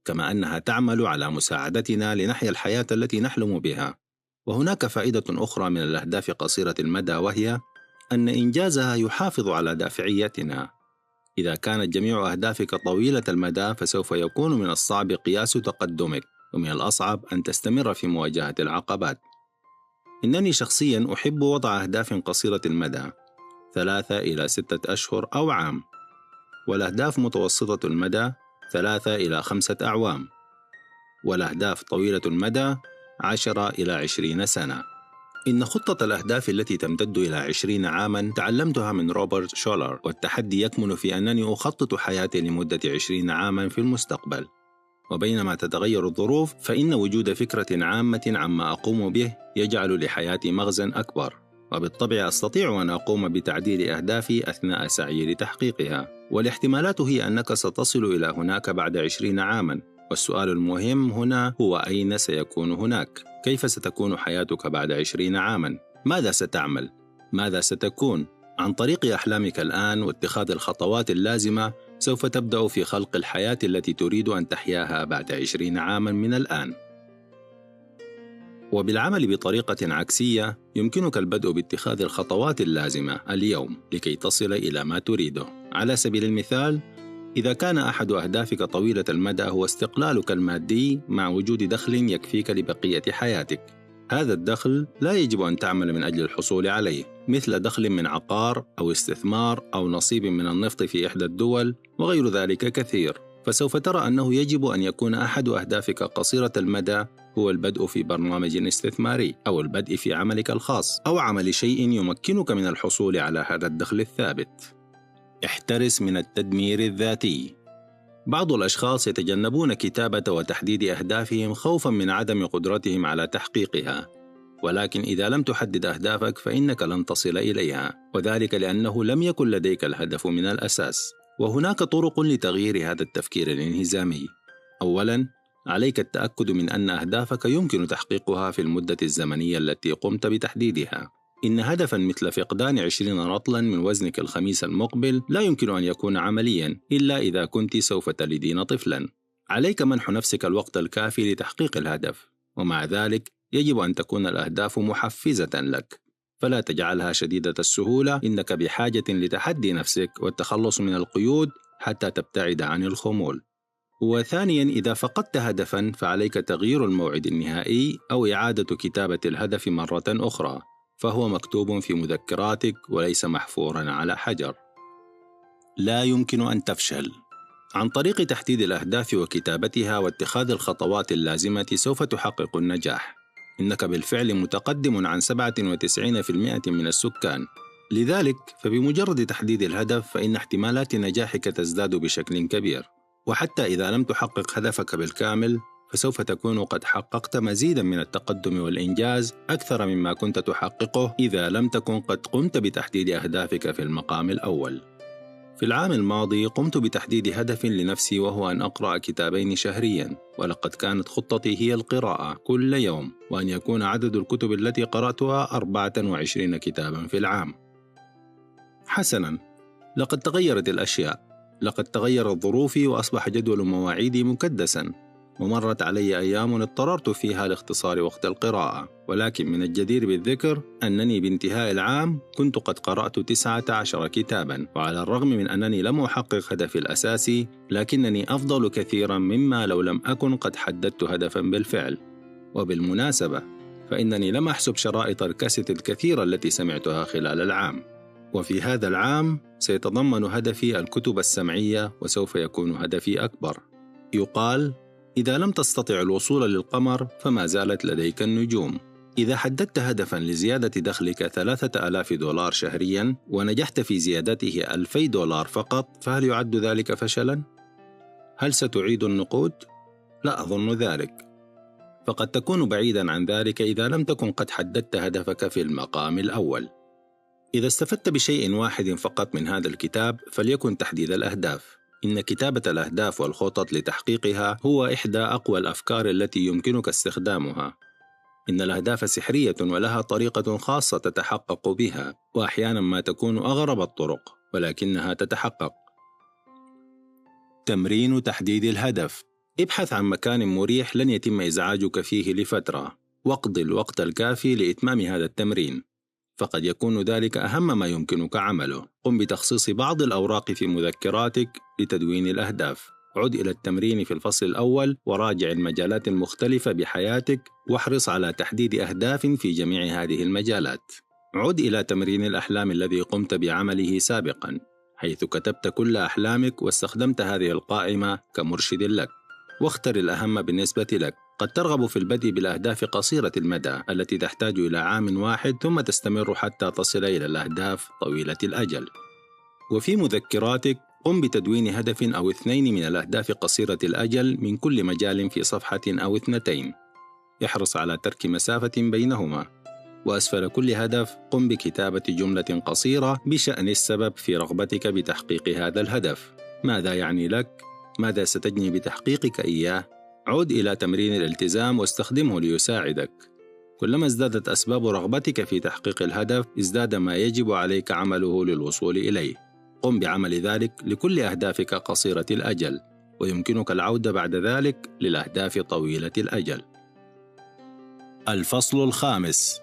كما أنها تعمل على مساعدتنا لنحيا الحياة التي نحلم بها. وهناك فائدة أخرى من الأهداف قصيرة المدى، وهي أن إنجازها يحافظ على دافعيتنا. إذا كانت جميع أهدافك طويلة المدى، فسوف يكون من الصعب قياس تقدمك، ومن الأصعب أن تستمر في مواجهة العقبات. إنني شخصياً أحب وضع أهداف قصيرة المدى 3 إلى 6 أشهر أو عام، والأهداف متوسطة المدى 3 إلى 5 أعوام، والأهداف طويلة المدى 10 إلى 20 سنة. إن خطة الأهداف التي تمتد إلى 20 عاماً تعلمتها من روبرت شولر، والتحدي يكمن في أنني أخطط حياتي لمدة 20 عاماً في المستقبل. وبينما تتغير الظروف، فإن وجود فكرة عامة عما أقوم به يجعل لحياتي مغزى أكبر، وبالطبع أستطيع أن أقوم بتعديل أهدافي أثناء سعيي لتحقيقها. والاحتمالات هي أنك ستصل إلى هناك بعد 20 عاماً، والسؤال المهم هنا هو أين سيكون هناك؟ كيف ستكون حياتك بعد 20 عاماً؟ ماذا ستعمل؟ ماذا ستكون؟ عن طريق أحلامك الآن واتخاذ الخطوات اللازمة، سوف تبدأ في خلق الحياة التي تريد أن تحياها بعد 20 عاماً من الآن. وبالعمل بطريقة عكسية، يمكنك البدء باتخاذ الخطوات اللازمة اليوم لكي تصل إلى ما تريده. على سبيل المثال، إذا كان أحد أهدافك طويلة المدى هو استقلالك المادي مع وجود دخل يكفيك لبقية حياتك، هذا الدخل لا يجب أن تعمل من أجل الحصول عليه، مثل دخل من عقار أو استثمار أو نصيب من النفط في إحدى الدول وغير ذلك كثير. فسوف ترى أنه يجب أن يكون أحد أهدافك قصيرة المدى هو البدء في برنامج استثماري، أو البدء في عملك الخاص، أو عمل شيء يمكنك من الحصول على هذا الدخل الثابت. احترس من التدمير الذاتي. بعض الأشخاص يتجنبون كتابة وتحديد أهدافهم خوفاً من عدم قدرتهم على تحقيقها، ولكن إذا لم تحدد أهدافك فإنك لن تصل إليها، وذلك لأنه لم يكن لديك الهدف من الأساس. وهناك طرق لتغيير هذا التفكير الانهزامي. أولاً، عليك التأكد من أن أهدافك يمكن تحقيقها في المدة الزمنية التي قمت بتحديدها. إن هدفاً مثل فقدان 20 رطلاً من وزنك الخميس المقبل لا يمكن أن يكون عملياً إلا إذا كنت سوف تلدين طفلاً. عليك منح نفسك الوقت الكافي لتحقيق الهدف، ومع ذلك يجب أن تكون الأهداف محفزة لك، فلا تجعلها شديدة السهولة. إنك بحاجة لتحدي نفسك والتخلص من القيود حتى تبتعد عن الخمول. وثانياً، إذا فقدت هدفاً فعليك تغيير الموعد النهائي أو إعادة كتابة الهدف مرة أخرى، فهو مكتوب في مذكراتك وليس محفوراً على حجر. لا يمكن أن تفشل. عن طريق تحديد الأهداف وكتابتها واتخاذ الخطوات اللازمة سوف تحقق النجاح. إنك بالفعل متقدم عن 97% من السكان. لذلك فبمجرد تحديد الهدف فإن احتمالات نجاحك تزداد بشكل كبير. وحتى إذا لم تحقق هدفك بالكامل، فسوف تكون قد حققت مزيداً من التقدم والإنجاز أكثر مما كنت تحققه إذا لم تكن قد قمت بتحديد أهدافك في المقام الأول. في العام الماضي قمت بتحديد هدف لنفسي، وهو أن أقرأ كتابين شهرياً، ولقد كانت خطتي هي القراءة كل يوم، وأن يكون عدد الكتب التي قرأتها 24 كتاباً في العام. حسناً، لقد تغيرت الأشياء. لقد تغيرت ظروفي وأصبح جدول مواعيدي مكدساً، ومرت علي أيام اضطررت فيها لاختصار وقت القراءة. ولكن من الجدير بالذكر أنني بانتهاء العام كنت قد قرأت 19 كتاباً، وعلى الرغم من أنني لم أحقق هدفي الأساسي، لكنني أفضل كثيراً مما لو لم أكن قد حددت هدفاً بالفعل. وبالمناسبة فإنني لم أحسب شرائط الكاسيت الكثيرة التي سمعتها خلال العام. وفي هذا العام سيتضمن هدفي الكتب السمعية، وسوف يكون هدفي أكبر. يقال: إذا لم تستطع الوصول للقمر فما زالت لديك النجوم. إذا حددت هدفاً لزيادة دخلك $3000 شهرياً ونجحت في زيادته $2000 فقط، فهل يعد ذلك فشلاً؟ هل ستعيد النقود؟ لا أظن ذلك. فقد تكون بعيداً عن ذلك إذا لم تكن قد حددت هدفك في المقام الأول. إذا استفدت بشيء واحد فقط من هذا الكتاب فليكن تحديد الأهداف. إن كتابة الأهداف والخطط لتحقيقها هو إحدى أقوى الأفكار التي يمكنك استخدامها. إن الأهداف سحرية ولها طريقة خاصة تتحقق بها، وأحيانا ما تكون أغرب الطرق ولكنها تتحقق. تمرين تحديد الهدف. ابحث عن مكان مريح لن يتم إزعاجك فيه لفترة، واقضِ الوقت الكافي لإتمام هذا التمرين، فقد يكون ذلك أهم ما يمكنك عمله. قم بتخصيص بعض الأوراق في مذكراتك لتدوين الأهداف. عد إلى التمرين في الفصل الأول وراجع المجالات المختلفة بحياتك، واحرص على تحديد أهداف في جميع هذه المجالات. عد إلى تمرين الأحلام الذي قمت بعمله سابقاً، حيث كتبت كل أحلامك واستخدمت هذه القائمة كمرشد لك. واختر الأهم بالنسبة لك. قد ترغب في البدء بالأهداف قصيرة المدى التي تحتاج إلى عام واحد، ثم تستمر حتى تصل إلى الأهداف طويلة الأجل. وفي مذكراتك قم بتدوين هدف أو 2 من الأهداف قصيرة الأجل من كل مجال في صفحة أو 2. احرص على ترك مسافة بينهما. وأسفل كل هدف قم بكتابة جملة قصيرة بشأن السبب في رغبتك بتحقيق هذا الهدف. ماذا يعني لك؟ ماذا ستجني بتحقيقك إياه؟ عد إلى تمرين الالتزام واستخدمه ليساعدك. كلما ازدادت أسباب رغبتك في تحقيق الهدف، ازداد ما يجب عليك عمله للوصول إليه. قم بعمل ذلك لكل أهدافك قصيرة الأجل، ويمكنك العودة بعد ذلك للأهداف طويلة الأجل. الفصل الخامس: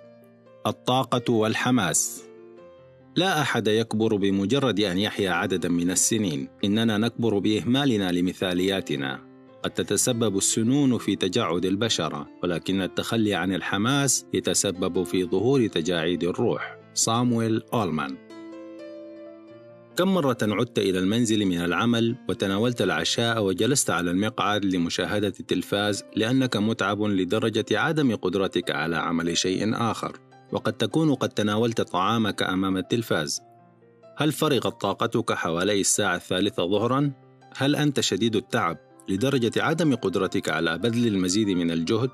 الطاقة والحماس. لا أحد يكبر بمجرد أن يحيا عددا من السنين، إننا نكبر بإهمالنا لمثالياتنا. قد تتسبب السنون في تجعد البشرة، ولكن التخلي عن الحماس يتسبب في ظهور تجاعيد الروح. صامويل أولمان. كم مرة عدت إلى المنزل من العمل وتناولت العشاء وجلست على المقعد لمشاهدة التلفاز لأنك متعب لدرجة عدم قدرتك على عمل شيء آخر؟ وقد تكون قد تناولت طعامك أمام التلفاز. هل فرغت طاقتك حوالي الساعة 3 ظهرا؟ هل أنت شديد التعب لدرجة عدم قدرتك على بذل المزيد من الجهد؟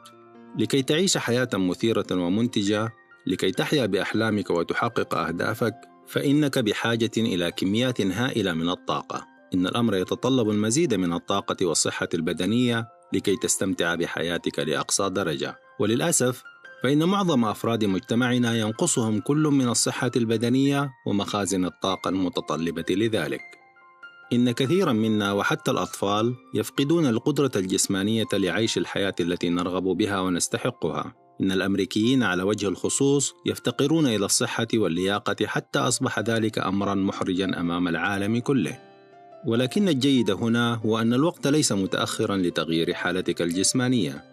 لكي تعيش حياة مثيرة ومنتجة، لكي تحيا بأحلامك وتحقق أهدافك، فإنك بحاجة إلى كميات هائلة من الطاقة. إن الأمر يتطلب المزيد من الطاقة والصحة البدنية لكي تستمتع بحياتك لأقصى درجة. وللأسف فإن معظم أفراد مجتمعنا ينقصهم كل من الصحة البدنية ومخازن الطاقة المتطلبة لذلك. إن كثيرا منا وحتى الأطفال يفقدون القدرة الجسمانية لعيش الحياة التي نرغب بها ونستحقها. إن الأمريكيين على وجه الخصوص يفتقرون إلى الصحة واللياقة، حتى أصبح ذلك أمرا محرجا أمام العالم كله. ولكن الجيد هنا هو أن الوقت ليس متأخرا لتغيير حالتك الجسمانية.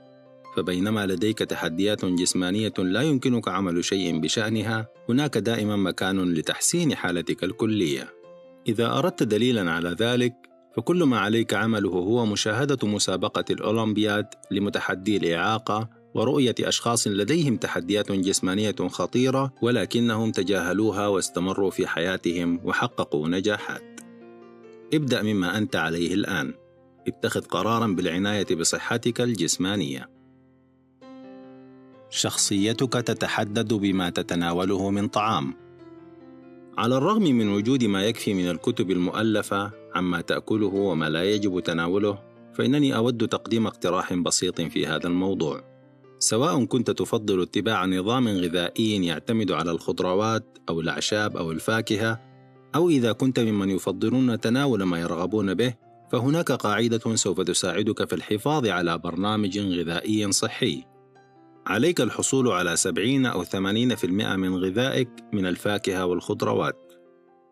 فبينما لديك تحديات جسمانية لا يمكنك عمل شيء بشأنها، هناك دائما مكان لتحسين حالتك الكلية. إذا أردت دليلا على ذلك، فكل ما عليك عمله هو مشاهدة مسابقة الأولمبياد لمتحدي الإعاقة ورؤية أشخاص لديهم تحديات جسمانية خطيرة ولكنهم تجاهلوها واستمروا في حياتهم وحققوا نجاحات. ابدأ مما أنت عليه الآن. اتخذ قرارا بالعناية بصحتك الجسمانية. شخصيتك تتحدد بما تتناوله من طعام. على الرغم من وجود ما يكفي من الكتب المؤلفة عما تأكله وما لا يجب تناوله، فإنني أود تقديم اقتراح بسيط في هذا الموضوع. سواء كنت تفضل اتباع نظام غذائي يعتمد على الخضروات أو الأعشاب أو الفاكهة، أو إذا كنت ممن يفضلون تناول ما يرغبون به، فهناك قاعدة سوف تساعدك في الحفاظ على برنامج غذائي صحي. عليك الحصول على 70 أو 80% من غذائك من الفاكهة والخضروات،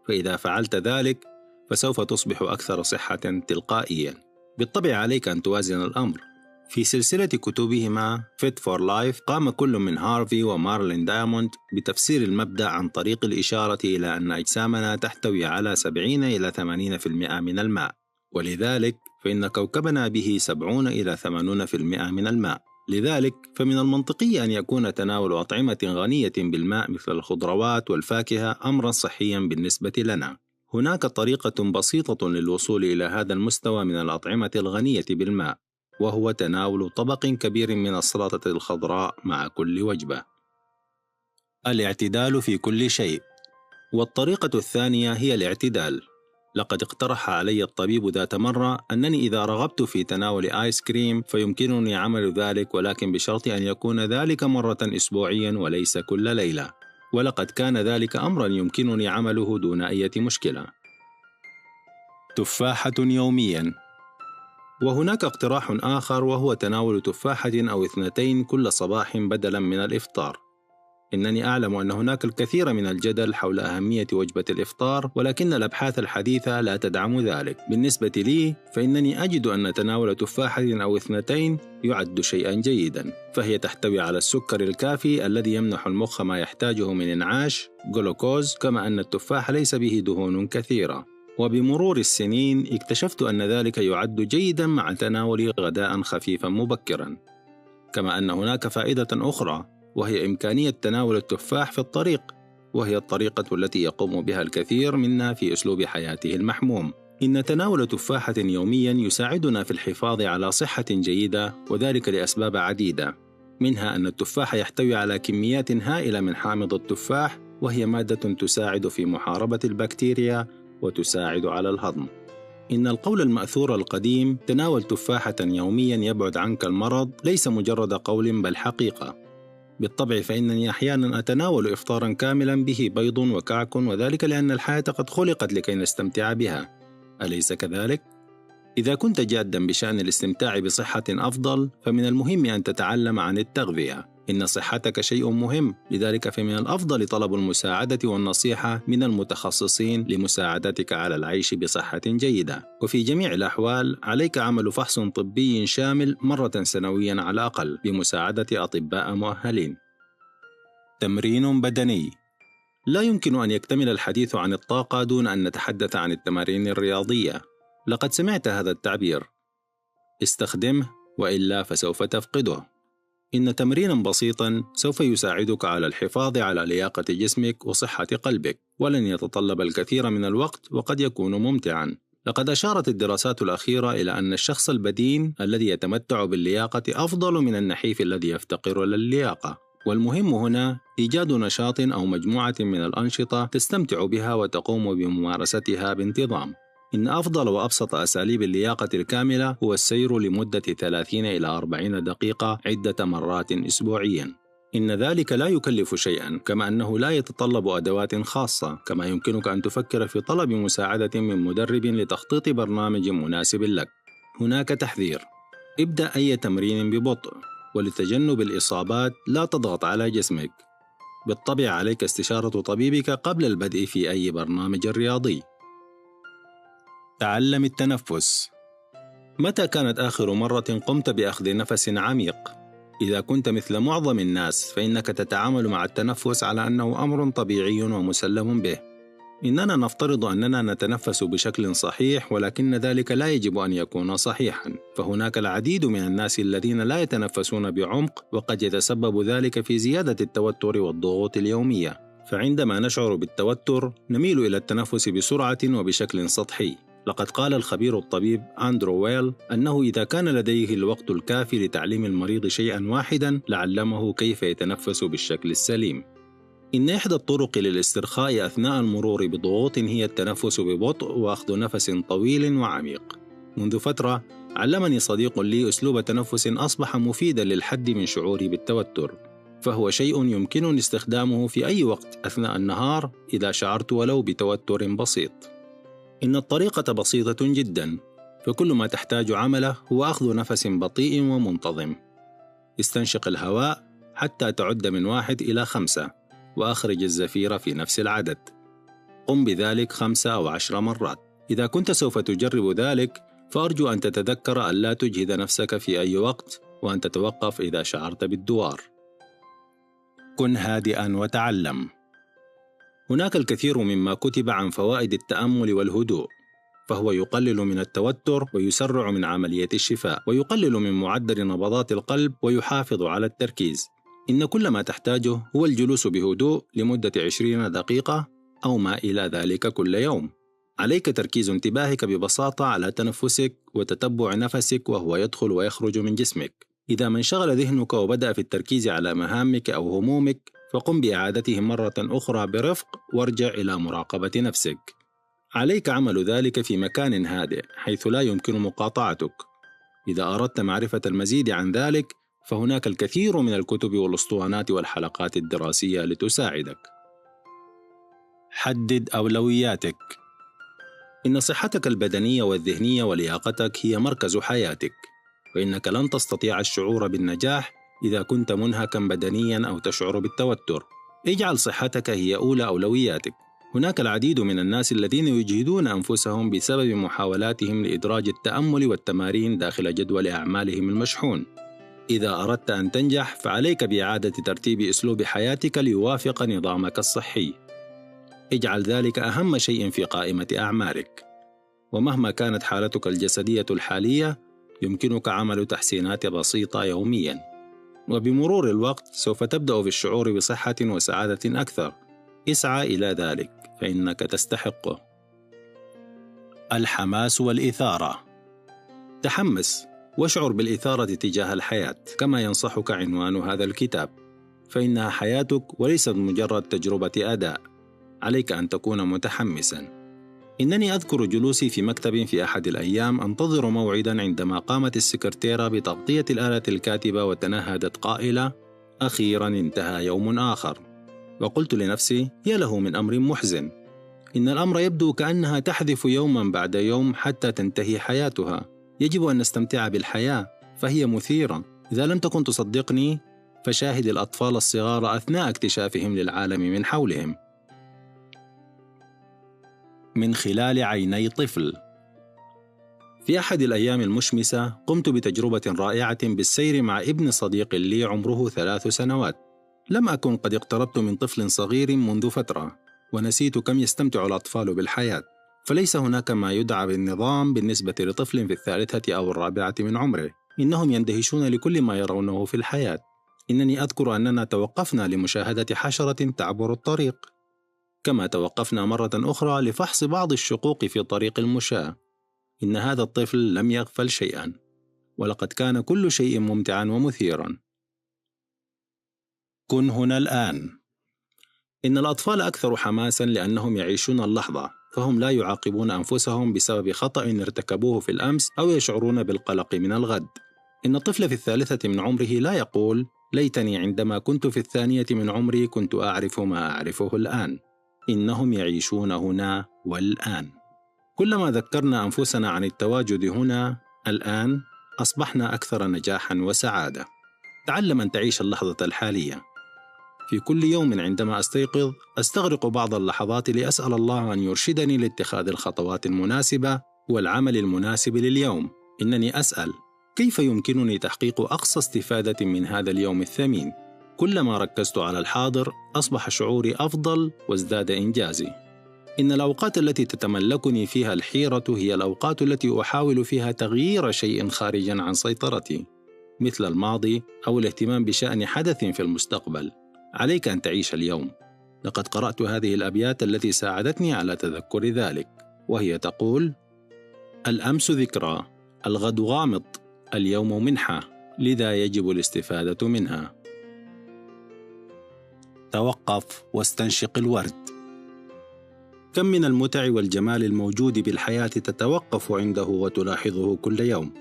فإذا فعلت ذلك فسوف تصبح أكثر صحة تلقائياً. بالطبع عليك أن توازن الأمر. في سلسلة كتبهما Fit for Life، قام كل من هارفي ومارلين دايموند بتفسير المبدأ عن طريق الإشارة إلى أن أجسامنا تحتوي على 70 إلى 80% من الماء، ولذلك فإن كوكبنا به 70 إلى 80% من الماء. لذلك فمن المنطقي أن يكون تناول أطعمة غنية بالماء مثل الخضروات والفاكهة أمرا صحيا بالنسبة لنا. هناك طريقة بسيطة للوصول إلى هذا المستوى من الأطعمة الغنية بالماء، وهو تناول طبق كبير من السلطة الخضراء مع كل وجبة. الاعتدال في كل شيء. والطريقة الثانية هي الاعتدال. لقد اقترح علي الطبيب ذات مرة أنني إذا رغبت في تناول آيس كريم فيمكنني عمل ذلك، ولكن بشرط أن يكون ذلك مرة أسبوعيا وليس كل ليلة، ولقد كان ذلك أمرا يمكنني عمله دون أي مشكلة. تفاحة يوميا. وهناك اقتراح آخر، وهو تناول تفاحة أو 2 كل صباح بدلا من الإفطار. إنني أعلم أن هناك الكثير من الجدل حول أهمية وجبة الإفطار، ولكن الأبحاث الحديثة لا تدعم ذلك. بالنسبة لي فإنني أجد أن تناول تفاحة أو 2 يعد شيئا جيدا، فهي تحتوي على السكر الكافي الذي يمنح المخ ما يحتاجه من إنعاش جلوكوز، كما أن التفاح ليس به دهون كثيرة. وبمرور السنين اكتشفت أن ذلك يعد جيدا مع تناول غداء خفيفا مبكرا. كما أن هناك فائدة أخرى، وهي إمكانية تناول التفاح في الطريق، وهي الطريقة التي يقوم بها الكثير منا في أسلوب حياته المحموم. إن تناول تفاحة يوميا يساعدنا في الحفاظ على صحة جيدة، وذلك لأسباب عديدة، منها أن التفاح يحتوي على كميات هائلة من حامض التفاح، وهي مادة تساعد في محاربة البكتيريا وتساعد على الهضم. إن القول المأثور القديم تناول تفاحة يوميا يبعد عنك المرض ليس مجرد قول بل حقيقة. بالطبع فإنني أحيانا أتناول إفطارا كاملا به بيض وكعك، وذلك لأن الحياة قد خلقت لكي نستمتع بها، أليس كذلك؟ إذا كنت جادا بشأن الاستمتاع بصحة أفضل، فمن المهم أن تتعلم عن التغذية. إن صحتك شيء مهم، لذلك فمن الأفضل طلب المساعدة والنصيحة من المتخصصين لمساعدتك على العيش بصحة جيدة. وفي جميع الأحوال عليك عمل فحص طبي شامل مرة سنويا على الأقل بمساعدة أطباء مؤهلين. تمرين بدني. لا يمكن أن يكتمل الحديث عن الطاقة دون أن نتحدث عن التمارين الرياضية. لقد سمعت هذا التعبير: استخدمه وإلا فسوف تفقده. إن تمرينا بسيطا سوف يساعدك على الحفاظ على لياقة جسمك وصحة قلبك، ولن يتطلب الكثير من الوقت وقد يكون ممتعا. لقد أشارت الدراسات الأخيرة إلى أن الشخص البدين الذي يتمتع باللياقة أفضل من النحيف الذي يفتقر للياقة. والمهم هنا إيجاد نشاط أو مجموعة من الأنشطة تستمتع بها وتقوم بممارستها بانتظام. إن أفضل وأبسط أساليب اللياقة الكاملة هو السير لمدة 30 إلى 40 دقيقة عدة مرات أسبوعياً. إن ذلك لا يكلف شيئاً، كما أنه لا يتطلب أدوات خاصة. كما يمكنك أن تفكر في طلب مساعدة من مدرب لتخطيط برنامج مناسب لك. هناك تحذير: ابدأ أي تمرين ببطء، ولتجنب الإصابات لا تضغط على جسمك. بالطبع عليك استشارة طبيبك قبل البدء في أي برنامج رياضي. تعلم التنفس. متى كانت آخر مرة قمت بأخذ نفس عميق؟ إذا كنت مثل معظم الناس فإنك تتعامل مع التنفس على أنه أمر طبيعي ومسلم به. إننا نفترض أننا نتنفس بشكل صحيح، ولكن ذلك لا يجب أن يكون صحيحا، فهناك العديد من الناس الذين لا يتنفسون بعمق، وقد يتسبب ذلك في زيادة التوتر والضغوط اليومية. فعندما نشعر بالتوتر نميل إلى التنفس بسرعة وبشكل سطحي. لقد قال الخبير الطبيب أندرو ويل أنه إذا كان لديه الوقت الكافي لتعليم المريض شيئا واحدا لعلمه كيف يتنفس بالشكل السليم. إن إحدى الطرق للاسترخاء أثناء المرور بضغوط هي التنفس ببطء وأخذ نفس طويل وعميق. منذ فترة علمني صديق لي أسلوب تنفس أصبح مفيدا للحد من شعوري بالتوتر. فهو شيء يمكنني استخدامه في أي وقت أثناء النهار إذا شعرت ولو بتوتر بسيط. إن الطريقة بسيطة جدا، فكل ما تحتاج عمله هو أخذ نفس بطيء ومنتظم. استنشق الهواء حتى تعد من 1 إلى 5 وأخرج الزفير في نفس العدد. قم بذلك 5 أو 10 مرات. إذا كنت سوف تجرب ذلك فأرجو أن تتذكر أن لا تجهد نفسك في أي وقت، وأن تتوقف إذا شعرت بالدوار. كن هادئا وتعلم. هناك الكثير مما كتب عن فوائد التأمل والهدوء، فهو يقلل من التوتر ويسرع من عملية الشفاء، ويقلل من معدل نبضات القلب ويحافظ على التركيز. إن كل ما تحتاجه هو الجلوس بهدوء لمدة 20 دقيقة أو ما إلى ذلك كل يوم. عليك تركيز انتباهك ببساطة على تنفسك وتتبع نفسك وهو يدخل ويخرج من جسمك. إذا ما انشغل ذهنك وبدأ في التركيز على مهامك أو همومك، فقم بإعادته مرة أخرى برفق وارجع إلى مراقبة نفسك. عليك عمل ذلك في مكان هادئ حيث لا يمكن مقاطعتك. إذا أردت معرفة المزيد عن ذلك فهناك الكثير من الكتب والأسطوانات والحلقات الدراسية لتساعدك. حدد أولوياتك. إن صحتك البدنية والذهنية ولياقتك هي مركز حياتك، وإنك لن تستطيع الشعور بالنجاح إذا كنت منهكا بدنيا أو تشعر بالتوتر. اجعل صحتك هي أولى أولوياتك. هناك العديد من الناس الذين يجهدون أنفسهم بسبب محاولاتهم لإدراج التأمل والتمارين داخل جدول أعمالهم المشحون. إذا أردت أن تنجح فعليك بإعادة ترتيب أسلوب حياتك ليوافق نظامك الصحي. اجعل ذلك أهم شيء في قائمة أعمالك. ومهما كانت حالتك الجسدية الحالية يمكنك عمل تحسينات بسيطة يومياً، وبمرور الوقت سوف تبدأ في الشعور بصحة وسعادة أكثر. اسعى إلى ذلك فإنك تستحقه. الحماس والإثارة. تحمس واشعر بالإثارة تجاه الحياة كما ينصحك عنوان هذا الكتاب، فإنها حياتك وليست مجرد تجربة أداء. عليك أن تكون متحمساً. إنني أذكر جلوسي في مكتب في أحد الأيام أنتظر موعداً عندما قامت السكرتيرة بتغطية الآلة الكاتبة وتنهدت قائلة: أخيراً انتهى يوم آخر. وقلت لنفسي: يا له من أمر محزن. إن الأمر يبدو كأنها تحذف يوماً بعد يوم حتى تنتهي حياتها. يجب أن نستمتع بالحياة فهي مثيرة. إذا لم تكن تصدقني فشاهد الأطفال الصغار أثناء اكتشافهم للعالم من حولهم. من خلال عيني طفل. في أحد الأيام المشمسة قمت بتجربة رائعة بالسير مع ابن صديق لي عمره 3 سنوات. لم أكن قد اقتربت من طفل صغير منذ فترة، ونسيت كم يستمتع الأطفال بالحياة. فليس هناك ما يدعى بالنظام بالنسبة لطفل في 3 أو 4 من عمره. إنهم يندهشون لكل ما يرونه في الحياة. إنني أذكر أننا توقفنا لمشاهدة حشرة تعبر الطريق، كما توقفنا مرة أخرى لفحص بعض الشقوق في طريق المشاة. إن هذا الطفل لم يغفل شيئا، ولقد كان كل شيء ممتعا ومثيرا. كن هنا الآن. إن الأطفال أكثر حماسا لأنهم يعيشون اللحظة، فهم لا يعاقبون أنفسهم بسبب خطأ ارتكبوه في الأمس أو يشعرون بالقلق من الغد. إن الطفل في 3 من عمره لا يقول: ليتني عندما كنت في 2 من عمري كنت أعرف ما أعرفه الآن. إنهم يعيشون هنا والآن. كلما ذكرنا أنفسنا عن التواجد هنا الآن أصبحنا أكثر نجاحا وسعادة. تعلم أن تعيش اللحظة الحالية. في كل يوم عندما أستيقظ أستغرق بعض اللحظات لأسأل الله أن يرشدني لاتخاذ الخطوات المناسبة والعمل المناسب لليوم. إنني أسأل: كيف يمكنني تحقيق أقصى استفادة من هذا اليوم الثمين؟ كلما ركزت على الحاضر أصبح شعوري أفضل وازداد إنجازي. إن الأوقات التي تتملكني فيها الحيرة هي الأوقات التي أحاول فيها تغيير شيء خارجا عن سيطرتي، مثل الماضي أو الاهتمام بشأن حدث في المستقبل. عليك أن تعيش اليوم. لقد قرأت هذه الأبيات التي ساعدتني على تذكر ذلك، وهي تقول: الأمس ذكرى، الغد غامض، اليوم منحة، لذا يجب الاستفادة منها. توقف واستنشق الورد. كم من المتع والجمال الموجود بالحياة تتوقف عنده وتلاحظه كل يوم.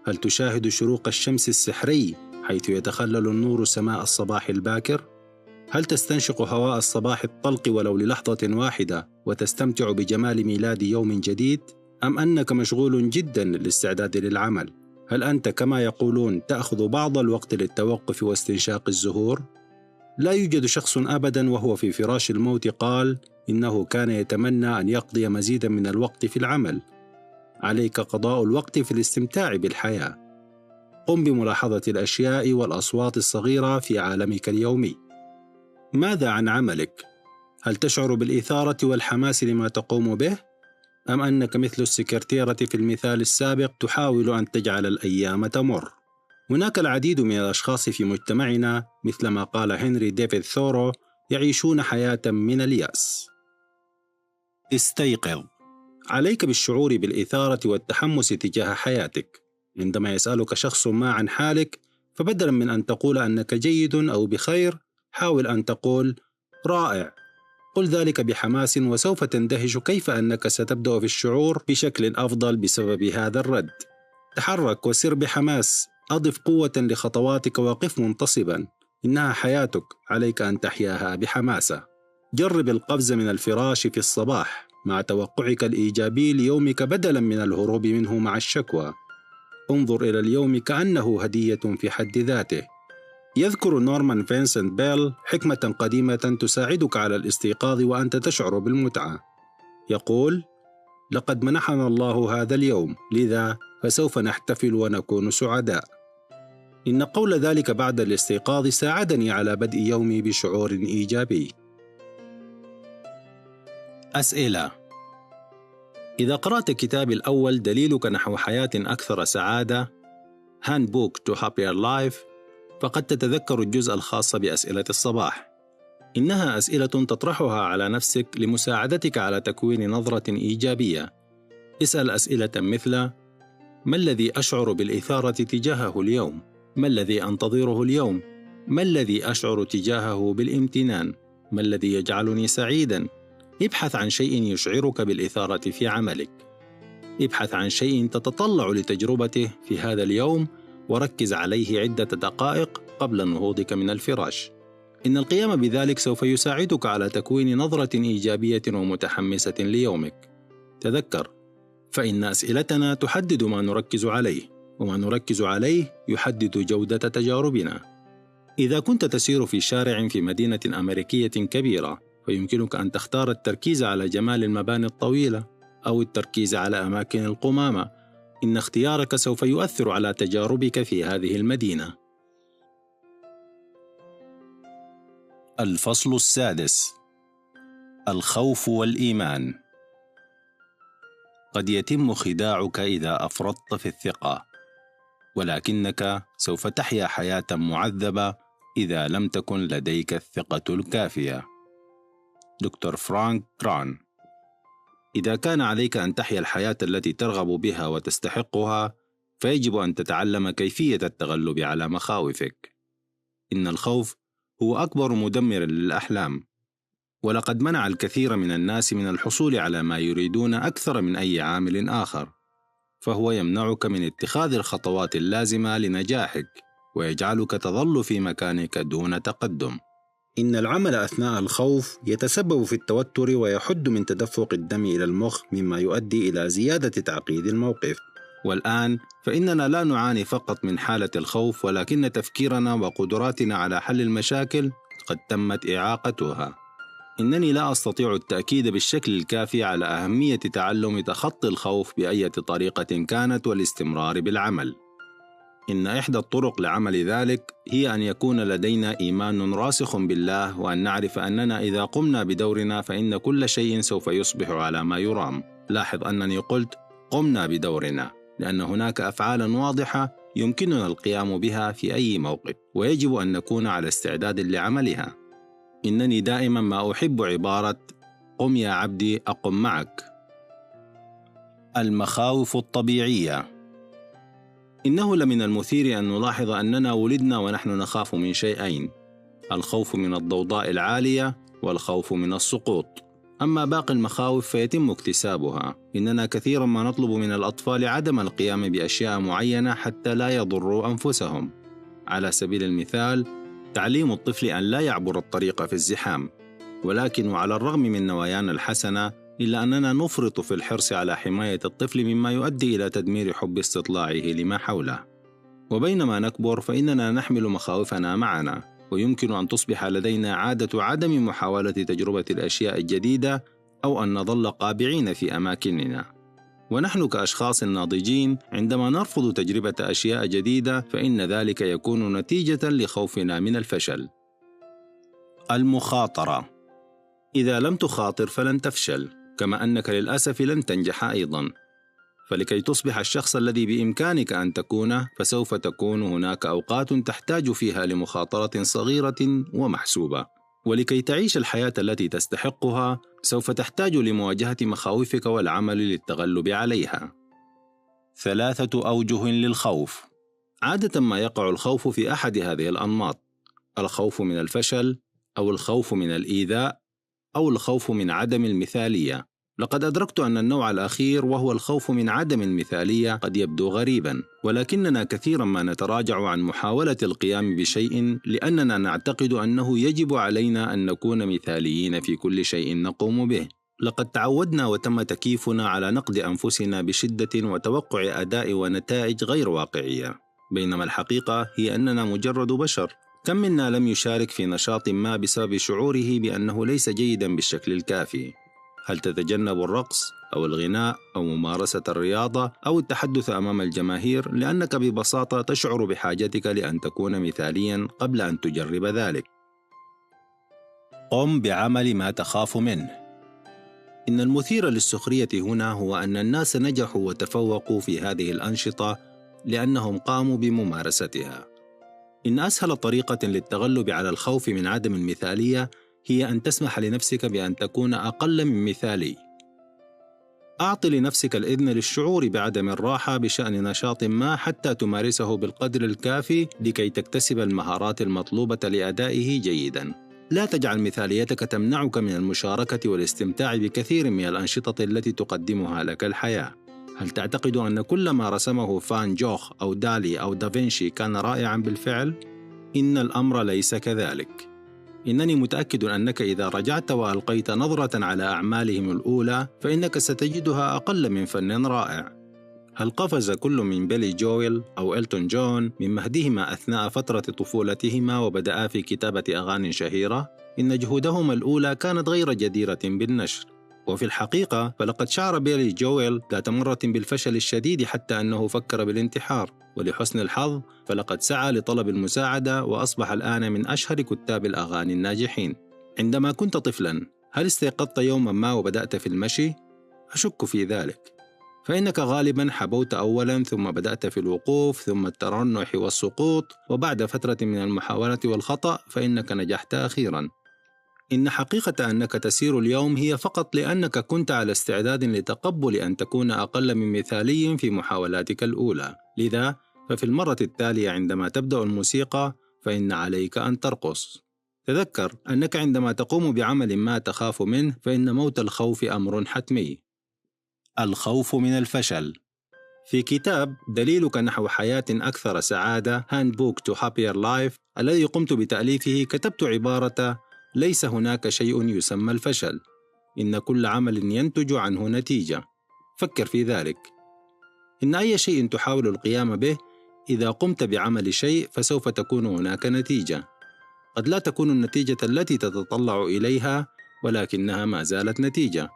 هل تشاهد شروق الشمس السحري حيث يتخلل النور سماء الصباح الباكر؟ هل تستنشق هواء الصباح الطلق ولو للحظة واحدة وتستمتع بجمال ميلاد يوم جديد؟ أم أنك مشغول جدا للاستعداد للعمل؟ هل أنت كما يقولون تأخذ بعض الوقت للتوقف واستنشاق الزهور؟ لا يوجد شخص أبدا وهو في فراش الموت قال إنه كان يتمنى أن يقضي مزيدا من الوقت في العمل. عليك قضاء الوقت في الاستمتاع بالحياة. قم بملاحظة الأشياء والأصوات الصغيرة في عالمك اليومي. ماذا عن عملك؟ هل تشعر بالإثارة والحماس لما تقوم به؟ أم أنك مثل السكرتيرة في المثال السابق تحاول أن تجعل الأيام تمر؟ هناك العديد من الأشخاص في مجتمعنا مثل ما قال هنري ديفيد ثورو يعيشون حياة من اليأس. استيقظ. عليك بالشعور بالإثارة والتحمس تجاه حياتك. عندما يسألك شخص ما عن حالك، فبدلا من أن تقول أنك جيد أو بخير، حاول أن تقول رائع. قل ذلك بحماس وسوف تندهش كيف أنك ستبدأ في الشعور بشكل أفضل بسبب هذا الرد. تحرك وسر بحماس، أضف قوة لخطواتك وقف منتصبا. إنها حياتك، عليك أن تحياها بحماسة. جرب القفز من الفراش في الصباح مع توقعك الإيجابي ليومك بدلا من الهروب منه مع الشكوى. انظر إلى اليوم كأنه هدية في حد ذاته. يذكر نورمان فينسنت بيل حكمة قديمة تساعدك على الاستيقاظ وأنت تشعر بالمتعة. يقول: لقد منحنا الله هذا اليوم، لذا فسوف نحتفل ونكون سعداء. إن قول ذلك بعد الاستيقاظ ساعدني على بدء يومي بشعور إيجابي. أسئلة: إذا قرأت كتابي الأول دليلك نحو حياة أكثر سعادة Handbook to Happier Life، فقد تتذكر الجزء الخاص بأسئلة الصباح. إنها أسئلة تطرحها على نفسك لمساعدتك على تكوين نظرة إيجابية. اسأل أسئلة مثل: ما الذي أشعر بالإثارة تجاهه اليوم؟ ما الذي أنتظره اليوم؟ ما الذي أشعر تجاهه بالامتنان؟ ما الذي يجعلني سعيدا؟ ابحث عن شيء يشعرك بالإثارة في عملك. ابحث عن شيء تتطلع لتجربته في هذا اليوم وركز عليه عدة دقائق قبل نهوضك من الفراش. إن القيام بذلك سوف يساعدك على تكوين نظرة إيجابية ومتحمسة ليومك. تذكر، فإن أسئلتنا تحدد ما نركز عليه، وما نركز عليه يحدد جودة تجاربنا. إذا كنت تسير في شارع في مدينة أمريكية كبيرة، فيمكنك أن تختار التركيز على جمال المباني الطويلة أو التركيز على أماكن القمامة. إن اختيارك سوف يؤثر على تجاربك في هذه المدينة. الفصل السادس: الخوف والإيمان. قد يتم خداعك إذا أفرطت في الثقة، ولكنك سوف تحيا حياة معذبة إذا لم تكن لديك الثقة الكافية. دكتور فرانك كران. إذا كان عليك أن تحيا الحياة التي ترغب بها وتستحقها، فيجب أن تتعلم كيفية التغلب على مخاوفك. إن الخوف هو أكبر مدمر للأحلام، ولقد منع الكثير من الناس من الحصول على ما يريدون أكثر من أي عامل آخر، فهو يمنعك من اتخاذ الخطوات اللازمة لنجاحك ويجعلك تظل في مكانك دون تقدم. إن العمل أثناء الخوف يتسبب في التوتر ويحد من تدفق الدم إلى المخ، مما يؤدي إلى زيادة تعقيد الموقف. والآن فإننا لا نعاني فقط من حالة الخوف، ولكن تفكيرنا وقدراتنا على حل المشاكل قد تمت إعاقتها. إنني لا أستطيع التأكيد بالشكل الكافي على أهمية تعلم تخطي الخوف بأي طريقة كانت والاستمرار بالعمل. إن إحدى الطرق لعمل ذلك هي أن يكون لدينا إيمان راسخ بالله، وأن نعرف أننا إذا قمنا بدورنا فإن كل شيء سوف يصبح على ما يرام. لاحظ أنني قلت قمنا بدورنا، لأن هناك أفعالا واضحة يمكننا القيام بها في أي موقف، ويجب أن نكون على استعداد لعملها. إنني دائما ما أحب عبارة قم يا عبدي أقم معك. المخاوف الطبيعية. إنه لمن المثير أن نلاحظ أننا ولدنا ونحن نخاف من شيئين: الخوف من الضوضاء العالية والخوف من السقوط. أما باقي المخاوف فيتم اكتسابها. إننا كثيرا ما نطلب من الأطفال عدم القيام بأشياء معينة حتى لا يضروا أنفسهم. على سبيل المثال تعليم الطفل أن لا يعبر الطريق في الزحام، ولكن وعلى الرغم من نوايانا الحسنة إلا أننا نفرط في الحرص على حماية الطفل مما يؤدي إلى تدمير حب استطلاعه لما حوله. وبينما نكبر فإننا نحمل مخاوفنا معنا، ويمكن أن تصبح لدينا عادة عدم محاولة تجربة الأشياء الجديدة أو أن نظل قابعين في أماكننا. ونحن كأشخاص ناضجين عندما نرفض تجربة أشياء جديدة فإن ذلك يكون نتيجة لخوفنا من الفشل. المخاطرة: إذا لم تخاطر فلن تفشل، كما أنك للأسف لن تنجح أيضاً. فلكي تصبح الشخص الذي بإمكانك أن تكونه، فسوف تكون هناك أوقات تحتاج فيها لمخاطرة صغيرة ومحسوبة. ولكي تعيش الحياة التي تستحقها، سوف تحتاج لمواجهة مخاوفك والعمل للتغلب عليها. 3 أوجه للخوف. عادة ما يقع الخوف في أحد هذه الأنماط: الخوف من الفشل، أو الخوف من الإيذاء، أو الخوف من عدم المثالية. لقد أدركت أن النوع الأخير وهو الخوف من عدم المثالية قد يبدو غريباً، ولكننا كثيراً ما نتراجع عن محاولة القيام بشيء لأننا نعتقد أنه يجب علينا أن نكون مثاليين في كل شيء نقوم به. لقد تعودنا وتم تكييفنا على نقد أنفسنا بشدة وتوقع أداء ونتائج غير واقعية، بينما الحقيقة هي أننا مجرد بشر. كم منا لم يشارك في نشاط ما بسبب شعوره بأنه ليس جيداً بالشكل الكافي؟ هل تتجنب الرقص أو الغناء أو ممارسة الرياضة أو التحدث أمام الجماهير لأنك ببساطة تشعر بحاجتك لأن تكون مثالياً قبل أن تجرب ذلك؟ قم بعمل ما تخاف منه. إن المثير للسخرية هنا هو أن الناس نجحوا وتفوقوا في هذه الأنشطة لأنهم قاموا بممارستها. إن أسهل طريقة للتغلب على الخوف من عدم المثالية هي أن تسمح لنفسك بأن تكون أقل من مثالي. أعط لنفسك الإذن للشعور بعدم الراحة بشأن نشاط ما حتى تمارسه بالقدر الكافي لكي تكتسب المهارات المطلوبة لأدائه جيداً. لا تجعل مثاليتك تمنعك من المشاركة والاستمتاع بكثير من الأنشطة التي تقدمها لك الحياة. هل تعتقد أن كل ما رسمه فان جوخ أو دالي أو دافنشي كان رائعاً بالفعل؟ إن الأمر ليس كذلك. إنني متأكد أنك إذا رجعت وألقيت نظرة على أعمالهم الأولى فإنك ستجدها أقل من فن رائع. هل قفز كل من بيلي جويل أو إلتون جون من مهدهما أثناء فترة طفولتهما وبدأا في كتابة أغاني شهيرة؟ إن جهودهما الأولى كانت غير جديرة بالنشر. وفي الحقيقة فلقد شعر بيلي جويل ذات مرة بالفشل الشديد حتى أنه فكر بالانتحار، ولحسن الحظ فلقد سعى لطلب المساعدة وأصبح الآن من أشهر كتاب الأغاني الناجحين. عندما كنت طفلا هل استيقظت يوما ما وبدأت في المشي؟ أشك في ذلك. فإنك غالبا حبوت أولا ثم بدأت في الوقوف ثم الترنح والسقوط، وبعد فترة من المحاولة والخطأ فإنك نجحت أخيرا. إن حقيقة أنك تسير اليوم هي فقط لأنك كنت على استعداد لتقبل أن تكون أقل من مثالي في محاولاتك الأولى. لذا ففي المرة التالية عندما تبدأ الموسيقى فإن عليك أن ترقص. تذكر أنك عندما تقوم بعمل ما تخاف منه فإن موت الخوف أمر حتمي. الخوف من الفشل. في كتاب دليلك نحو حياة أكثر سعادة Handbook to Happier Life الذي قمت بتأليفه كتبت عبارة: ليس هناك شيء يسمى الفشل، إن كل عمل ينتج عنه نتيجة. فكر في ذلك. إن أي شيء تحاول القيام به إذا قمت بعمل شيء فسوف تكون هناك نتيجة. قد لا تكون النتيجة التي تتطلع إليها، ولكنها ما زالت نتيجة.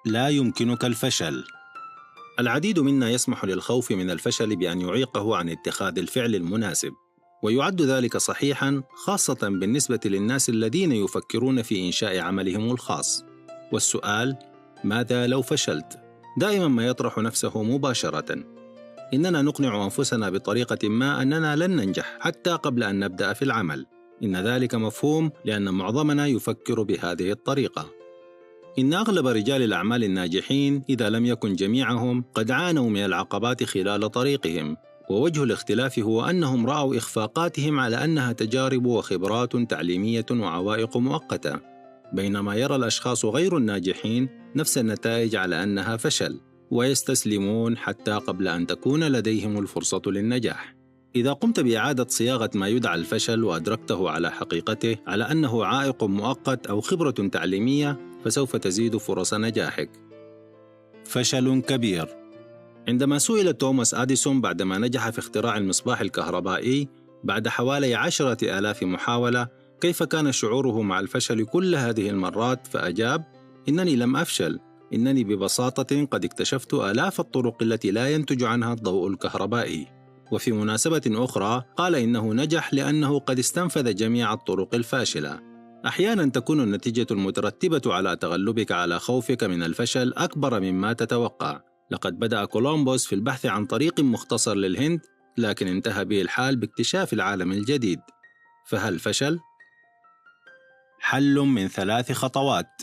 لا يمكنك الفشل. العديد منا يسمح للخوف من الفشل بأن يعيقه عن اتخاذ الفعل المناسب، ويعد ذلك صحيحاً خاصة بالنسبة للناس الذين يفكرون في إنشاء عملهم الخاص. والسؤال: ماذا لو فشلت؟ دائما ما يطرح نفسه مباشرة. إننا نقنع أنفسنا بطريقة ما أننا لن ننجح حتى قبل أن نبدأ في العمل. إن ذلك مفهوم لأن معظمنا يفكر بهذه الطريقة. إن أغلب رجال الأعمال الناجحين إذا لم يكن جميعهم قد عانوا من العقبات خلال طريقهم، ووجه الاختلاف هو أنهم رأوا إخفاقاتهم على أنها تجارب وخبرات تعليمية وعوائق مؤقتة، بينما يرى الأشخاص غير الناجحين نفس النتائج على أنها فشل، ويستسلمون حتى قبل أن تكون لديهم الفرصة للنجاح. إذا قمت بإعادة صياغة ما يدعى الفشل وأدركته على حقيقته على أنه عائق مؤقت أو خبرة تعليمية، فسوف تزيد فرص نجاحك. فشل كبير. عندما سئل توماس أديسون بعدما نجح في اختراع المصباح الكهربائي بعد حوالي 10,000 محاولة كيف كان شعوره مع الفشل كل هذه المرات، فأجاب: إنني لم أفشل، إنني ببساطة قد اكتشفت آلاف الطرق التي لا ينتج عنها الضوء الكهربائي. وفي مناسبة أخرى قال إنه نجح لأنه قد استنفذ جميع الطرق الفاشلة. أحيانا تكون النتيجة المترتبة على تغلبك على خوفك من الفشل أكبر مما تتوقع. لقد بدأ كولومبوس في البحث عن طريق مختصر للهند، لكن انتهى به الحال باكتشاف العالم الجديد. فهل فشل؟ حل من 3 خطوات.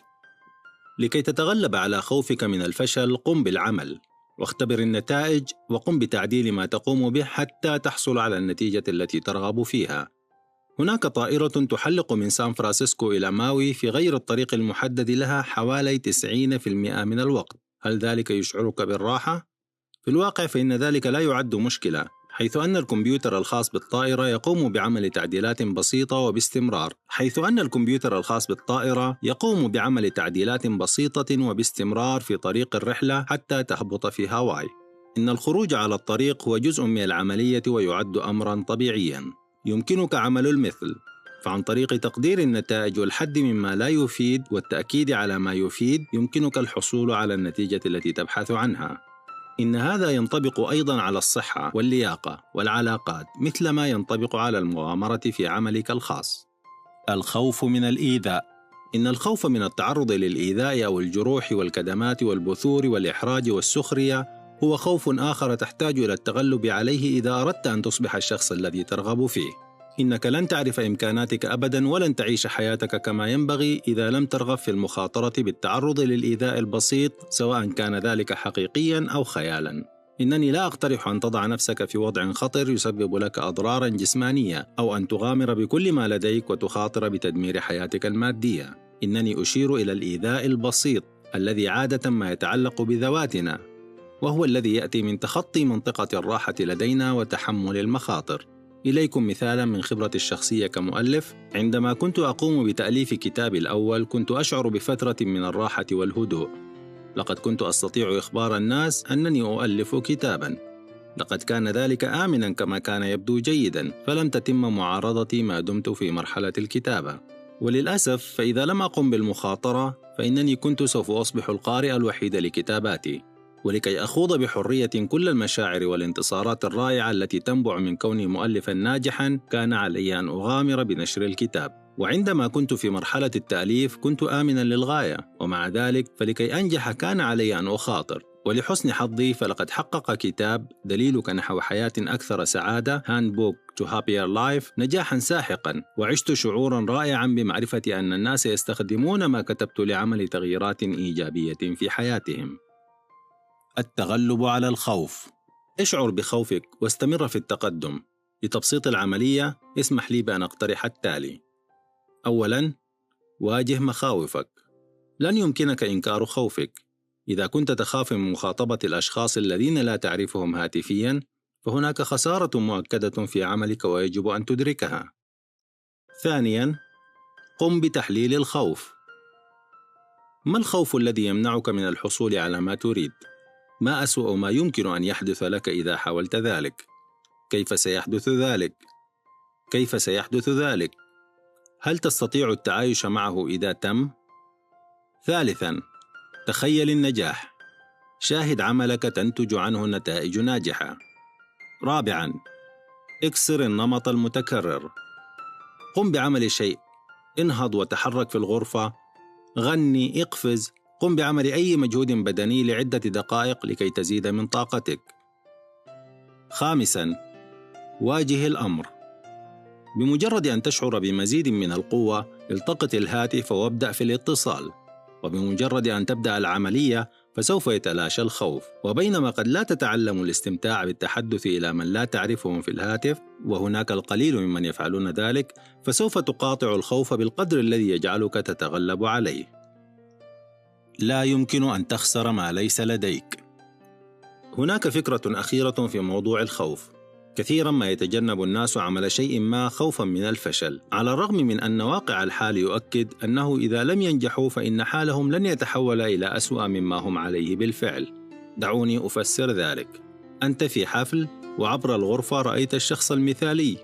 لكي تتغلب على خوفك من الفشل، قم بالعمل واختبر النتائج وقم بتعديل ما تقوم به حتى تحصل على النتيجة التي ترغب فيها. هناك طائرة تحلق من سان فرانسيسكو إلى ماوي في غير الطريق المحدد لها حوالي 90% من الوقت. هل ذلك يشعرك بالراحة؟ في الواقع فإن ذلك لا يعد مشكلة، حيث أن الكمبيوتر الخاص بالطائرة يقوم بعمل تعديلات بسيطة وباستمرار في طريق الرحلة حتى تهبط في هاواي. إن الخروج على الطريق هو جزء من العملية ويعد أمرا طبيعيا. يمكنك عمل المثل، فعن طريق تقدير النتائج والحد مما لا يفيد والتأكيد على ما يفيد يمكنك الحصول على النتيجة التي تبحث عنها. إن هذا ينطبق أيضاً على الصحة واللياقة والعلاقات، مثل ما ينطبق على المغامرة في عملك الخاص. الخوف من الإيذاء. إن الخوف من التعرض للإيذاء أو الجروح والكدمات والبثور والإحراج والسخرية هو خوف آخر تحتاج إلى التغلب عليه إذا أردت أن تصبح الشخص الذي ترغب فيه. إنك لن تعرف إمكاناتك أبداً ولن تعيش حياتك كما ينبغي إذا لم ترغب في المخاطرة بالتعرض للإيذاء البسيط، سواء كان ذلك حقيقياً أو خيالاً. إنني لا أقترح أن تضع نفسك في وضع خطر يسبب لك أضراراً جسمانية، أو أن تغامر بكل ما لديك وتخاطر بتدمير حياتك المادية. إنني أشير إلى الإيذاء البسيط الذي عادة ما يتعلق بذواتنا، وهو الذي يأتي من تخطي منطقة الراحة لدينا وتحمل المخاطر. إليكم مثالا من خبرتي الشخصية كمؤلف. عندما كنت أقوم بتأليف كتابي الأول كنت أشعر بفترة من الراحة والهدوء. لقد كنت أستطيع إخبار الناس أنني أؤلف كتابا. لقد كان ذلك آمنا كما كان يبدو جيدا، فلم تتم معارضتي ما دمت في مرحلة الكتابة. وللأسف فإذا لم أقم بالمخاطرة فإنني كنت سوف أصبح القارئ الوحيد لكتاباتي. ولكي أخوض بحرية كل المشاعر والانتصارات الرائعة التي تنبع من كوني مؤلفاً ناجحاً، كان علي أن أغامر بنشر الكتاب. وعندما كنت في مرحلة التأليف كنت آمناً للغاية، ومع ذلك فلكي أنجح كان علي أن أخاطر. ولحسن حظي فلقد حقق كتاب دليلك نحو حياة أكثر سعادة Handbook to Happier Life نجاحاً ساحقاً، وعشت شعوراً رائعاً بمعرفة أن الناس يستخدمون ما كتبت لعمل تغييرات إيجابية في حياتهم. التغلب على الخوف. اشعر بخوفك واستمر في التقدم. لتبسيط العملية اسمح لي بأن أقترح التالي. أولاً، واجه مخاوفك. لن يمكنك إنكار خوفك. إذا كنت تخاف من مخاطبة الأشخاص الذين لا تعرفهم هاتفياً، فهناك خسارة مؤكدة في عملك ويجب أن تدركها. ثانياً، قم بتحليل الخوف. ما الخوف الذي يمنعك من الحصول على ما تريد؟ ما أسوأ ما يمكن أن يحدث لك إذا حاولت ذلك؟ كيف سيحدث ذلك؟ كيف سيحدث ذلك؟ هل تستطيع التعايش معه إذا تم؟ ثالثاً، تخيل النجاح. شاهد عملك تنتج عنه نتائج ناجحة. رابعاً، اكسر النمط المتكرر. قم بعمل شيء. انهض وتحرك في الغرفة، غني، اقفز، قم بعمل أي مجهود بدني لعدة دقائق لكي تزيد من طاقتك. خامساً، واجه الأمر. بمجرد أن تشعر بمزيد من القوة، التقط الهاتف وابدأ في الاتصال. وبمجرد أن تبدأ العملية فسوف يتلاشى الخوف. وبينما قد لا تتعلم الاستمتاع بالتحدث إلى من لا تعرفهم في الهاتف، وهناك القليل ممن يفعلون ذلك، فسوف تقاطع الخوف بالقدر الذي يجعلك تتغلب عليه. لا يمكن أن تخسر ما ليس لديك. هناك فكرة أخيرة في موضوع الخوف. كثيرا ما يتجنب الناس عمل شيء ما خوفا من الفشل، على الرغم من أن واقع الحال يؤكد أنه إذا لم ينجحوا فإن حالهم لن يتحول إلى أسوأ مما هم عليه بالفعل. دعوني أفسر ذلك. أنت في حفل وعبر الغرفة رأيت الشخص المثالي،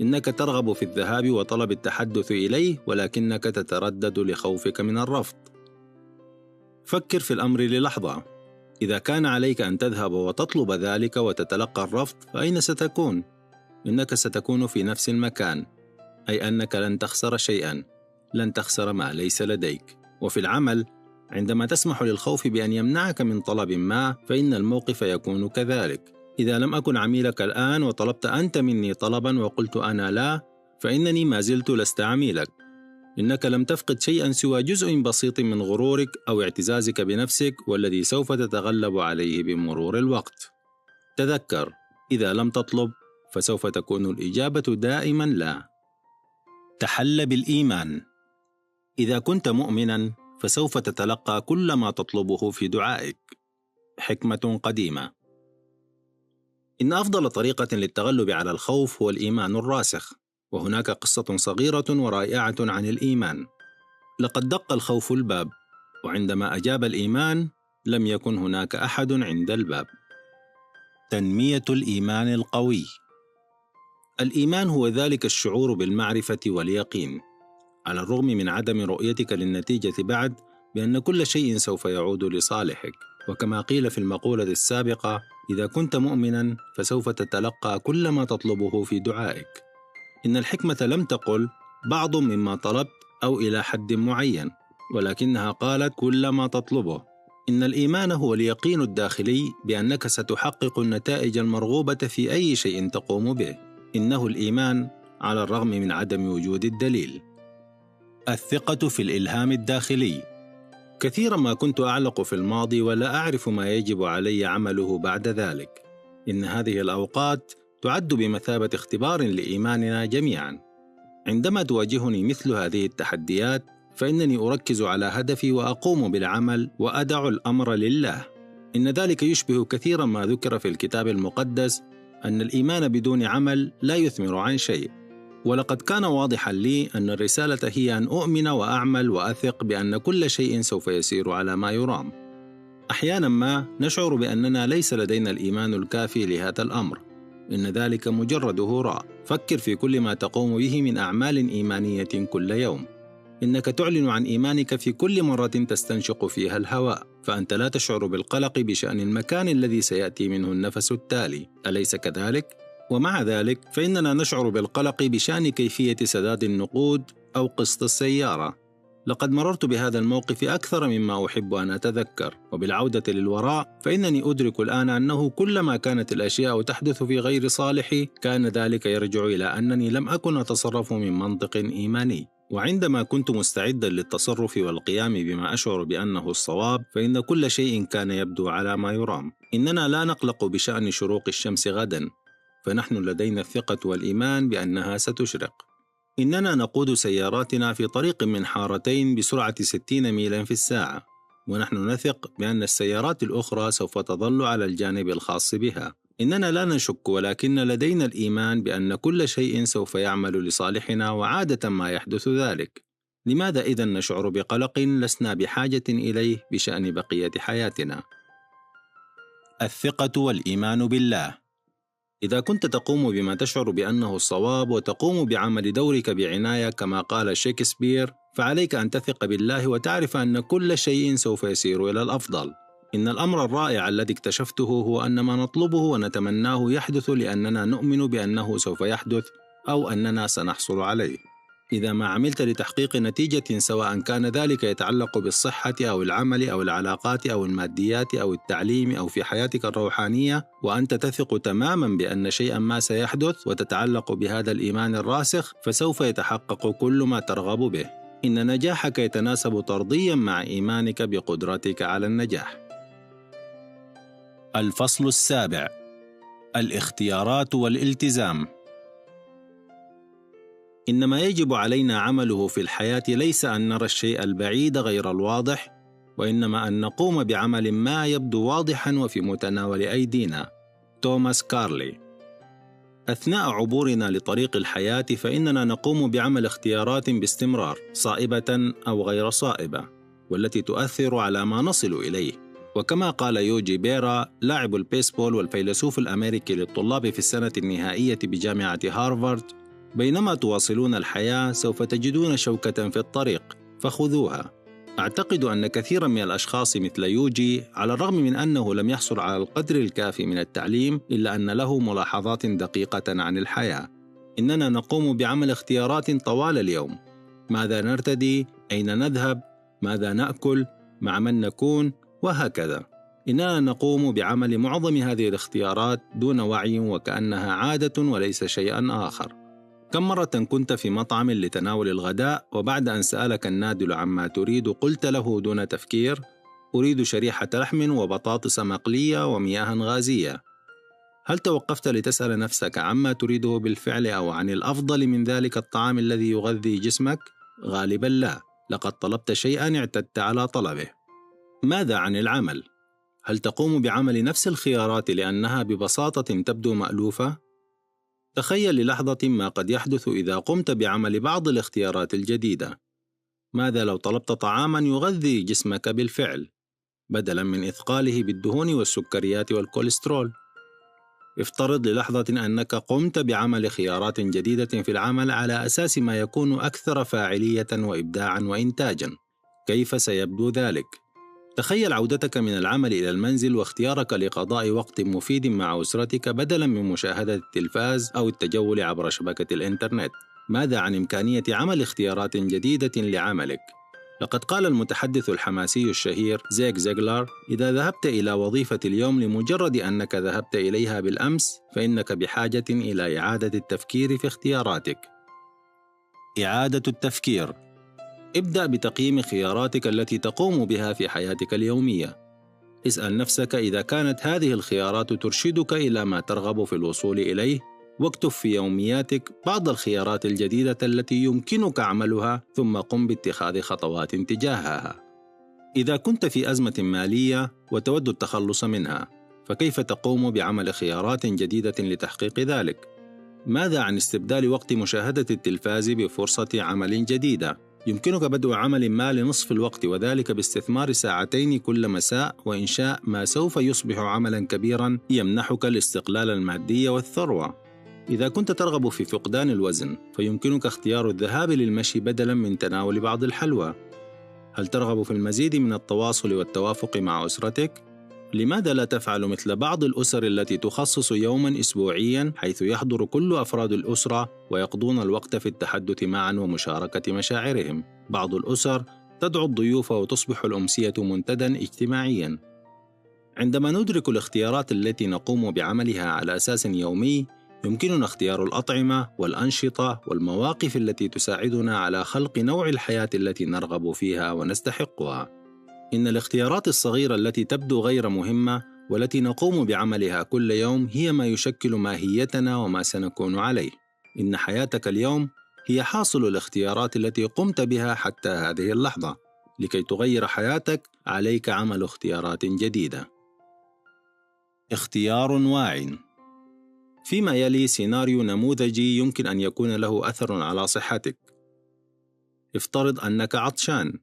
إنك ترغب في الذهاب وطلب التحدث إليه، ولكنك تتردد لخوفك من الرفض. فكر في الأمر للحظة، إذا كان عليك أن تذهب وتطلب ذلك وتتلقى الرفض فأين ستكون؟ إنك ستكون في نفس المكان، أي أنك لن تخسر شيئا، لن تخسر ما ليس لديك. وفي العمل، عندما تسمح للخوف بأن يمنعك من طلب ما فإن الموقف يكون كذلك. إذا لم أكن عميلك الآن وطلبت أنت مني طلبا وقلت أنا لا، فإنني ما زلت لست عميلك. إنك لم تفقد شيئا سوى جزء بسيط من غرورك أو اعتزازك بنفسك، والذي سوف تتغلب عليه بمرور الوقت. تذكر، إذا لم تطلب فسوف تكون الإجابة دائما لا. تحل بالإيمان. إذا كنت مؤمنا فسوف تتلقى كل ما تطلبه في دعائك. حكمة قديمة. إن أفضل طريقة للتغلب على الخوف هو الإيمان الراسخ، وهناك قصة صغيرة ورائعة عن الإيمان. لقد دق الخوف الباب، وعندما أجاب الإيمان لم يكن هناك أحد عند الباب. تنمية الإيمان القوي. الإيمان هو ذلك الشعور بالمعرفة واليقين، على الرغم من عدم رؤيتك للنتيجة بعد، بأن كل شيء سوف يعود لصالحك. وكما قيل في المقولة السابقة، إذا كنت مؤمنا فسوف تتلقى كل ما تطلبه في دعائك. إن الحكمة لم تقل بعض مما طلبت أو إلى حد معين، ولكنها قالت كل ما تطلبه. إن الإيمان هو اليقين الداخلي بأنك ستحقق النتائج المرغوبة في أي شيء تقوم به. إنه الإيمان على الرغم من عدم وجود الدليل. الثقة في الإلهام الداخلي. كثيرا ما كنت أعلق في الماضي ولا أعرف ما يجب علي عمله بعد ذلك. إن هذه الأوقات تعد بمثابة اختبار لإيماننا جميعا. عندما تواجهني مثل هذه التحديات فإنني أركز على هدفي وأقوم بالعمل وأدع الأمر لله. إن ذلك يشبه كثيرا ما ذكر في الكتاب المقدس، أن الإيمان بدون عمل لا يثمر عن شيء. ولقد كان واضحا لي أن الرسالة هي أن أؤمن وأعمل وأثق بأن كل شيء سوف يسير على ما يرام. أحيانا ما نشعر بأننا ليس لدينا الإيمان الكافي لهذا الأمر. إن ذلك مجرد هراء. فكر في كل ما تقوم به من أعمال إيمانية كل يوم. إنك تعلن عن إيمانك في كل مرة تستنشق فيها الهواء، فأنت لا تشعر بالقلق بشأن المكان الذي سيأتي منه النفس التالي، أليس كذلك؟ ومع ذلك فإننا نشعر بالقلق بشأن كيفية سداد النقود أو قسط السيارة. لقد مررت بهذا الموقف أكثر مما أحب أن أتذكر، وبالعودة للوراء فإنني أدرك الآن أنه كلما كانت الأشياء تحدث في غير صالحي كان ذلك يرجع إلى أنني لم أكن أتصرف من منطق إيماني. وعندما كنت مستعدا للتصرف والقيام بما أشعر بأنه الصواب فإن كل شيء كان يبدو على ما يرام. إننا لا نقلق بشأن شروق الشمس غدا، فنحن لدينا الثقة والإيمان بأنها ستشرق. إننا نقود سياراتنا في طريق من حارتين بسرعة 60 ميلا في الساعة، ونحن نثق بأن السيارات الأخرى سوف تظل على الجانب الخاص بها. إننا لا نشك، ولكن لدينا الإيمان بأن كل شيء سوف يعمل لصالحنا، وعادة ما يحدث ذلك. لماذا إذن نشعر بقلق لسنا بحاجة إليه بشأن بقية حياتنا؟ الثقة والإيمان بالله. إذا كنت تقوم بما تشعر بأنه الصواب وتقوم بعمل دورك بعناية كما قال شكسبير، فعليك أن تثق بالله وتعرف أن كل شيء سوف يسير إلى الأفضل. إن الأمر الرائع الذي اكتشفته هو أن ما نطلبه ونتمناه يحدث لأننا نؤمن بأنه سوف يحدث أو أننا سنحصل عليه. إذا ما عملت لتحقيق نتيجة، سواء كان ذلك يتعلق بالصحة أو العمل أو العلاقات أو الماديات أو التعليم أو في حياتك الروحانية، وأنت تثق تماما بأن شيئا ما سيحدث وتتعلق بهذا الإيمان الراسخ، فسوف يتحقق كل ما ترغب به. إن نجاحك يتناسب طرديا مع إيمانك بقدرتك على النجاح. الفصل السابع: الاختيارات والالتزام. إن ما يجب علينا عمله في الحياة ليس أن نرى الشيء البعيد غير الواضح، وإنما أن نقوم بعمل ما يبدو واضحا وفي متناول أيدينا. توماس كارلي. أثناء عبورنا لطريق الحياة فإننا نقوم بعمل اختيارات باستمرار، صائبة أو غير صائبة، والتي تؤثر على ما نصل إليه. وكما قال يوجي بيرا لاعب البيسبول والفيلسوف الأمريكي للطلاب في السنة النهائية بجامعة هارفارد: بينما تواصلون الحياة سوف تجدون شوكة في الطريق فخذوها. أعتقد أن كثيرا من الأشخاص مثل يوجي، على الرغم من أنه لم يحصل على القدر الكافي من التعليم، إلا أن له ملاحظات دقيقة عن الحياة. إننا نقوم بعمل اختيارات طوال اليوم: ماذا نرتدي، أين نذهب، ماذا نأكل، مع من نكون، وهكذا. إننا نقوم بعمل معظم هذه الاختيارات دون وعي، وكأنها عادة وليس شيئا آخر. كم مرة كنت في مطعم لتناول الغداء، وبعد أن سألك النادل عما تريد قلت له دون تفكير: أريد شريحة لحم وبطاطس مقلية ومياه غازية؟ هل توقفت لتسأل نفسك عما تريده بالفعل أو عن الأفضل من ذلك الطعام الذي يغذي جسمك؟ غالبا لا، لقد طلبت شيئا اعتدت على طلبه. ماذا عن العمل؟ هل تقوم بعمل نفس الخيارات لأنها ببساطة تبدو مألوفة؟ تخيل للحظة ما قد يحدث إذا قمت بعمل بعض الاختيارات الجديدة. ماذا لو طلبت طعاما يغذي جسمك بالفعل، بدلا من إثقاله بالدهون والسكريات والكوليسترول؟ افترض للحظة أنك قمت بعمل خيارات جديدة في العمل على أساس ما يكون أكثر فاعلية وإبداعا وإنتاجا. كيف سيبدو ذلك؟ تخيل عودتك من العمل إلى المنزل واختيارك لقضاء وقت مفيد مع أسرتك بدلاً من مشاهدة التلفاز أو التجول عبر شبكة الإنترنت. ماذا عن إمكانية عمل اختيارات جديدة لعملك؟ لقد قال المتحدث الحماسي الشهير زيغ زيغلر: إذا ذهبت إلى وظيفة اليوم لمجرد أنك ذهبت إليها بالأمس، فإنك بحاجة إلى إعادة التفكير في اختياراتك. إعادة التفكير. ابدأ بتقييم خياراتك التي تقوم بها في حياتك اليومية. اسأل نفسك إذا كانت هذه الخيارات ترشدك إلى ما ترغب في الوصول إليه، واكتب في يومياتك بعض الخيارات الجديدة التي يمكنك عملها، ثم قم باتخاذ خطوات تجاهها. إذا كنت في أزمة مالية وتود التخلص منها، فكيف تقوم بعمل خيارات جديدة لتحقيق ذلك؟ ماذا عن استبدال وقت مشاهدة التلفاز بفرصة عمل جديدة؟ يمكنك بدء عمل ما لنصف الوقت، وذلك باستثمار ساعتين كل مساء وإنشاء ما سوف يصبح عملا كبيرا يمنحك الاستقلال المادي والثروة. إذا كنت ترغب في فقدان الوزن، فيمكنك اختيار الذهاب للمشي بدلا من تناول بعض الحلوى. هل ترغب في المزيد من التواصل والتوافق مع أسرتك؟ لماذا لا تفعل مثل بعض الأسر التي تخصص يوما أسبوعيا حيث يحضر كل أفراد الأسرة ويقضون الوقت في التحدث معا ومشاركة مشاعرهم؟ بعض الأسر تدعو الضيوف وتصبح الأمسية منتدى اجتماعيا. عندما ندرك الاختيارات التي نقوم بعملها على أساس يومي، يمكننا اختيار الأطعمة والأنشطة والمواقف التي تساعدنا على خلق نوع الحياة التي نرغب فيها ونستحقها. إن الاختيارات الصغيرة التي تبدو غير مهمة والتي نقوم بعملها كل يوم هي ما يشكل ماهيتنا وما سنكون عليه. إن حياتك اليوم هي حاصل الاختيارات التي قمت بها حتى هذه اللحظة. لكي تغير حياتك عليك عمل اختيارات جديدة. اختيار واعٍ. فيما يلي سيناريو نموذجي يمكن أن يكون له أثر على صحتك. افترض أنك عطشان،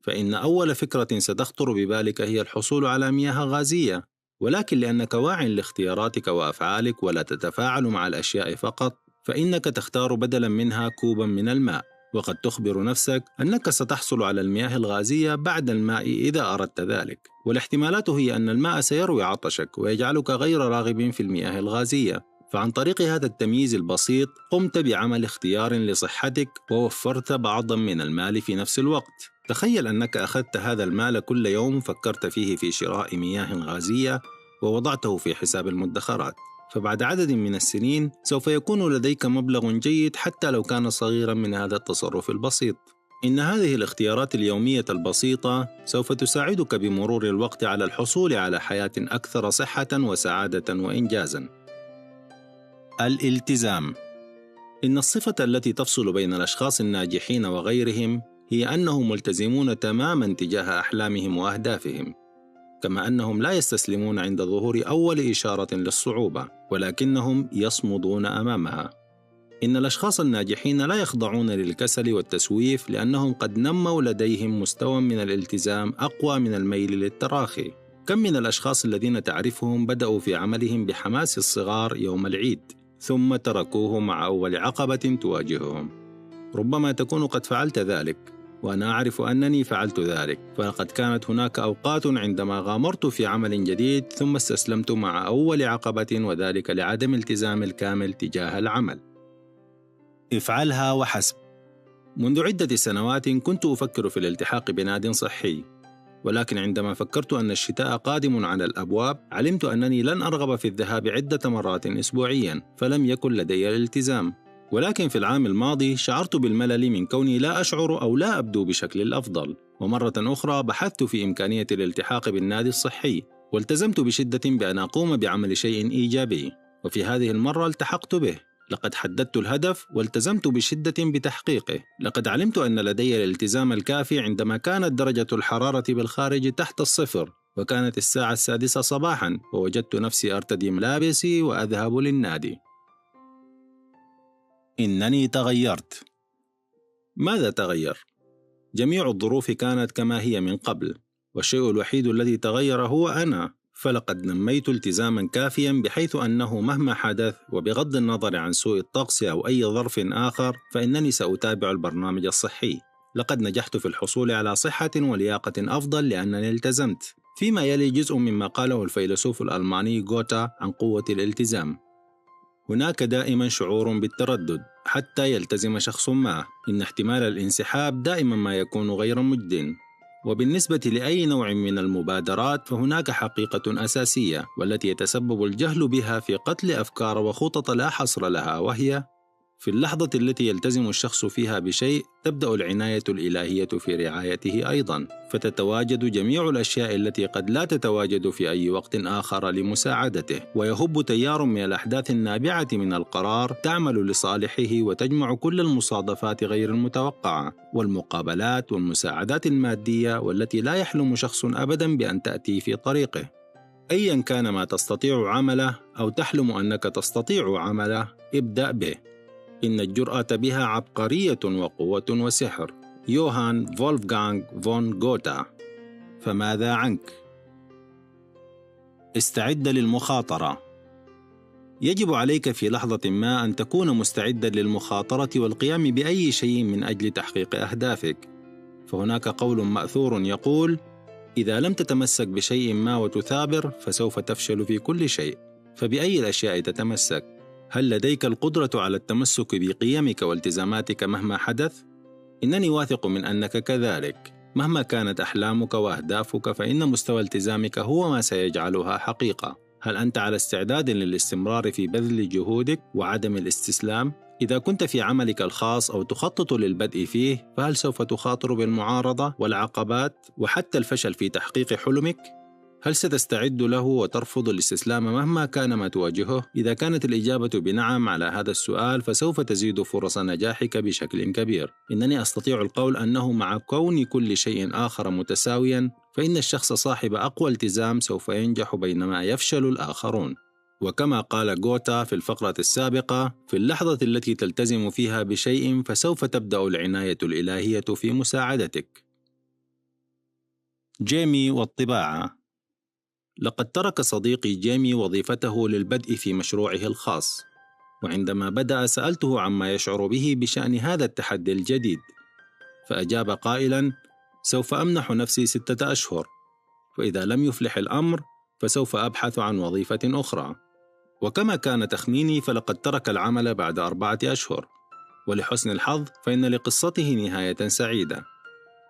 فإن أول فكرة ستخطر ببالك هي الحصول على مياه غازية، ولكن لأنك واع لاختياراتك وأفعالك ولا تتفاعل مع الأشياء فقط، فإنك تختار بدلا منها كوبا من الماء، وقد تخبر نفسك أنك ستحصل على المياه الغازية بعد الماء إذا أردت ذلك، والاحتمالات هي أن الماء سيروي عطشك ويجعلك غير راغب في المياه الغازية. فعن طريق هذا التمييز البسيط قمت بعمل اختيار لصحتك ووفرت بعضا من المال في نفس الوقت. تخيل أنك أخذت هذا المال كل يوم، فكرت فيه في شراء مياه غازية ووضعته في حساب المدخرات، فبعد عدد من السنين سوف يكون لديك مبلغ جيد حتى لو كان صغيرا من هذا التصرف البسيط. إن هذه الاختيارات اليومية البسيطة سوف تساعدك بمرور الوقت على الحصول على حياة أكثر صحة وسعادة وإنجازا. الالتزام. إن الصفة التي تفصل بين الأشخاص الناجحين وغيرهم هي أنهم ملتزمون تماما تجاه أحلامهم وأهدافهم. كما أنهم لا يستسلمون عند ظهور أول إشارة للصعوبة، ولكنهم يصمدون أمامها. إن الأشخاص الناجحين لا يخضعون للكسل والتسويف، لأنهم قد نموا لديهم مستوى من الالتزام أقوى من الميل للتراخي. كم من الأشخاص الذين تعرفهم بدأوا في عملهم بحماس الصغار يوم العيد، ثم تركوه مع أول عقبة تواجههم. ربما تكون قد فعلت ذلك، وأنا أعرف أنني فعلت ذلك، فلقد كانت هناك أوقات عندما غامرت في عمل جديد ثم استسلمت مع أول عقبة، وذلك لعدم التزام الكامل تجاه العمل. افعلها وحسب. منذ عدة سنوات كنت أفكر في الالتحاق بناد صحي، ولكن عندما فكرت أن الشتاء قادم على الأبواب علمت أنني لن أرغب في الذهاب عدة مرات أسبوعياً، فلم يكن لدي الالتزام. ولكن في العام الماضي شعرت بالملل من كوني لا أشعر أو لا أبدو بشكل الأفضل، ومرة أخرى بحثت في إمكانية الالتحاق بالنادي الصحي، والتزمت بشدة بأن أقوم بعمل شيء إيجابي، وفي هذه المرة التحقت به. لقد حددت الهدف والتزمت بشدة بتحقيقه. لقد علمت أن لدي الالتزام الكافي عندما كانت درجة الحرارة بالخارج تحت الصفر، وكانت الساعة 6 صباحا، ووجدت نفسي أرتدي ملابسي وأذهب للنادي. إنني تغيرت. ماذا تغير؟ جميع الظروف كانت كما هي من قبل، والشيء الوحيد الذي تغير هو أنا. فلقد نميت التزاما كافيا بحيث أنه مهما حدث، وبغض النظر عن سوء الطقس أو أي ظرف آخر، فإنني سأتابع البرنامج الصحي. لقد نجحت في الحصول على صحة ولياقة أفضل لأنني التزمت. فيما يلي جزء مما قاله الفيلسوف الألماني غوتا عن قوة الالتزام. هناك دائما شعور بالتردد حتى يلتزم شخص ما. إن احتمال الانسحاب دائما ما يكون غير مجد. وبالنسبة لأي نوع من المبادرات فهناك حقيقة أساسية، والتي يتسبب الجهل بها في قتل أفكار وخطط لا حصر لها، وهي في اللحظة التي يلتزم الشخص فيها بشيء تبدأ العناية الإلهية في رعايته أيضا، فتتواجد جميع الأشياء التي قد لا تتواجد في أي وقت آخر لمساعدته، ويهب تيار من الأحداث النابعة من القرار تعمل لصالحه، وتجمع كل المصادفات غير المتوقعة والمقابلات والمساعدات المادية والتي لا يحلم شخص أبدا بأن تأتي في طريقه. أيا كان ما تستطيع عمله أو تحلم أنك تستطيع عمله، ابدأ به. إن الجرأة بها عبقرية وقوة وسحر. يوهان فولفغانغ فون غوتا. فماذا عنك؟ استعد للمخاطرة. يجب عليك في لحظة ما أن تكون مستعدا للمخاطرة والقيام بأي شيء من أجل تحقيق أهدافك. فهناك قول مأثور يقول: إذا لم تتمسك بشيء ما وتثابر فسوف تفشل في كل شيء. فبأي الأشياء تتمسك؟ هل لديك القدرة على التمسك بقيمك والتزاماتك مهما حدث؟ إنني واثق من أنك كذلك. مهما كانت أحلامك وأهدافك فإن مستوى التزامك هو ما سيجعلها حقيقة. هل أنت على استعداد للاستمرار في بذل جهودك وعدم الاستسلام؟ إذا كنت في عملك الخاص أو تخطط للبدء فيه، فهل سوف تخاطر بالمعارضة والعقبات وحتى الفشل في تحقيق حلمك؟ هل ستستعد له وترفض الاستسلام مهما كان ما تواجهه؟ إذا كانت الإجابة بنعم على هذا السؤال، فسوف تزيد فرص نجاحك بشكل كبير. إنني أستطيع القول أنه مع كون كل شيء آخر متساويا، فإن الشخص صاحب أقوى التزام سوف ينجح بينما يفشل الآخرون. وكما قال غوتا في الفقرة السابقة: في اللحظة التي تلتزم فيها بشيء فسوف تبدأ العناية الإلهية في مساعدتك. جيمي والطباعة. لقد ترك صديقي جيمي وظيفته للبدء في مشروعه الخاص، وعندما بدأ سألته عما يشعر به بشأن هذا التحدي الجديد، فأجاب قائلا: سوف أمنح نفسي 6 أشهر، فإذا لم يفلح الأمر فسوف أبحث عن وظيفة أخرى. وكما كان تخميني فلقد ترك العمل بعد 4 أشهر، ولحسن الحظ فإن لقصته نهاية سعيدة.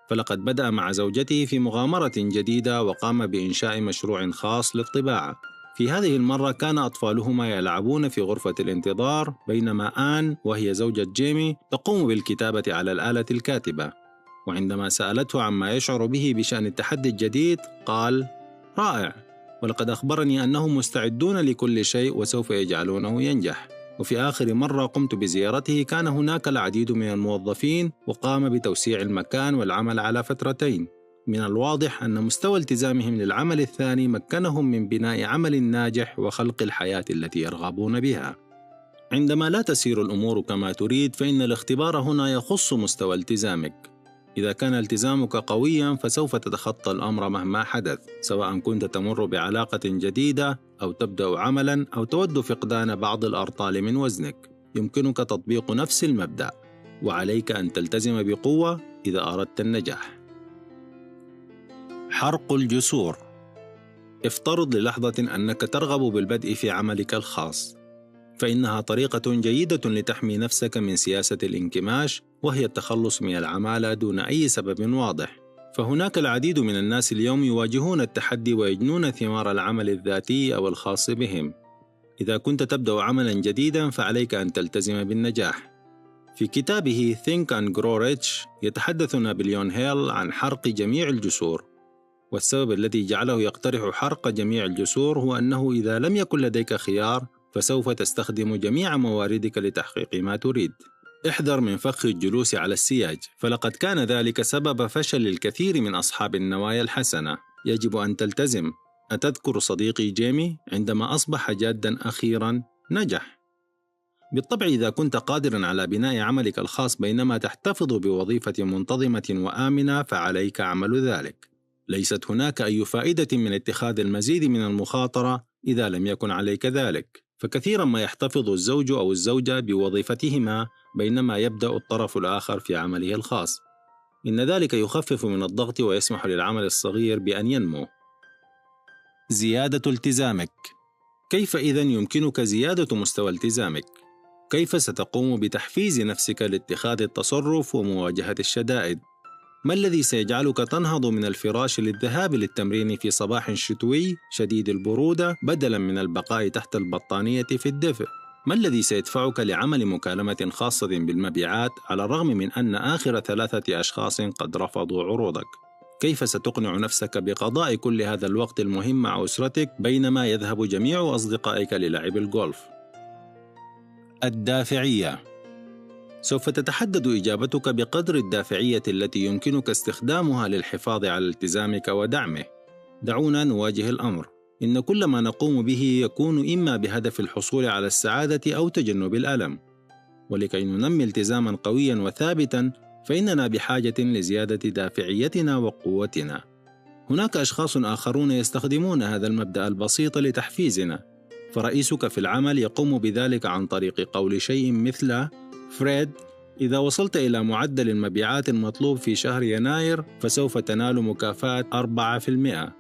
فلقد بدأ مع زوجته في مغامرة جديدة وقام بإنشاء مشروع خاص للطباعة. في هذه المرة كان أطفالهما يلعبون في غرفة الانتظار، بينما آن وهي زوجة جيمي تقوم بالكتابة على الآلة الكاتبة. وعندما سألته عما يشعر به بشأن التحدي الجديد قال: رائع، ولقد أخبرني أنهم مستعدون لكل شيء وسوف يجعلونه ينجح. وفي آخر مرة قمت بزيارته كان هناك العديد من الموظفين، وقام بتوسيع المكان والعمل على فترتين. من الواضح أن مستوى التزامهم للعمل الثاني مكنهم من بناء عمل ناجح وخلق الحياة التي يرغبون بها. عندما لا تسير الأمور كما تريد، فإن الاختبار هنا يخص مستوى التزامك. إذا كان التزامك قوياً فسوف تتخطى الأمر مهما حدث، سواء كنت تمر بعلاقة جديدة أو تبدأ عملاً أو تود فقدان بعض الأرطال من وزنك. يمكنك تطبيق نفس المبدأ، وعليك أن تلتزم بقوة إذا أردت النجاح. حرق الجسور. افترض للحظة أنك ترغب بالبدء في عملك الخاص، فإنها طريقة جيدة لتحمي نفسك من سياسة الانكماش، وهي التخلص من العمالة دون أي سبب واضح. فهناك العديد من الناس اليوم يواجهون التحدي ويجنون ثمار العمل الذاتي أو الخاص بهم. إذا كنت تبدأ عملا جديدا فعليك أن تلتزم بالنجاح. في كتابه Think and Grow Rich يتحدث نابليون هيل عن حرق جميع الجسور، والسبب الذي جعله يقترح حرق جميع الجسور هو أنه إذا لم يكن لديك خيار فسوف تستخدم جميع مواردك لتحقيق ما تريد. احذر من فخ الجلوس على السياج، فلقد كان ذلك سبب فشل الكثير من أصحاب النوايا الحسنة. يجب أن تلتزم. أتذكر صديقي جيمي عندما أصبح جاداً أخيراً نجح؟ بالطبع إذا كنت قادراً على بناء عملك الخاص بينما تحتفظ بوظيفة منتظمة وآمنة فعليك عمل ذلك. ليست هناك أي فائدة من اتخاذ المزيد من المخاطرة إذا لم يكن عليك ذلك، فكثيراً ما يحتفظ الزوج أو الزوجة بوظيفتهما بينما يبدأ الطرف الآخر في عمله الخاص. إن ذلك يخفف من الضغط ويسمح للعمل الصغير بأن ينمو. زيادة التزامك. كيف إذن يمكنك زيادة مستوى التزامك؟ كيف ستقوم بتحفيز نفسك لاتخاذ التصرف ومواجهة الشدائد؟ ما الذي سيجعلك تنهض من الفراش للذهاب للتمرين في صباح شتوي شديد البرودة بدلاً من البقاء تحت البطانية في الدفء؟ ما الذي سيدفعك لعمل مكالمة خاصة بالمبيعات على الرغم من أن آخر 3 أشخاص قد رفضوا عروضك؟ كيف ستقنع نفسك بقضاء كل هذا الوقت المهم مع أسرتك بينما يذهب جميع أصدقائك للعب الجولف؟ الدافعية. سوف تتحدد إجابتك بقدر الدافعية التي يمكنك استخدامها للحفاظ على التزامك ودعمه. دعونا نواجه الأمر. إن كل ما نقوم به يكون إما بهدف الحصول على السعادة أو تجنب الألم. ولكي ننمي التزاما قويا وثابتا فإننا بحاجة لزيادة دافعيتنا وقوتنا. هناك أشخاص آخرون يستخدمون هذا المبدأ البسيط لتحفيزنا، فرئيسك في العمل يقوم بذلك عن طريق قول شيء مثل: فريد، إذا وصلت إلى معدل المبيعات المطلوب في شهر يناير فسوف تنال مكافأة 4%.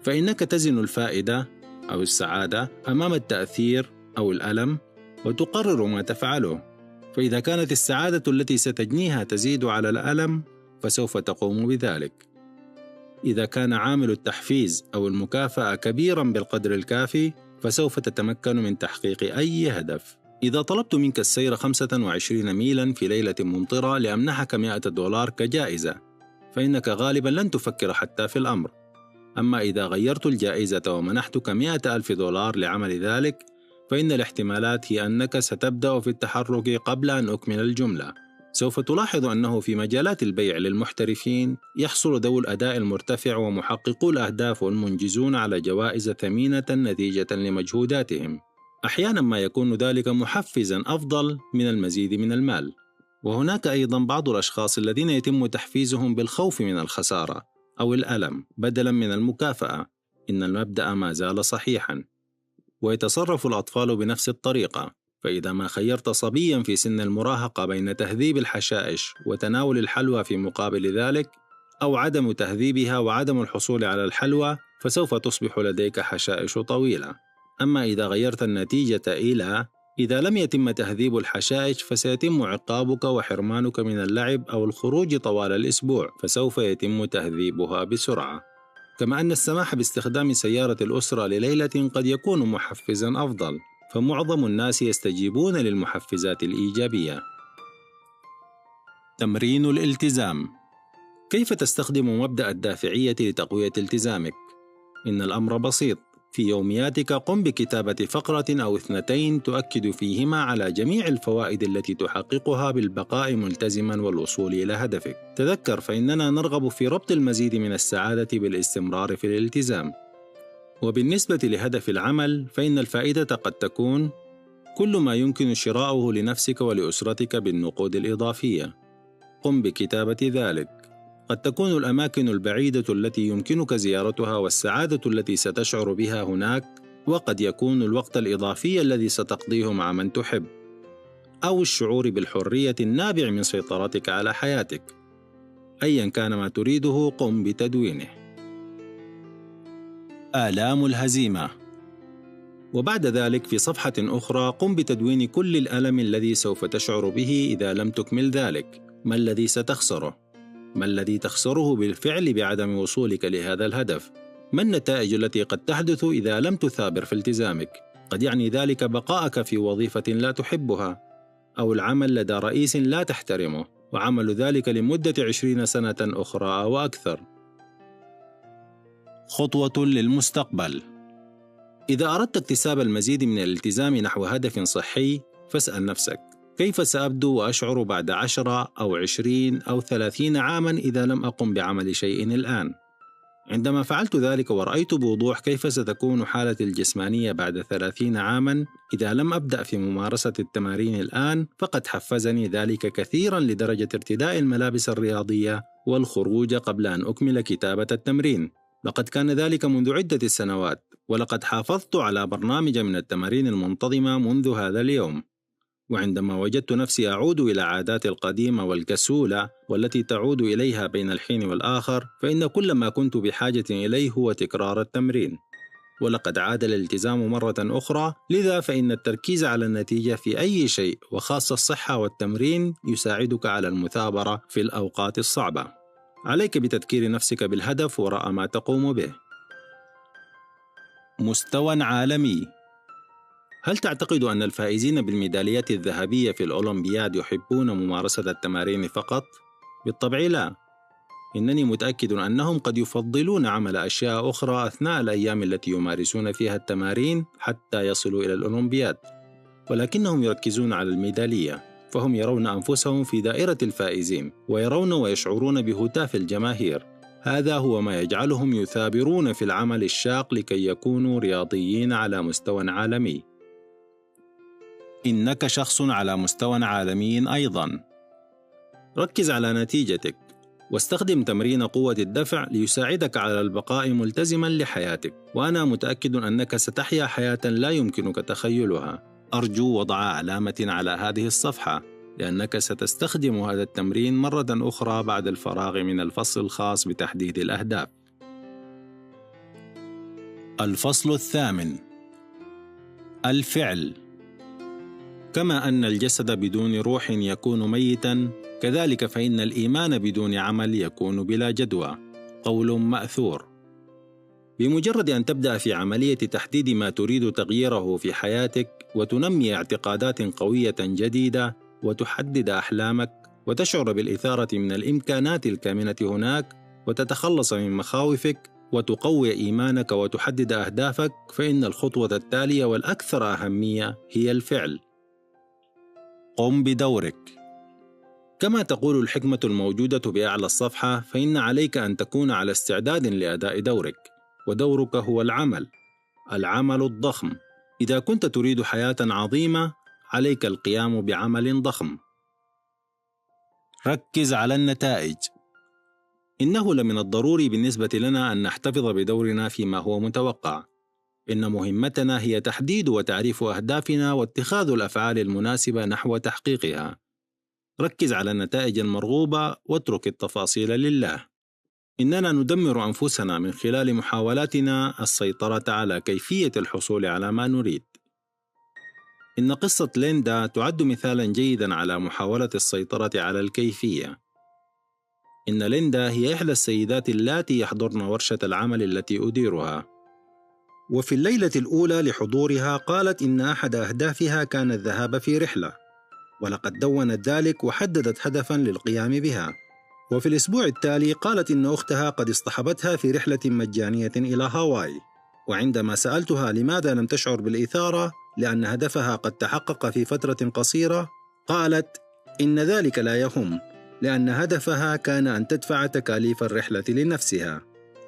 فإنك تزن الفائدة أو السعادة أمام التأثير أو الألم وتقرر ما تفعله. فإذا كانت السعادة التي ستجنيها تزيد على الألم فسوف تقوم بذلك. إذا كان عامل التحفيز أو المكافأة كبيراً بالقدر الكافي فسوف تتمكن من تحقيق أي هدف. إذا طلبت منك السير 25 ميلاً في ليلة ممطرة لأمنحك $100 كجائزة، فإنك غالباً لن تفكر حتى في الأمر. أما إذا غيرت الجائزة ومنحتك $100,000 لعمل ذلك، فإن الاحتمالات هي أنك ستبدأ في التحرك قبل أن أكمل الجملة. سوف تلاحظ أنه في مجالات البيع للمحترفين يحصل ذوو الأداء المرتفع ومحققو الأهداف والمنجزون على جوائز ثمينة نتيجة لمجهوداتهم. أحيانا ما يكون ذلك محفزا أفضل من المزيد من المال. وهناك أيضا بعض الأشخاص الذين يتم تحفيزهم بالخوف من الخسارة أو الألم بدلا من المكافأة. إن المبدأ ما زال صحيحا. ويتصرف الأطفال بنفس الطريقة. فإذا ما خيرت صبيا في سن المراهقة بين تهذيب الحشائش وتناول الحلوى في مقابل ذلك، أو عدم تهذيبها وعدم الحصول على الحلوى، فسوف تصبح لديك حشائش طويلة. أما إذا غيرت النتيجة إلى إذا لم يتم تهذيب الحشائش فسيتم عقابك وحرمانك من اللعب أو الخروج طوال الأسبوع، فسوف يتم تهذيبها بسرعة. كما أن السماح باستخدام سيارة الأسرة لليلة قد يكون محفزاً أفضل، فمعظم الناس يستجيبون للمحفزات الإيجابية. تمرين الالتزام. كيف تستخدم مبدأ الدافعية لتقوية التزامك؟ إن الأمر بسيط. في يومياتك قم بكتابة فقرة أو 2 تؤكد فيهما على جميع الفوائد التي تحققها بالبقاء ملتزما والوصول إلى هدفك. تذكر فإننا نرغب في ربط المزيد من السعادة بالاستمرار في الالتزام. وبالنسبة لهدف العمل فإن الفائدة قد تكون كل ما يمكن شراؤه لنفسك ولأسرتك بالنقود الإضافية. قم بكتابة ذلك. قد تكون الأماكن البعيدة التي يمكنك زيارتها والسعادة التي ستشعر بها هناك، وقد يكون الوقت الإضافي الذي ستقضيه مع من تحب، أو الشعور بالحرية النابع من سيطرتك على حياتك. أيا كان ما تريده قم بتدوينه. آلام الهزيمة. وبعد ذلك في صفحة أخرى قم بتدوين كل الألم الذي سوف تشعر به إذا لم تكمل ذلك. ما الذي ستخسره؟ ما الذي تخسره بالفعل بعدم وصولك لهذا الهدف؟ ما النتائج التي قد تحدث إذا لم تثابر في التزامك؟ قد يعني ذلك بقاءك في وظيفة لا تحبها، أو العمل لدى رئيس لا تحترمه، وعمل ذلك لمدة 20 سنة أخرى أو أكثر. خطوة للمستقبل. إذا أردت اكتساب المزيد من الالتزام نحو هدف صحي، فاسأل نفسك: كيف سأبدو وأشعر بعد 10 أو 20 أو 30 عاماً إذا لم أقم بعمل شيء الآن؟ عندما فعلت ذلك ورأيت بوضوح كيف ستكون حالتي الجسمانية بعد 30 عاماً إذا لم أبدأ في ممارسة التمارين الآن، فقد حفزني ذلك كثيراً لدرجة ارتداء الملابس الرياضية والخروج قبل أن أكمل كتابة التمرين. لقد كان ذلك منذ عدة سنوات، ولقد حافظت على برنامج من التمارين المنتظمة منذ هذا اليوم. وعندما وجدت نفسي أعود إلى عاداتي القديمة والكسولة والتي تعود إليها بين الحين والآخر، فإن كل ما كنت بحاجة إليه هو تكرار التمرين. ولقد عاد الالتزام مرة أخرى، لذا فإن التركيز على النتيجة في أي شيء وخاصة الصحة والتمرين يساعدك على المثابرة في الأوقات الصعبة. عليك بتذكير نفسك بالهدف وراء ما تقوم به. مستوى عالمي. هل تعتقد أن الفائزين بالميداليات الذهبية في الأولمبياد يحبون ممارسة التمارين فقط؟ بالطبع لا. إنني متأكد أنهم قد يفضلون عمل أشياء أخرى أثناء الأيام التي يمارسون فيها التمارين حتى يصلوا إلى الأولمبياد، ولكنهم يركزون على الميدالية، فهم يرون أنفسهم في دائرة الفائزين ويرون ويشعرون بهتاف الجماهير. هذا هو ما يجعلهم يثابرون في العمل الشاق لكي يكونوا رياضيين على مستوى عالمي. إنك شخص على مستوى عالمي أيضاً. ركز على نتيجتك، واستخدم تمرين قوة الدفع ليساعدك على البقاء ملتزماً لحياتك، وأنا متأكد أنك ستحيا حياة لا يمكنك تخيلها. أرجو وضع علامة على هذه الصفحة، لأنك ستستخدم هذا التمرين مرة أخرى بعد الفراغ من الفصل الخاص بتحديد الأهداف. الفصل 8: الفعل. كما أن الجسد بدون روح يكون ميتاً، كذلك فإن الإيمان بدون عمل يكون بلا جدوى. قول مأثور. بمجرد أن تبدأ في عملية تحديد ما تريد تغييره في حياتك، وتنمي اعتقادات قوية جديدة، وتحدد أحلامك، وتشعر بالإثارة من الإمكانات الكامنة هناك، وتتخلص من مخاوفك، وتقوي إيمانك، وتحدد أهدافك، فإن الخطوة التالية والأكثر أهمية هي الفعل. قم بدورك. كما تقول الحكمة الموجودة بأعلى الصفحة، فإن عليك أن تكون على استعداد لأداء دورك، ودورك هو العمل الضخم. إذا كنت تريد حياة عظيمة، عليك القيام بعمل ضخم. ركز على النتائج. إنه لمن الضروري بالنسبة لنا أن نحتفظ بدورنا فيما هو متوقع. إن مهمتنا هي تحديد وتعريف أهدافنا واتخاذ الأفعال المناسبة نحو تحقيقها. ركز على النتائج المرغوبة واترك التفاصيل لله. إننا ندمر أنفسنا من خلال محاولاتنا السيطرة على كيفية الحصول على ما نريد. إن قصة ليندا تعد مثالاً جيداً على محاولة السيطرة على الكيفية. إن ليندا هي إحدى السيدات اللاتي يحضرن ورشة العمل التي أديرها. وفي الليلة الأولى لحضورها قالت إن أحد أهدافها كان الذهاب في رحلة، ولقد دونت ذلك وحددت هدفاً للقيام بها. وفي الأسبوع التالي قالت إن أختها قد اصطحبتها في رحلة مجانية إلى هاواي، وعندما سألتها لماذا لم تشعر بالإثارة لأن هدفها قد تحقق في فترة قصيرة، قالت إن ذلك لا يهم، لأن هدفها كان أن تدفع تكاليف الرحلة لنفسها.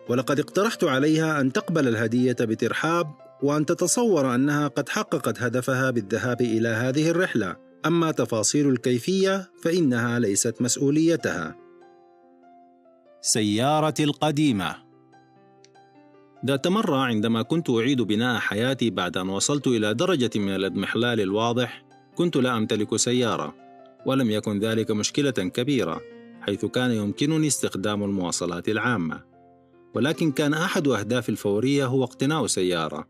ولقد اقترحت عليها أن تقبل الهدية بترحاب وأن تتصور أنها قد حققت هدفها بالذهاب إلى هذه الرحلة، أما تفاصيل الكيفية فإنها ليست مسؤوليتها. سيارتي القديمة. ذات مرة عندما كنت أعيد بناء حياتي بعد أن وصلت إلى درجة من الاضمحلال الواضح، كنت لا أمتلك سيارة، ولم يكن ذلك مشكلة كبيرة حيث كان يمكنني استخدام المواصلات العامة، ولكن كان أحد أهدافي الفورية هو اقتناء سيارة،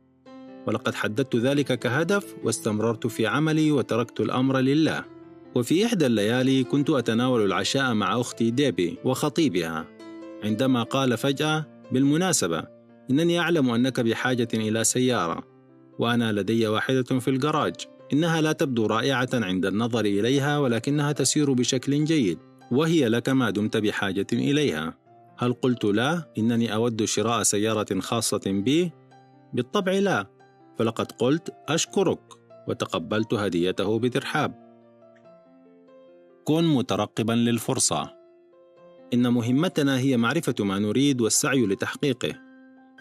ولقد حددت ذلك كهدف واستمررت في عملي وتركت الأمر لله. وفي إحدى الليالي كنت أتناول العشاء مع أختي ديبي وخطيبها، عندما قال فجأة: بالمناسبة إنني أعلم أنك بحاجة إلى سيارة، وأنا لدي واحدة في الجراج، إنها لا تبدو رائعة عند النظر إليها، ولكنها تسير بشكل جيد، وهي لك ما دمت بحاجة إليها. هل قلت لا؟ إنني أود شراء سيارة خاصة بي؟ بالطبع لا، فلقد قلت أشكرك، وتقبلت هديته بترحاب. كن مترقبا للفرصة. إن مهمتنا هي معرفة ما نريد والسعي لتحقيقه،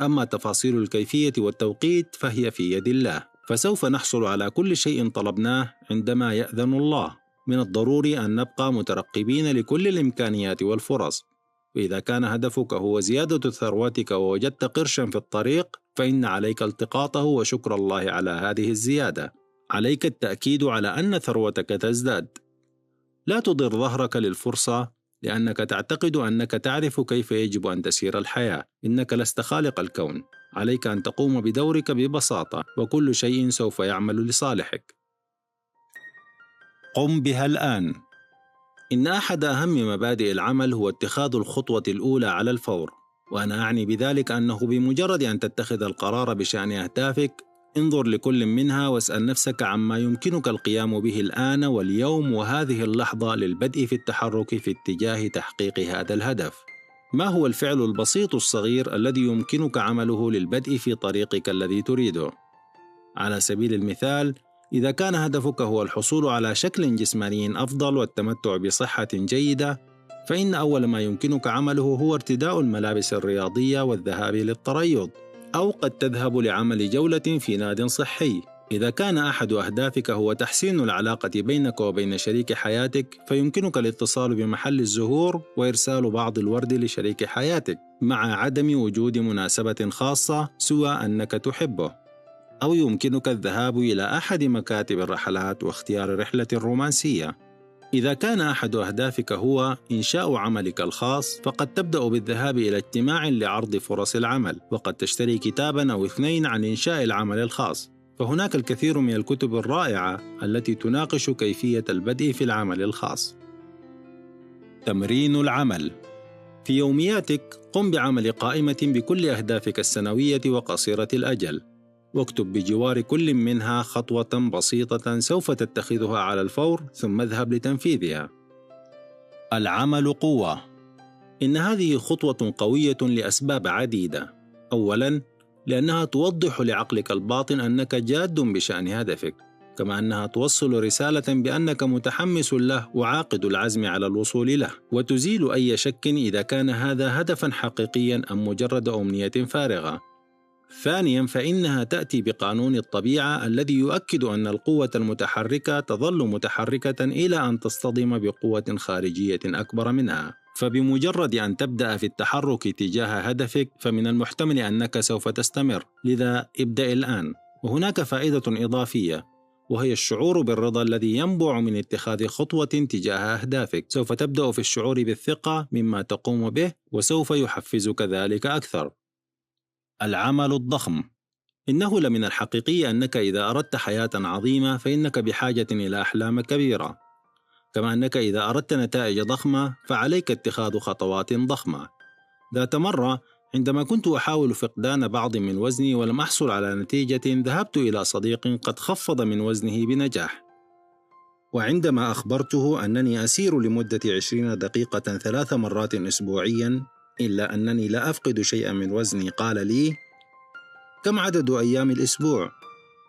أما تفاصيل الكيفية والتوقيت فهي في يد الله، فسوف نحصل على كل شيء طلبناه عندما يأذن الله. من الضروري أن نبقى مترقبين لكل الإمكانيات والفرص، وإذا كان هدفك هو زيادة ثروتك ووجدت قرشا في الطريق، فإن عليك التقاطه وشكر الله على هذه الزيادة. عليك التأكيد على أن ثروتك تزداد. لا تضر ظهرك للفرصة لأنك تعتقد أنك تعرف كيف يجب أن تسير الحياة. إنك لست خالق الكون، عليك أن تقوم بدورك ببساطة، وكل شيء سوف يعمل لصالحك. قم بها الآن. إن أحد أهم مبادئ العمل هو اتخاذ الخطوة الأولى على الفور، وأنا أعني بذلك أنه بمجرد أن تتخذ القرار بشأن أهدافك، انظر لكل منها واسأل نفسك عما يمكنك القيام به الآن واليوم وهذه اللحظة للبدء في التحرك في اتجاه تحقيق هذا الهدف. ما هو الفعل البسيط الصغير الذي يمكنك عمله للبدء في طريقك الذي تريده؟ على سبيل المثال، إذا كان هدفك هو الحصول على شكل جسماني أفضل والتمتع بصحة جيدة، فإن أول ما يمكنك عمله هو ارتداء الملابس الرياضية والذهاب للتريض، أو قد تذهب لعمل جولة في ناد صحي. إذا كان أحد أهدافك هو تحسين العلاقة بينك وبين شريك حياتك، فيمكنك الاتصال بمحل الزهور وإرسال بعض الورد لشريك حياتك مع عدم وجود مناسبة خاصة سوى أنك تحبه. أو يمكنك الذهاب إلى أحد مكاتب الرحلات واختيار رحلة رومانسية. إذا كان أحد أهدافك هو إنشاء عملك الخاص، فقد تبدأ بالذهاب إلى اجتماع لعرض فرص العمل، وقد تشتري كتاباً أو 2 عن إنشاء العمل الخاص. فهناك الكثير من الكتب الرائعة التي تناقش كيفية البدء في العمل الخاص. تمرين العمل. في يومياتك قم بعمل قائمة بكل أهدافك السنوية وقصيرة الأجل، واكتب بجوار كل منها خطوة بسيطة سوف تتخذها على الفور، ثم اذهب لتنفيذها. العمل قوة. إن هذه خطوة قوية لأسباب عديدة. أولاً، لأنها توضح لعقلك الباطن أنك جاد بشأن هدفك، كما أنها توصل رسالة بأنك متحمس له وعاقد العزم على الوصول له، وتزيل أي شك إذا كان هذا هدفاً حقيقياً أم مجرد أمنية فارغة. ثانياً، فإنها تأتي بقانون الطبيعة الذي يؤكد أن القوة المتحركة تظل متحركة إلى أن تصطدم بقوة خارجية أكبر منها. فبمجرد أن تبدأ في التحرك تجاه هدفك، فمن المحتمل أنك سوف تستمر، لذا ابدأ الآن. وهناك فائدة إضافية، وهي الشعور بالرضا الذي ينبع من اتخاذ خطوة تجاه أهدافك. سوف تبدأ في الشعور بالثقة مما تقوم به، وسوف يحفزك ذلك أكثر. العمل الضخم. إنه لمن الحقيقي أنك إذا أردت حياة عظيمة فإنك بحاجة إلى أحلام كبيرة، كما أنك إذا أردت نتائج ضخمة فعليك اتخاذ خطوات ضخمة. ذات مرة عندما كنت أحاول فقدان بعض من وزني ولم أحصل على نتيجة، ذهبت إلى صديق قد خفض من وزنه بنجاح، وعندما أخبرته أنني أسير لمدة 20 دقيقة 3 مرات أسبوعيا إلا أنني لا أفقد شيئا من وزني، قال لي: كم عدد أيام الأسبوع؟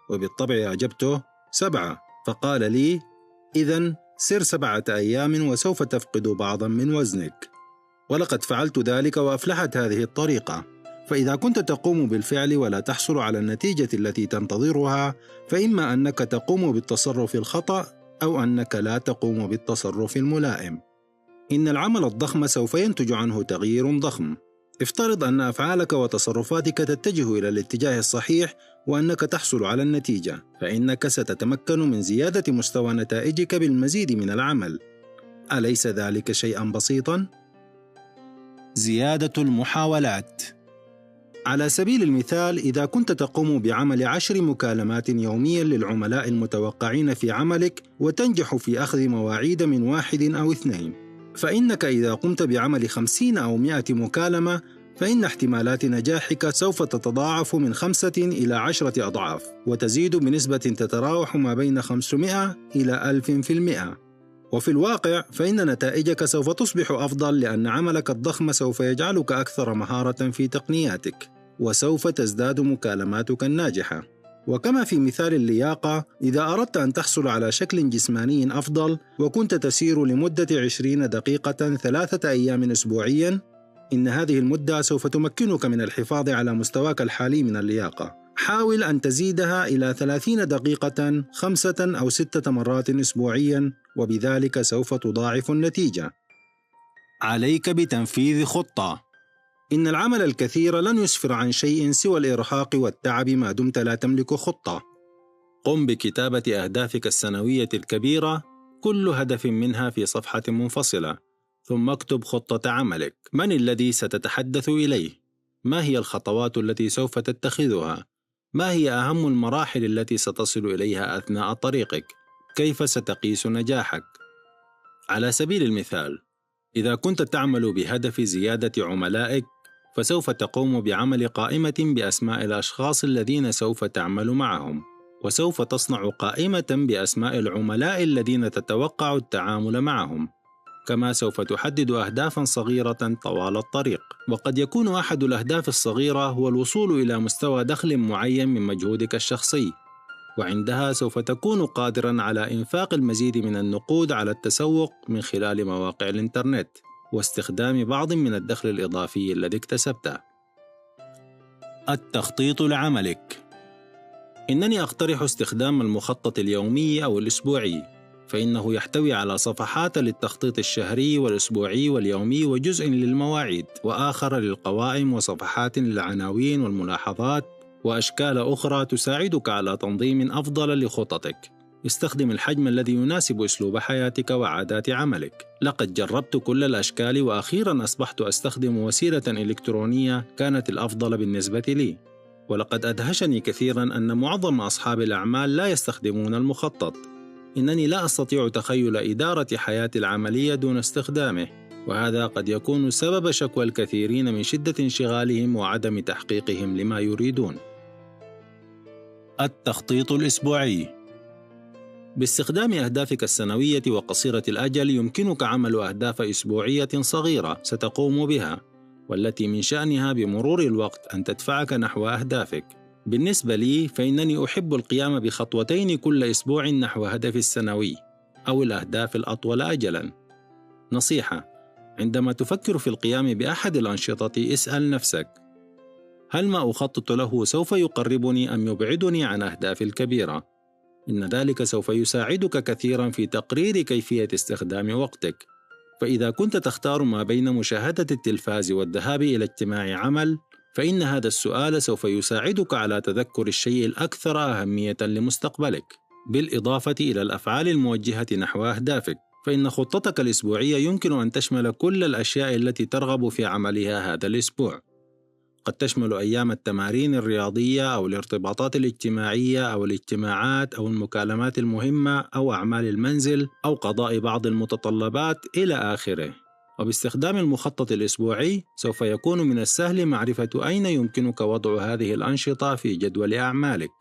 وبالطبع أجبته 7، فقال لي: إذن سر 7 أيام وسوف تفقد بعضا من وزنك. ولقد فعلت ذلك وأفلحت هذه الطريقة. فإذا كنت تقوم بالفعل ولا تحصل على النتيجة التي تنتظرها، فإما أنك تقوم بالتصرف الخطأ أو أنك لا تقوم بالتصرف الملائم. إن العمل الضخم سوف ينتج عنه تغيير ضخم. افترض أن أفعالك وتصرفاتك تتجه إلى الاتجاه الصحيح وأنك تحصل على النتيجة، فإنك ستتمكن من زيادة مستوى نتائجك بالمزيد من العمل. أليس ذلك شيئا بسيطا؟ زيادة المحاولات. على سبيل المثال، إذا كنت تقوم بعمل 10 مكالمات يوميا للعملاء المتوقعين في عملك وتنجح في أخذ مواعيد من 1 أو 2، فإنك إذا قمت بعمل 50 أو 100 مكالمة، فإن احتمالات نجاحك سوف تتضاعف من 5 إلى 10 أضعاف، وتزيد بنسبة تتراوح ما بين 500 إلى 1000%. وفي الواقع فإن نتائجك سوف تصبح أفضل، لأن عملك الضخم سوف يجعلك أكثر مهارة في تقنياتك، وسوف تزداد مكالماتك الناجحة. وكما في مثال اللياقة، إذا أردت أن تحصل على شكل جسماني أفضل وكنت تسير لمدة 20 دقيقة 3 أيام أسبوعياً، إن هذه المدة سوف تمكنك من الحفاظ على مستواك الحالي من اللياقة. حاول أن تزيدها إلى 30 دقيقة 5 أو 6 مرات أسبوعياً، وبذلك سوف تضاعف النتيجة. عليك بتنفيذ خطة. إن العمل الكثير لن يسفر عن شيء سوى الإرهاق والتعب ما دمت لا تملك خطة. قم بكتابة أهدافك السنوية الكبيرة، كل هدف منها في صفحة منفصلة، ثم اكتب خطة عملك. من الذي ستتحدث إليه؟ ما هي الخطوات التي سوف تتخذها؟ ما هي أهم المراحل التي ستصل إليها أثناء طريقك؟ كيف ستقيس نجاحك؟ على سبيل المثال، إذا كنت تعمل بهدف زيادة عملائك، فسوف تقوم بعمل قائمة بأسماء الأشخاص الذين سوف تعمل معهم، وسوف تصنع قائمة بأسماء العملاء الذين تتوقع التعامل معهم. كما سوف تحدد أهدافاً صغيرة طوال الطريق، وقد يكون أحد الأهداف الصغيرة هو الوصول إلى مستوى دخل معين من مجهودك الشخصي، وعندها سوف تكون قادراً على إنفاق المزيد من النقود على التسوق من خلال مواقع الإنترنت واستخدام بعض من الدخل الإضافي الذي اكتسبته. التخطيط لعملك. إنني أقترح استخدام المخطط اليومي أو الأسبوعي، فإنه يحتوي على صفحات للتخطيط الشهري والأسبوعي واليومي، وجزء للمواعيد، وآخر للقوائم، وصفحات للعناوين والملاحظات، وأشكال أخرى تساعدك على تنظيم أفضل لخططك. استخدم الحجم الذي يناسب أسلوب حياتك وعادات عملك. لقد جربت كل الأشكال، وأخيراً أصبحت أستخدم وسيلة إلكترونية كانت الأفضل بالنسبة لي. ولقد أدهشني كثيراً أن معظم أصحاب الأعمال لا يستخدمون المخطط. إنني لا أستطيع تخيل إدارة حياتي العملية دون استخدامه، وهذا قد يكون سبب شكوى الكثيرين من شدة انشغالهم وعدم تحقيقهم لما يريدون. التخطيط الأسبوعي. باستخدام أهدافك السنوية وقصيرة الأجل، يمكنك عمل أهداف أسبوعية صغيرة ستقوم بها، والتي من شأنها بمرور الوقت أن تدفعك نحو أهدافك. بالنسبة لي، فإنني أحب القيام بخطوتين كل أسبوع نحو هدفي السنوي أو الأهداف الأطول أجلاً. نصيحة: عندما تفكر في القيام بأحد الأنشطة، اسأل نفسك: هل ما أخطط له سوف يقربني أم يبعدني عن أهدافي الكبيرة؟ إن ذلك سوف يساعدك كثيراً في تقرير كيفية استخدام وقتك. فإذا كنت تختار ما بين مشاهدة التلفاز والذهاب إلى اجتماع عمل، فإن هذا السؤال سوف يساعدك على تذكر الشيء الأكثر أهمية لمستقبلك. بالإضافة إلى الأفعال الموجهة نحو أهدافك، فإن خطتك الأسبوعية يمكن أن تشمل كل الأشياء التي ترغب في عملها هذا الأسبوع. قد تشمل أيام التمارين الرياضية أو الارتباطات الاجتماعية أو الاجتماعات أو المكالمات المهمة أو أعمال المنزل أو قضاء بعض المتطلبات إلى آخره. وباستخدام المخطط الأسبوعي سوف يكون من السهل معرفة أين يمكنك وضع هذه الأنشطة في جدول أعمالك.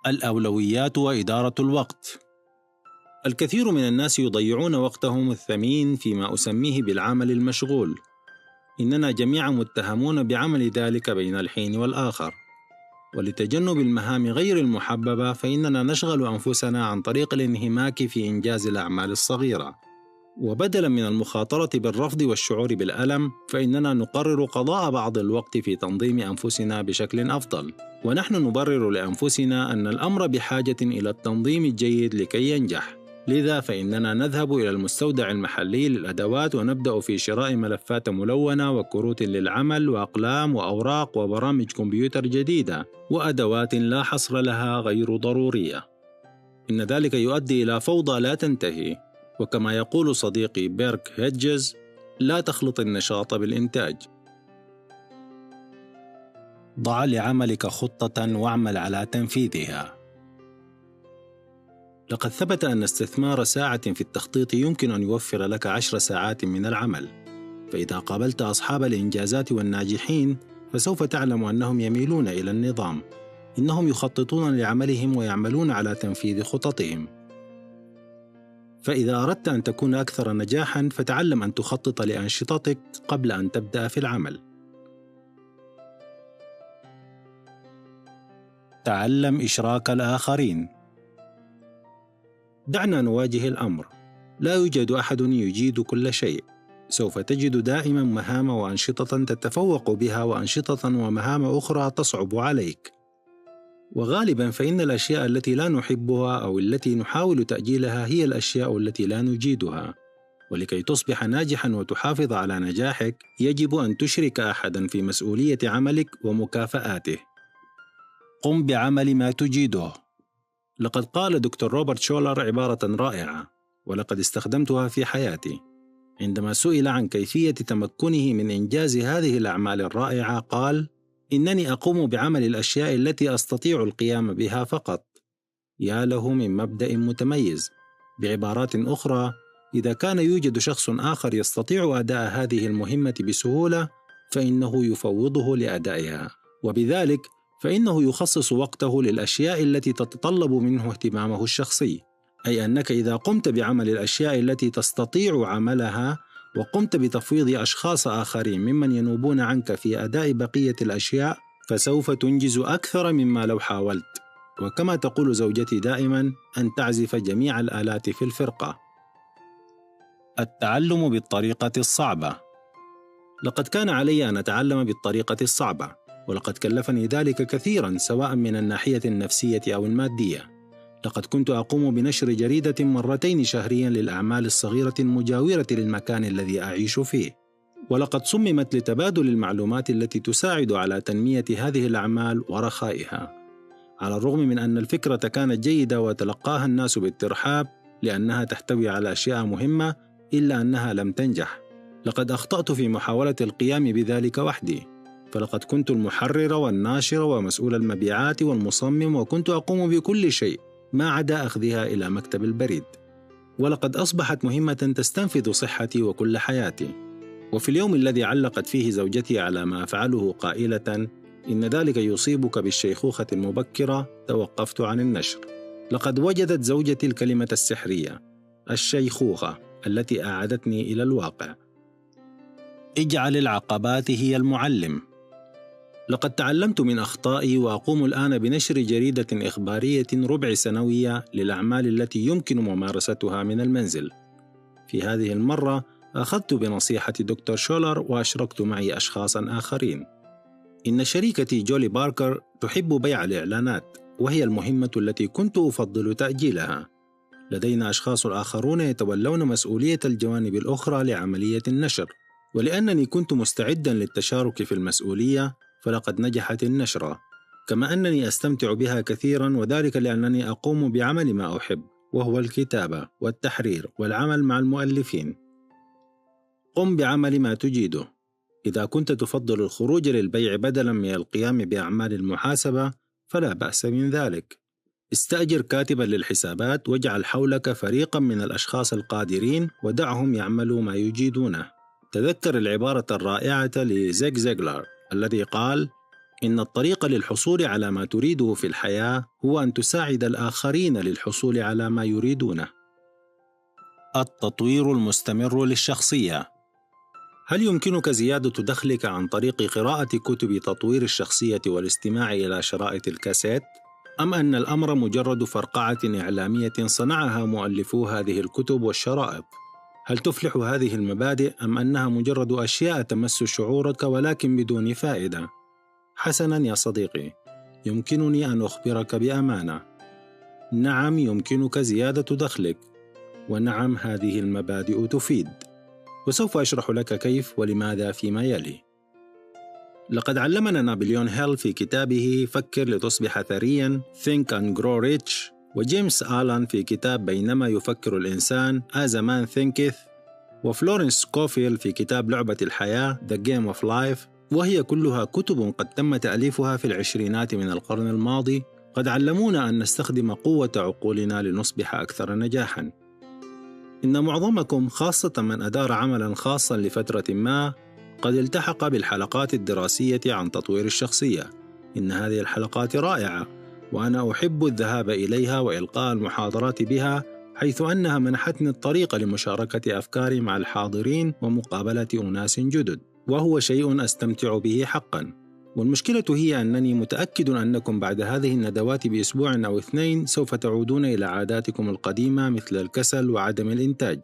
الأولويات وإدارة الوقت. الكثير من الناس يضيعون وقتهم الثمين فيما أسميه بالعمل المشغول. إننا جميعا متهمون بعمل ذلك بين الحين والآخر. ولتجنب المهام غير المحببة فإننا نشغل أنفسنا عن طريق الانهماك في إنجاز الأعمال الصغيرة. وبدلا من المخاطرة بالرفض والشعور بالألم فإننا نقرر قضاء بعض الوقت في تنظيم أنفسنا بشكل أفضل. ونحن نبرر لأنفسنا أن الأمر بحاجة إلى التنظيم الجيد لكي ينجح. لذا فإننا نذهب إلى المستودع المحلي للأدوات ونبدأ في شراء ملفات ملونة وكروت للعمل وأقلام وأوراق وبرامج كمبيوتر جديدة وأدوات لا حصر لها غير ضرورية. إن ذلك يؤدي إلى فوضى لا تنتهي. وكما يقول صديقي بيرك هيدجز: لا تخلط النشاط بالإنتاج. ضع لعملك خطة واعمل على تنفيذها. لقد ثبت أن استثمار ساعة في التخطيط يمكن أن يوفر لك 10 ساعات من العمل. فإذا قابلت أصحاب الإنجازات والناجحين فسوف تعلم أنهم يميلون إلى النظام. إنهم يخططون لعملهم ويعملون على تنفيذ خططهم. فإذا أردت أن تكون أكثر نجاحاً فتعلم أن تخطط لأنشطتك قبل أن تبدأ في العمل. تعلم إشراك الآخرين. دعنا نواجه الأمر. لا يوجد أحد يجيد كل شيء. سوف تجد دائما مهام وأنشطة تتفوق بها وأنشطة ومهام أخرى تصعب عليك. وغالبا فإن الأشياء التي لا نحبها أو التي نحاول تأجيلها هي الأشياء التي لا نجيدها. ولكي تصبح ناجحا وتحافظ على نجاحك يجب أن تشرك أحدا في مسؤولية عملك ومكافآته. قم بعمل ما تجيده. لقد قال دكتور روبرت شولر عبارة رائعة ولقد استخدمتها في حياتي. عندما سئل عن كيفية تمكنه من إنجاز هذه الأعمال الرائعة قال: إنني أقوم بعمل الأشياء التي أستطيع القيام بها فقط. يا له من مبدأ متميز. بعبارات أخرى، إذا كان يوجد شخص آخر يستطيع أداء هذه المهمة بسهولة فإنه يفوضه لأدائها. وبذلك فإنه يخصص وقته للأشياء التي تتطلب منه اهتمامه الشخصي. أي أنك إذا قمت بعمل الأشياء التي تستطيع عملها وقمت بتفويض أشخاص آخرين ممن ينوبون عنك في أداء بقية الأشياء فسوف تنجز أكثر مما لو حاولت. وكما تقول زوجتي دائما: أن تعزف جميع الآلات في الفرقة. التعلم بالطريقة الصعبة. لقد كان علي أن أتعلم بالطريقة الصعبة، ولقد كلفني ذلك كثيرا سواء من الناحية النفسية أو المادية. لقد كنت أقوم بنشر جريدة 2 مرات شهريا للأعمال الصغيرة المجاورة للمكان الذي أعيش فيه. ولقد صممت لتبادل المعلومات التي تساعد على تنمية هذه الأعمال ورخائها. على الرغم من أن الفكرة كانت جيدة وتلقاها الناس بالترحاب لأنها تحتوي على أشياء مهمة، إلا أنها لم تنجح. لقد أخطأت في محاولة القيام بذلك وحدي. فلقد كنت المحرر والناشر ومسؤول المبيعات والمصمم، وكنت أقوم بكل شيء ما عدا أخذها إلى مكتب البريد. ولقد أصبحت مهمة تستنفذ صحتي وكل حياتي. وفي اليوم الذي علقت فيه زوجتي على ما أفعله قائلة: إن ذلك يصيبك بالشيخوخة المبكرة، توقفت عن النشر. لقد وجدت زوجتي الكلمة السحرية: الشيخوخة، التي أعادتني إلى الواقع. اجعل العقبات هي المعلم. لقد تعلمت من أخطائي وأقوم الآن بنشر جريدة إخبارية ربع سنوية للأعمال التي يمكن ممارستها من المنزل. في هذه المرة أخذت بنصيحة دكتور شولر وأشركت معي أشخاصا آخرين. إن شريكتي جولي باركر تحب بيع الإعلانات، وهي المهمة التي كنت أفضل تأجيلها. لدينا أشخاص آخرون يتولون مسؤولية الجوانب الأخرى لعملية النشر، ولأنني كنت مستعدا للتشارك في المسؤولية فلقد نجحت النشرة. كما أنني أستمتع بها كثيرا، وذلك لأنني أقوم بعمل ما أحب، وهو الكتابة والتحرير والعمل مع المؤلفين. قم بعمل ما تجيده. إذا كنت تفضل الخروج للبيع بدلا من القيام بأعمال المحاسبة فلا بأس من ذلك. استأجر كاتبا للحسابات واجعل حولك فريقا من الأشخاص القادرين ودعهم يعملوا ما يجيدونه. تذكر العبارة الرائعة لزيغ زيغلر الذي قال: إن الطريق للحصول على ما تريده في الحياة هو أن تساعد الآخرين للحصول على ما يريدونه. التطوير المستمر للشخصية. هل يمكنك زيادة دخلك عن طريق قراءة كتب تطوير الشخصية والاستماع إلى شرائط الكاسيت؟ أم أن الأمر مجرد فرقعة إعلامية صنعها مؤلفو هذه الكتب والشرائط؟ هل تفلح هذه المبادئ أم أنها مجرد أشياء تمس شعورك ولكن بدون فائدة؟ حسناً يا صديقي، يمكنني أن أخبرك بأمانة، نعم يمكنك زيادة دخلك، ونعم هذه المبادئ تفيد، وسوف أشرح لك كيف ولماذا فيما يلي. لقد علمنا نابليون هيل في كتابه فكر لتصبح ثرياً Think and Grow Rich، وجيمس آلان في كتاب بينما يفكر الإنسان As a Man Thinketh، وفلورنس سكوفيل في كتاب لعبة الحياة The Game of Life، وهي كلها كتب قد تم تأليفها في العشرينات من القرن الماضي، قد علمونا أن نستخدم قوة عقولنا لنصبح أكثر نجاحاً. إن معظمكم خاصة من أدار عملاً خاصاً لفترة ما قد التحق بالحلقات الدراسية عن تطوير الشخصية. إن هذه الحلقات رائعة، وأنا أحب الذهاب إليها وإلقاء المحاضرات بها، حيث أنها منحتني الطريق لمشاركة أفكاري مع الحاضرين ومقابلة أناس جدد، وهو شيء أستمتع به حقاً. والمشكلة هي أنني متأكد أنكم بعد هذه الندوات بأسبوع أو 2 سوف تعودون إلى عاداتكم القديمة مثل الكسل وعدم الإنتاج.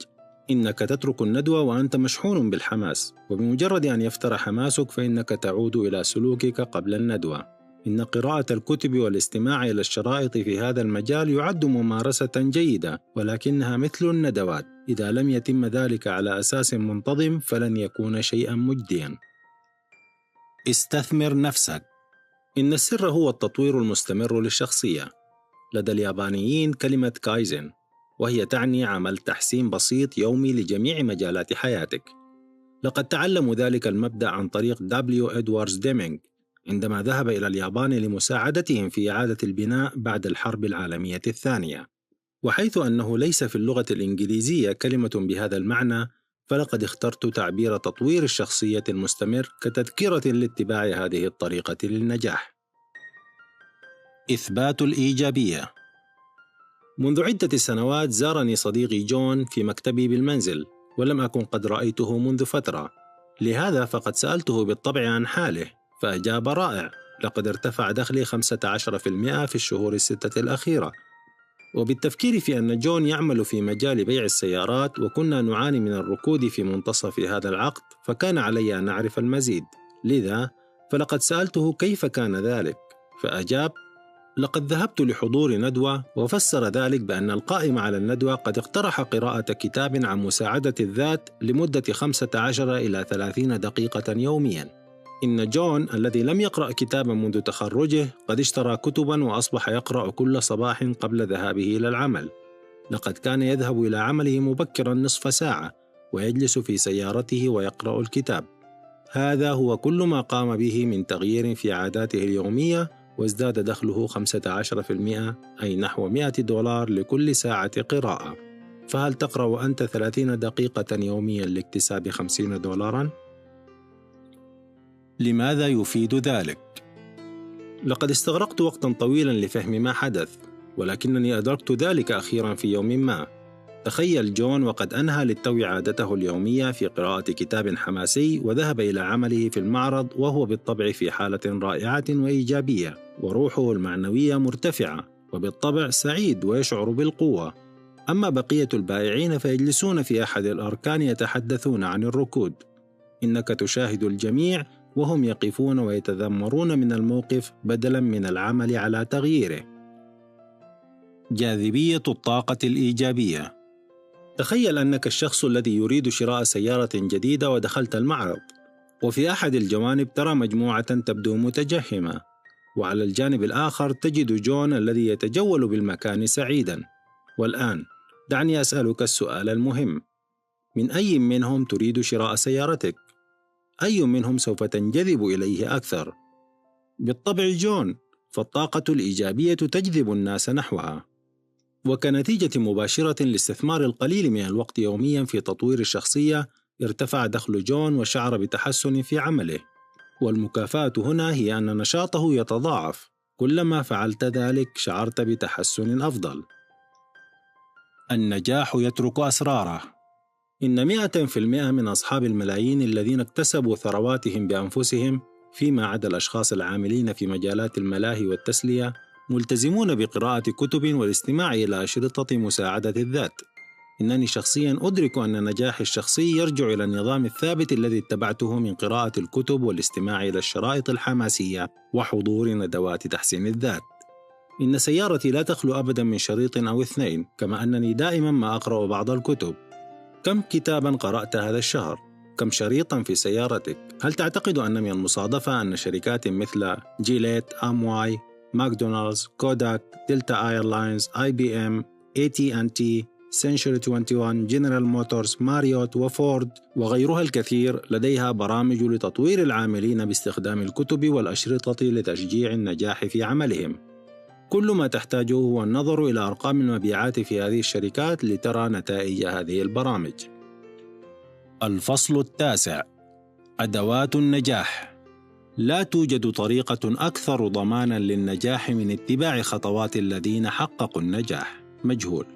إنك تترك الندوة وأنت مشحون بالحماس، وبمجرد أن يفتر حماسك فإنك تعود إلى سلوكك قبل الندوة. إن قراءة الكتب والاستماع إلى الشرائط في هذا المجال يعد ممارسة جيدة، ولكنها مثل الندوات، إذا لم يتم ذلك على أساس منتظم فلن يكون شيئا مجديا. استثمر نفسك. إن السر هو التطوير المستمر للشخصية. لدى اليابانيين كلمة كايزن، وهي تعني عمل تحسين بسيط يومي لجميع مجالات حياتك. لقد تعلموا ذلك المبدأ عن طريق دبليو إدواردز ديمينغ عندما ذهب إلى اليابان لمساعدتهم في إعادة البناء بعد الحرب العالمية الثانية. وحيث أنه ليس في اللغة الإنجليزية كلمة بهذا المعنى، فلقد اخترت تعبير تطوير الشخصية المستمر كتذكرة لاتباع هذه الطريقة للنجاح. إثبات الإيجابية. منذ عدة سنوات زارني صديقي جون في مكتبي بالمنزل، ولم أكن قد رأيته منذ فترة، لهذا فقد سألته بالطبع عن حاله، فأجاب رائع، لقد ارتفع دخلي 15% في الشهور 6 الأخيرة. وبالتفكير في أن جون يعمل في مجال بيع السيارات وكنا نعاني من الركود في منتصف هذا العقد، فكان علي أن أعرف المزيد، لذا فلقد سألته كيف كان ذلك، فأجاب: لقد ذهبت لحضور ندوة، وفسر ذلك بأن القائم على الندوة قد اقترح قراءة كتاب عن مساعدة الذات لمدة 15 إلى 30 دقيقة يومياً. إن جون الذي لم يقرأ كتاباً منذ تخرجه قد اشترى كتباً وأصبح يقرأ كل صباح قبل ذهابه إلى العمل. لقد كان يذهب إلى عمله مبكراً نصف ساعة، ويجلس في سيارته ويقرأ الكتاب. هذا هو كل ما قام به من تغيير في عاداته اليومية، وازداد دخله 15%، أي نحو $100 لكل ساعة قراءة. فهل تقرأ أنت 30 دقيقة يومياً لاكتساب $50؟ لماذا يفيد ذلك؟ لقد استغرقت وقتاً طويلاً لفهم ما حدث، ولكنني أدركت ذلك أخيراً في يوم ما. تخيل جون وقد أنهى للتو عادته اليومية في قراءة كتاب حماسي، وذهب إلى عمله في المعرض وهو بالطبع في حالة رائعة وإيجابية، وروحه المعنوية مرتفعة، وبالطبع سعيد ويشعر بالقوة. أما بقية البائعين فيجلسون في أحد الأركان يتحدثون عن الركود. إنك تشاهد الجميع وهم يقفون ويتذمرون من الموقف بدلاً من العمل على تغييره. جاذبية الطاقة الإيجابية. تخيل أنك الشخص الذي يريد شراء سيارة جديدة ودخلت المعرض، وفي أحد الجوانب ترى مجموعة تبدو متجهمة، وعلى الجانب الآخر تجد جون الذي يتجول بالمكان سعيداً. والآن دعني أسألك السؤال المهم: من أي منهم تريد شراء سيارتك؟ أي منهم سوف تنجذب إليه أكثر؟ بالطبع جون، فالطاقة الإيجابية تجذب الناس نحوها. وكنتيجة مباشرة لاستثمار القليل من الوقت يومياً في تطوير الشخصية، ارتفع دخل جون وشعر بتحسن في عمله. والمكافأة هنا هي أن نشاطه يتضاعف، كلما فعلت ذلك شعرت بتحسن أفضل. النجاح يترك أسراره. إن 100% من أصحاب الملايين الذين اكتسبوا ثرواتهم بأنفسهم، فيما عدا الأشخاص العاملين في مجالات الملاهي والتسلية، ملتزمون بقراءة كتب والاستماع إلى أشرطة مساعدة الذات. إنني شخصياً أدرك أن نجاحي الشخصي يرجع إلى النظام الثابت الذي اتبعته من قراءة الكتب والاستماع إلى الشرائط الحماسية وحضور ندوات تحسين الذات. إن سيارتي لا تخلو أبداً من شريط أو اثنين، كما أنني دائماً ما أقرأ بعض الكتب. كم كتاباً قرأت هذا الشهر؟ كم شريطاً في سيارتك؟ هل تعتقد أن من المصادفة أن شركات مثل جيليت، أمواي، ماكدونالدز، كوداك، دلتا ايرلاينز، IBM، AT&T، سنشوري 21، جنرال موتورز، ماريوت وفورد وغيرها الكثير لديها برامج لتطوير العاملين باستخدام الكتب والأشرطة لتشجيع النجاح في عملهم؟ كل ما تحتاجه هو النظر إلى أرقام المبيعات في هذه الشركات لترى نتائج هذه البرامج. الفصل 9: أدوات النجاح. لا توجد طريقة أكثر ضماناً للنجاح من اتباع خطوات الذين حققوا النجاح. مجهول.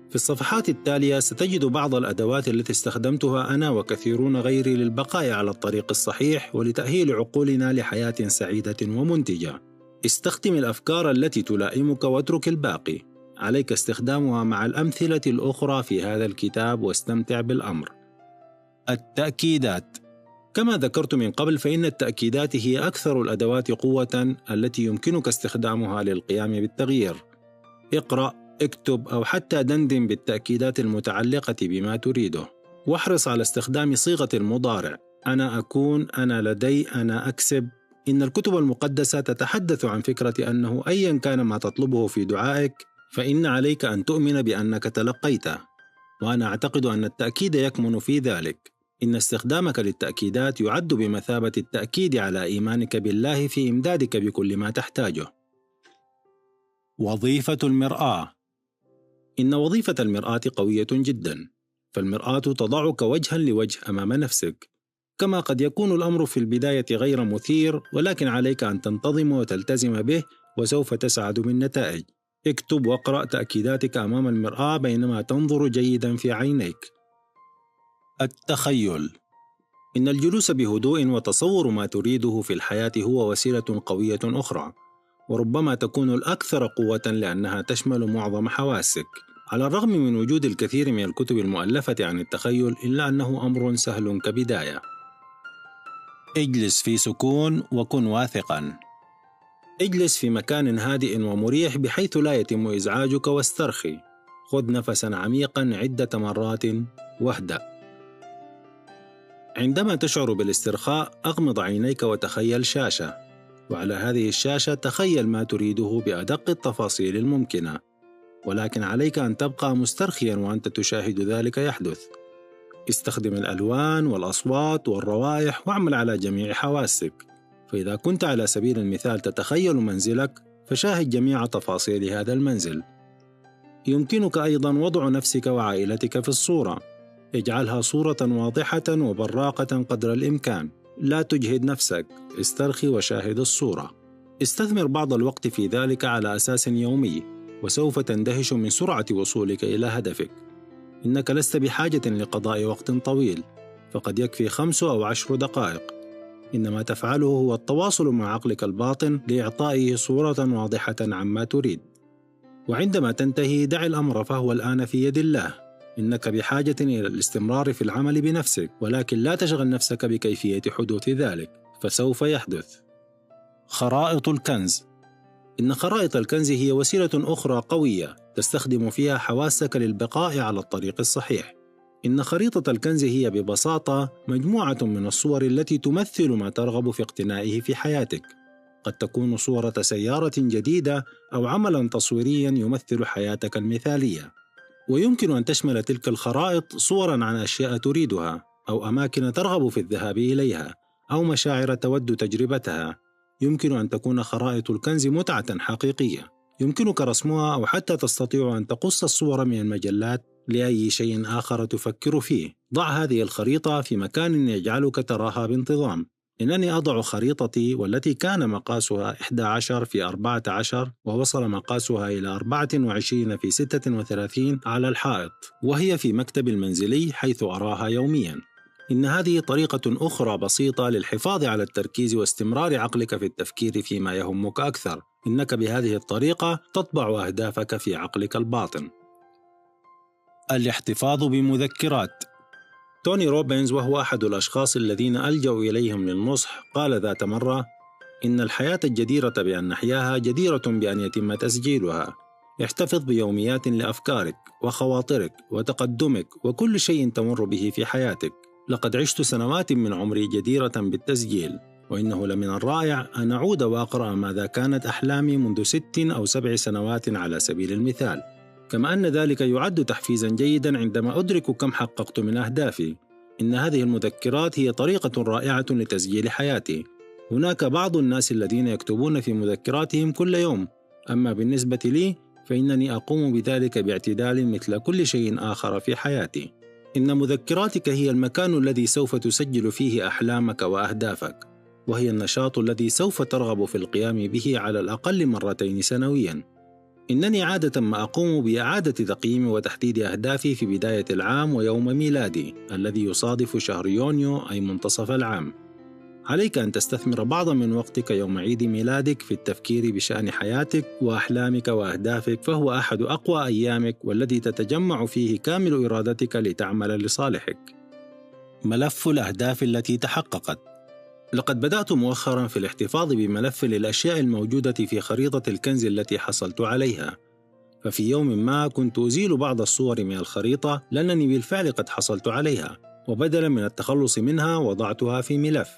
في الصفحات التالية ستجد بعض الأدوات التي استخدمتها أنا وكثيرون غيري للبقاء على الطريق الصحيح ولتأهيل عقولنا لحياة سعيدة ومنتجة. استخدم الأفكار التي تلائمك واترك الباقي. عليك استخدامها مع الأمثلة الأخرى في هذا الكتاب واستمتع بالأمر. التأكيدات. كما ذكرت من قبل، فإن التأكيدات هي أكثر الأدوات قوة التي يمكنك استخدامها للقيام بالتغيير. اقرأ، اكتب أو حتى دندن بالتأكيدات المتعلقة بما تريده، واحرص على استخدام صيغة المضارع: أنا أكون، أنا لدي، أنا أكسب. إن الكتب المقدسة تتحدث عن فكرة أنه أيا كان ما تطلبه في دعائك فإن عليك أن تؤمن بأنك تلقيته، وأنا أعتقد أن التأكيد يكمن في ذلك. إن استخدامك للتأكيدات يعد بمثابة التأكيد على إيمانك بالله في إمدادك بكل ما تحتاجه. وظيفة المرآة. إن وظيفة المرآة قوية جدا، فالمرآة تضعك وجها لوجه أمام نفسك. كما قد يكون الأمر في البداية غير مثير، ولكن عليك أن تنتظم وتلتزم به وسوف تسعد بالنتائج. اكتب واقرأ تأكيداتك أمام المرآة بينما تنظر جيدا في عينيك. التخيل. إن الجلوس بهدوء وتصور ما تريده في الحياة هو وسيلة قوية أخرى، وربما تكون الأكثر قوة لأنها تشمل معظم حواسك. على الرغم من وجود الكثير من الكتب المؤلفة عن التخيل، إلا أنه أمر سهل كبداية. اجلس في سكون وكن واثقا. اجلس في مكان هادئ ومريح بحيث لا يتم إزعاجك واسترخي. خذ نفسا عميقا عدة مرات واهدأ. عندما تشعر بالاسترخاء أغمض عينيك وتخيل شاشة، وعلى هذه الشاشة تخيل ما تريده بأدق التفاصيل الممكنة، ولكن عليك أن تبقى مسترخيا وأنت تشاهد ذلك يحدث. استخدم الألوان والأصوات والروائح واعمل على جميع حواسك. فإذا كنت على سبيل المثال تتخيل منزلك، فشاهد جميع تفاصيل هذا المنزل. يمكنك أيضا وضع نفسك وعائلتك في الصورة. اجعلها صورة واضحة وبراقة قدر الإمكان. لا تجهد نفسك، استرخي وشاهد الصورة. استثمر بعض الوقت في ذلك على أساس يومي، وسوف تندهش من سرعة وصولك إلى هدفك. إنك لست بحاجة لقضاء وقت طويل، فقد يكفي 5 أو 10 دقائق. إنما تفعله هو التواصل مع عقلك الباطن لإعطائه صورة واضحة عما تريد. وعندما تنتهي دع الأمر، فهو الآن في يد الله. إنك بحاجة إلى الاستمرار في العمل بنفسك، ولكن لا تشغل نفسك بكيفية حدوث ذلك، فسوف يحدث. خرائط الكنز. إن خرائط الكنز هي وسيلة أخرى قوية تستخدم فيها حواسك للبقاء على الطريق الصحيح. إن خريطة الكنز هي ببساطة مجموعة من الصور التي تمثل ما ترغب في اقتنائه في حياتك. قد تكون صورة سيارة جديدة أو عملاً تصويرياً يمثل حياتك المثالية. ويمكن أن تشمل تلك الخرائط صوراً عن أشياء تريدها، أو أماكن ترغب في الذهاب إليها، أو مشاعر تود تجربتها. يمكن أن تكون خرائط الكنز متعة حقيقية يمكنك رسمها، أو حتى تستطيع أن تقص الصور من المجلات لأي شيء آخر تفكر فيه. ضع هذه الخريطة في مكان يجعلك تراها بانتظام، إنني أضع خريطتي والتي كان مقاسها 11 في 14 ووصل مقاسها إلى 24 في 36 على الحائط، وهي في مكتبي المنزلي حيث أراها يومياً. إن هذه طريقة أخرى بسيطة للحفاظ على التركيز واستمرار عقلك في التفكير فيما يهمك أكثر. إنك بهذه الطريقة تطبع أهدافك في عقلك الباطن. الاحتفاظ بمذكرات. توني روبنز، وهو أحد الأشخاص الذين ألجأوا إليهم للنصح، قال ذات مرة: إن الحياة الجديرة بأن نحياها جديرة بأن يتم تسجيلها. احتفظ بيوميات لأفكارك وخواطرك وتقدمك وكل شيء تمر به في حياتك. لقد عشت سنوات من عمري جديرة بالتسجيل، وإنه لمن الرائع أن أعود وأقرأ ماذا كانت أحلامي منذ 6 أو 7 سنوات على سبيل المثال. كما أن ذلك يعد تحفيزاً جيداً عندما أدرك كم حققت من أهدافي. إن هذه المذكرات هي طريقة رائعة لتسجيل حياتي. هناك بعض الناس الذين يكتبون في مذكراتهم كل يوم، أما بالنسبة لي فإنني أقوم بذلك باعتدال مثل كل شيء آخر في حياتي. إن مذكراتك هي المكان الذي سوف تسجل فيه أحلامك وأهدافك، وهي النشاط الذي سوف ترغب في القيام به على الأقل 2 مرات سنوياً. إنني عادة ما أقوم بإعادة تقييم وتحديد أهدافي في بداية العام ويوم ميلادي الذي يصادف شهر يونيو أي منتصف العام. عليك أن تستثمر بعضا من وقتك يوم عيد ميلادك في التفكير بشأن حياتك وأحلامك وأهدافك، فهو أحد أقوى أيامك والذي تتجمع فيه كامل إرادتك لتعمل لصالحك. ملف الأهداف التي تحققت. لقد بدأت مؤخرا في الاحتفاظ بملف للأشياء الموجودة في خريطة الكنز التي حصلت عليها. ففي يوم ما كنت أزيل بعض الصور من الخريطة لأنني بالفعل قد حصلت عليها، وبدلا من التخلص منها وضعتها في ملف.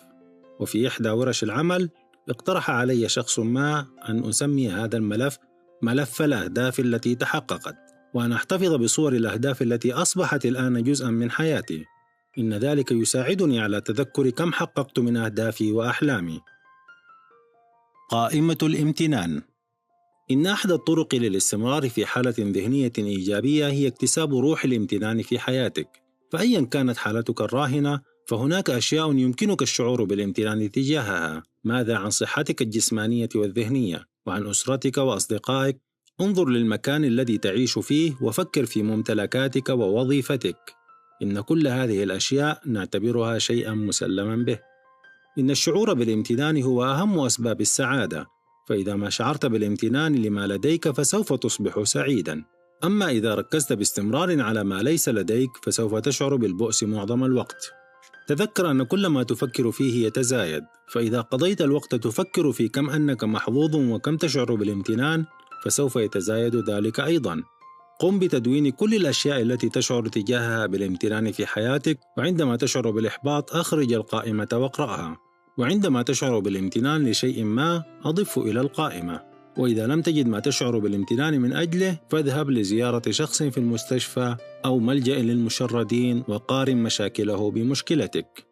وفي إحدى ورش العمل اقترح علي شخص ما أن أسمي هذا الملف ملف الأهداف التي تحققت، وأن أحتفظ بصور الأهداف التي أصبحت الآن جزءا من حياتي. إن ذلك يساعدني على تذكر كم حققت من أهدافي وأحلامي. قائمة الامتنان. إن أحد الطرق للاستمرار في حالة ذهنية إيجابية هي اكتساب روح الامتنان في حياتك. فأيا كانت حالتك الراهنة، فهناك أشياء يمكنك الشعور بالامتنان تجاهها. ماذا عن صحتك الجسمانية والذهنية؟ وعن أسرتك وأصدقائك؟ انظر للمكان الذي تعيش فيه وفكر في ممتلكاتك ووظيفتك. إن كل هذه الأشياء نعتبرها شيئا مسلما به. إن الشعور بالامتنان هو أهم أسباب السعادة، فإذا ما شعرت بالامتنان لما لديك فسوف تصبح سعيدا. أما إذا ركزت باستمرار على ما ليس لديك فسوف تشعر بالبؤس معظم الوقت. تذكر أن كل ما تفكر فيه يتزايد، فإذا قضيت الوقت تفكر في كم أنك محظوظ وكم تشعر بالامتنان فسوف يتزايد ذلك أيضا. قم بتدوين كل الأشياء التي تشعر تجاهها بالامتنان في حياتك، وعندما تشعر بالإحباط أخرج القائمة واقرأها، وعندما تشعر بالامتنان لشيء ما أضفه إلى القائمة. وإذا لم تجد ما تشعر بالامتنان من أجله فاذهب لزيارة شخص في المستشفى أو ملجأ للمشردين وقارن مشاكله بمشكلتك.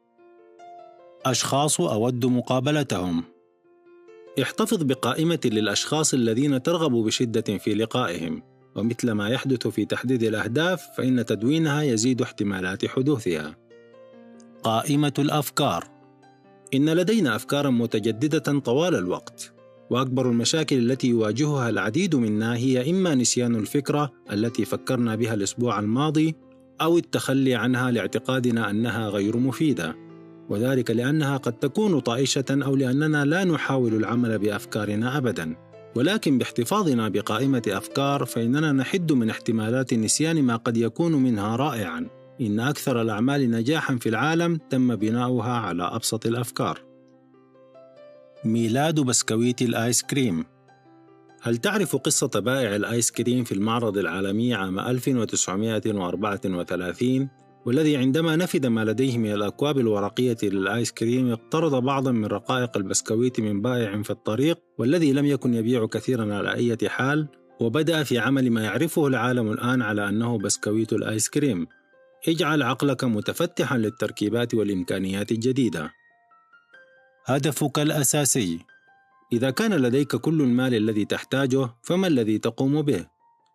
أشخاص أود مقابلتهم. احتفظ بقائمة للأشخاص الذين ترغب بشدة في لقائهم، ومثل ما يحدث في تحديد الأهداف فإن تدوينها يزيد احتمالات حدوثها. قائمة الأفكار. إن لدينا أفكارا متجددة طوال الوقت، وأكبر المشاكل التي يواجهها العديد منا هي إما نسيان الفكرة التي فكرنا بها الأسبوع الماضي، أو التخلي عنها لاعتقادنا أنها غير مفيدة، وذلك لأنها قد تكون طائشة أو لأننا لا نحاول العمل بأفكارنا أبداً. ولكن باحتفاظنا بقائمة أفكار فإننا نحد من احتمالات نسيان ما قد يكون منها رائعاً. إن أكثر الأعمال نجاحاً في العالم تم بناؤها على أبسط الأفكار. ميلاد بسكويت الآيس كريم. هل تعرف قصة بائع الآيس كريم في المعرض العالمي عام 1934 والذي عندما نفد ما لديه من الأكواب الورقية للآيس كريم اقترض بعضا من رقائق البسكويت من بائع في الطريق والذي لم يكن يبيع كثيرا على أي حال، وبدأ في عمل ما يعرفه العالم الآن على أنه بسكويت الآيس كريم. اجعل عقلك متفتحا للتركيبات والإمكانيات الجديدة. هدفك الأساسي. إذا كان لديك كل المال الذي تحتاجه فما الذي تقوم به؟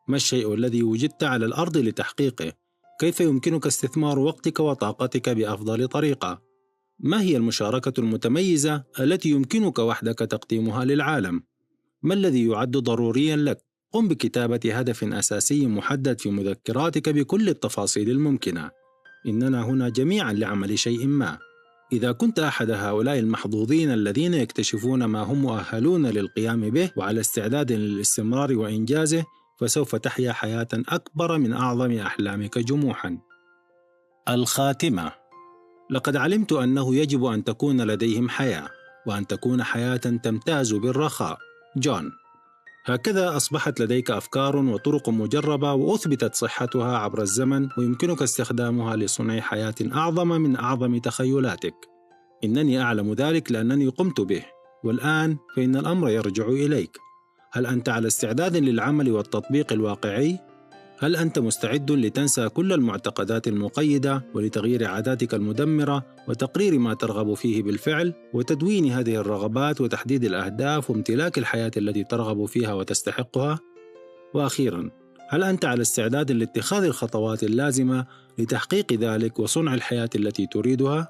ما الشيء الذي وجدت على الأرض لتحقيقه؟ كيف يمكنك استثمار وقتك وطاقتك بأفضل طريقة؟ ما هي المشاركة المتميزة التي يمكنك وحدك تقديمها للعالم؟ ما الذي يعد ضروريا لك؟ قم بكتابة هدف أساسي محدد في مذكراتك بكل التفاصيل الممكنة. إننا هنا جميعا لعمل شيء ما. إذا كنت أحد هؤلاء المحظوظين الذين يكتشفون ما هم مؤهلون للقيام به وعلى استعداد للاستمرار وإنجازه، فسوف تحيا حياة أكبر من أعظم أحلامك جموحا. الخاتمة: لقد علمت أنه يجب أن تكون لديهم حياة، وأن تكون حياة تمتاز بالرخاء. جون. هكذا أصبحت لديك أفكار وطرق مجربة وأثبتت صحتها عبر الزمن، ويمكنك استخدامها لصنع حياة أعظم من أعظم تخيلاتك. إنني أعلم ذلك لأنني قمت به، والآن فإن الأمر يرجع إليك. هل أنت على استعداد للعمل والتطبيق الواقعي؟ هل أنت مستعد لتنسى كل المعتقدات المقيدة ولتغيير عاداتك المدمرة وتقرير ما ترغب فيه بالفعل وتدوين هذه الرغبات وتحديد الأهداف وامتلاك الحياة التي ترغب فيها وتستحقها؟ وأخيراً، هل أنت على استعداد لاتخاذ الخطوات اللازمة لتحقيق ذلك وصنع الحياة التي تريدها؟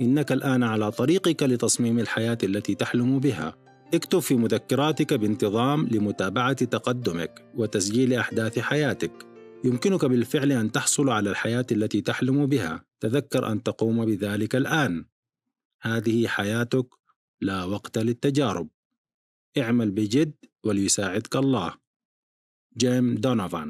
إنك الآن على طريقك لتصميم الحياة التي تحلم بها. اكتب في مذكراتك بانتظام لمتابعة تقدمك وتسجيل أحداث حياتك. يمكنك بالفعل أن تحصل على الحياة التي تحلم بها. تذكر أن تقوم بذلك الآن. هذه حياتك، لا وقت للتجارب. اعمل بجد وليساعدك الله. جيم دونوفان.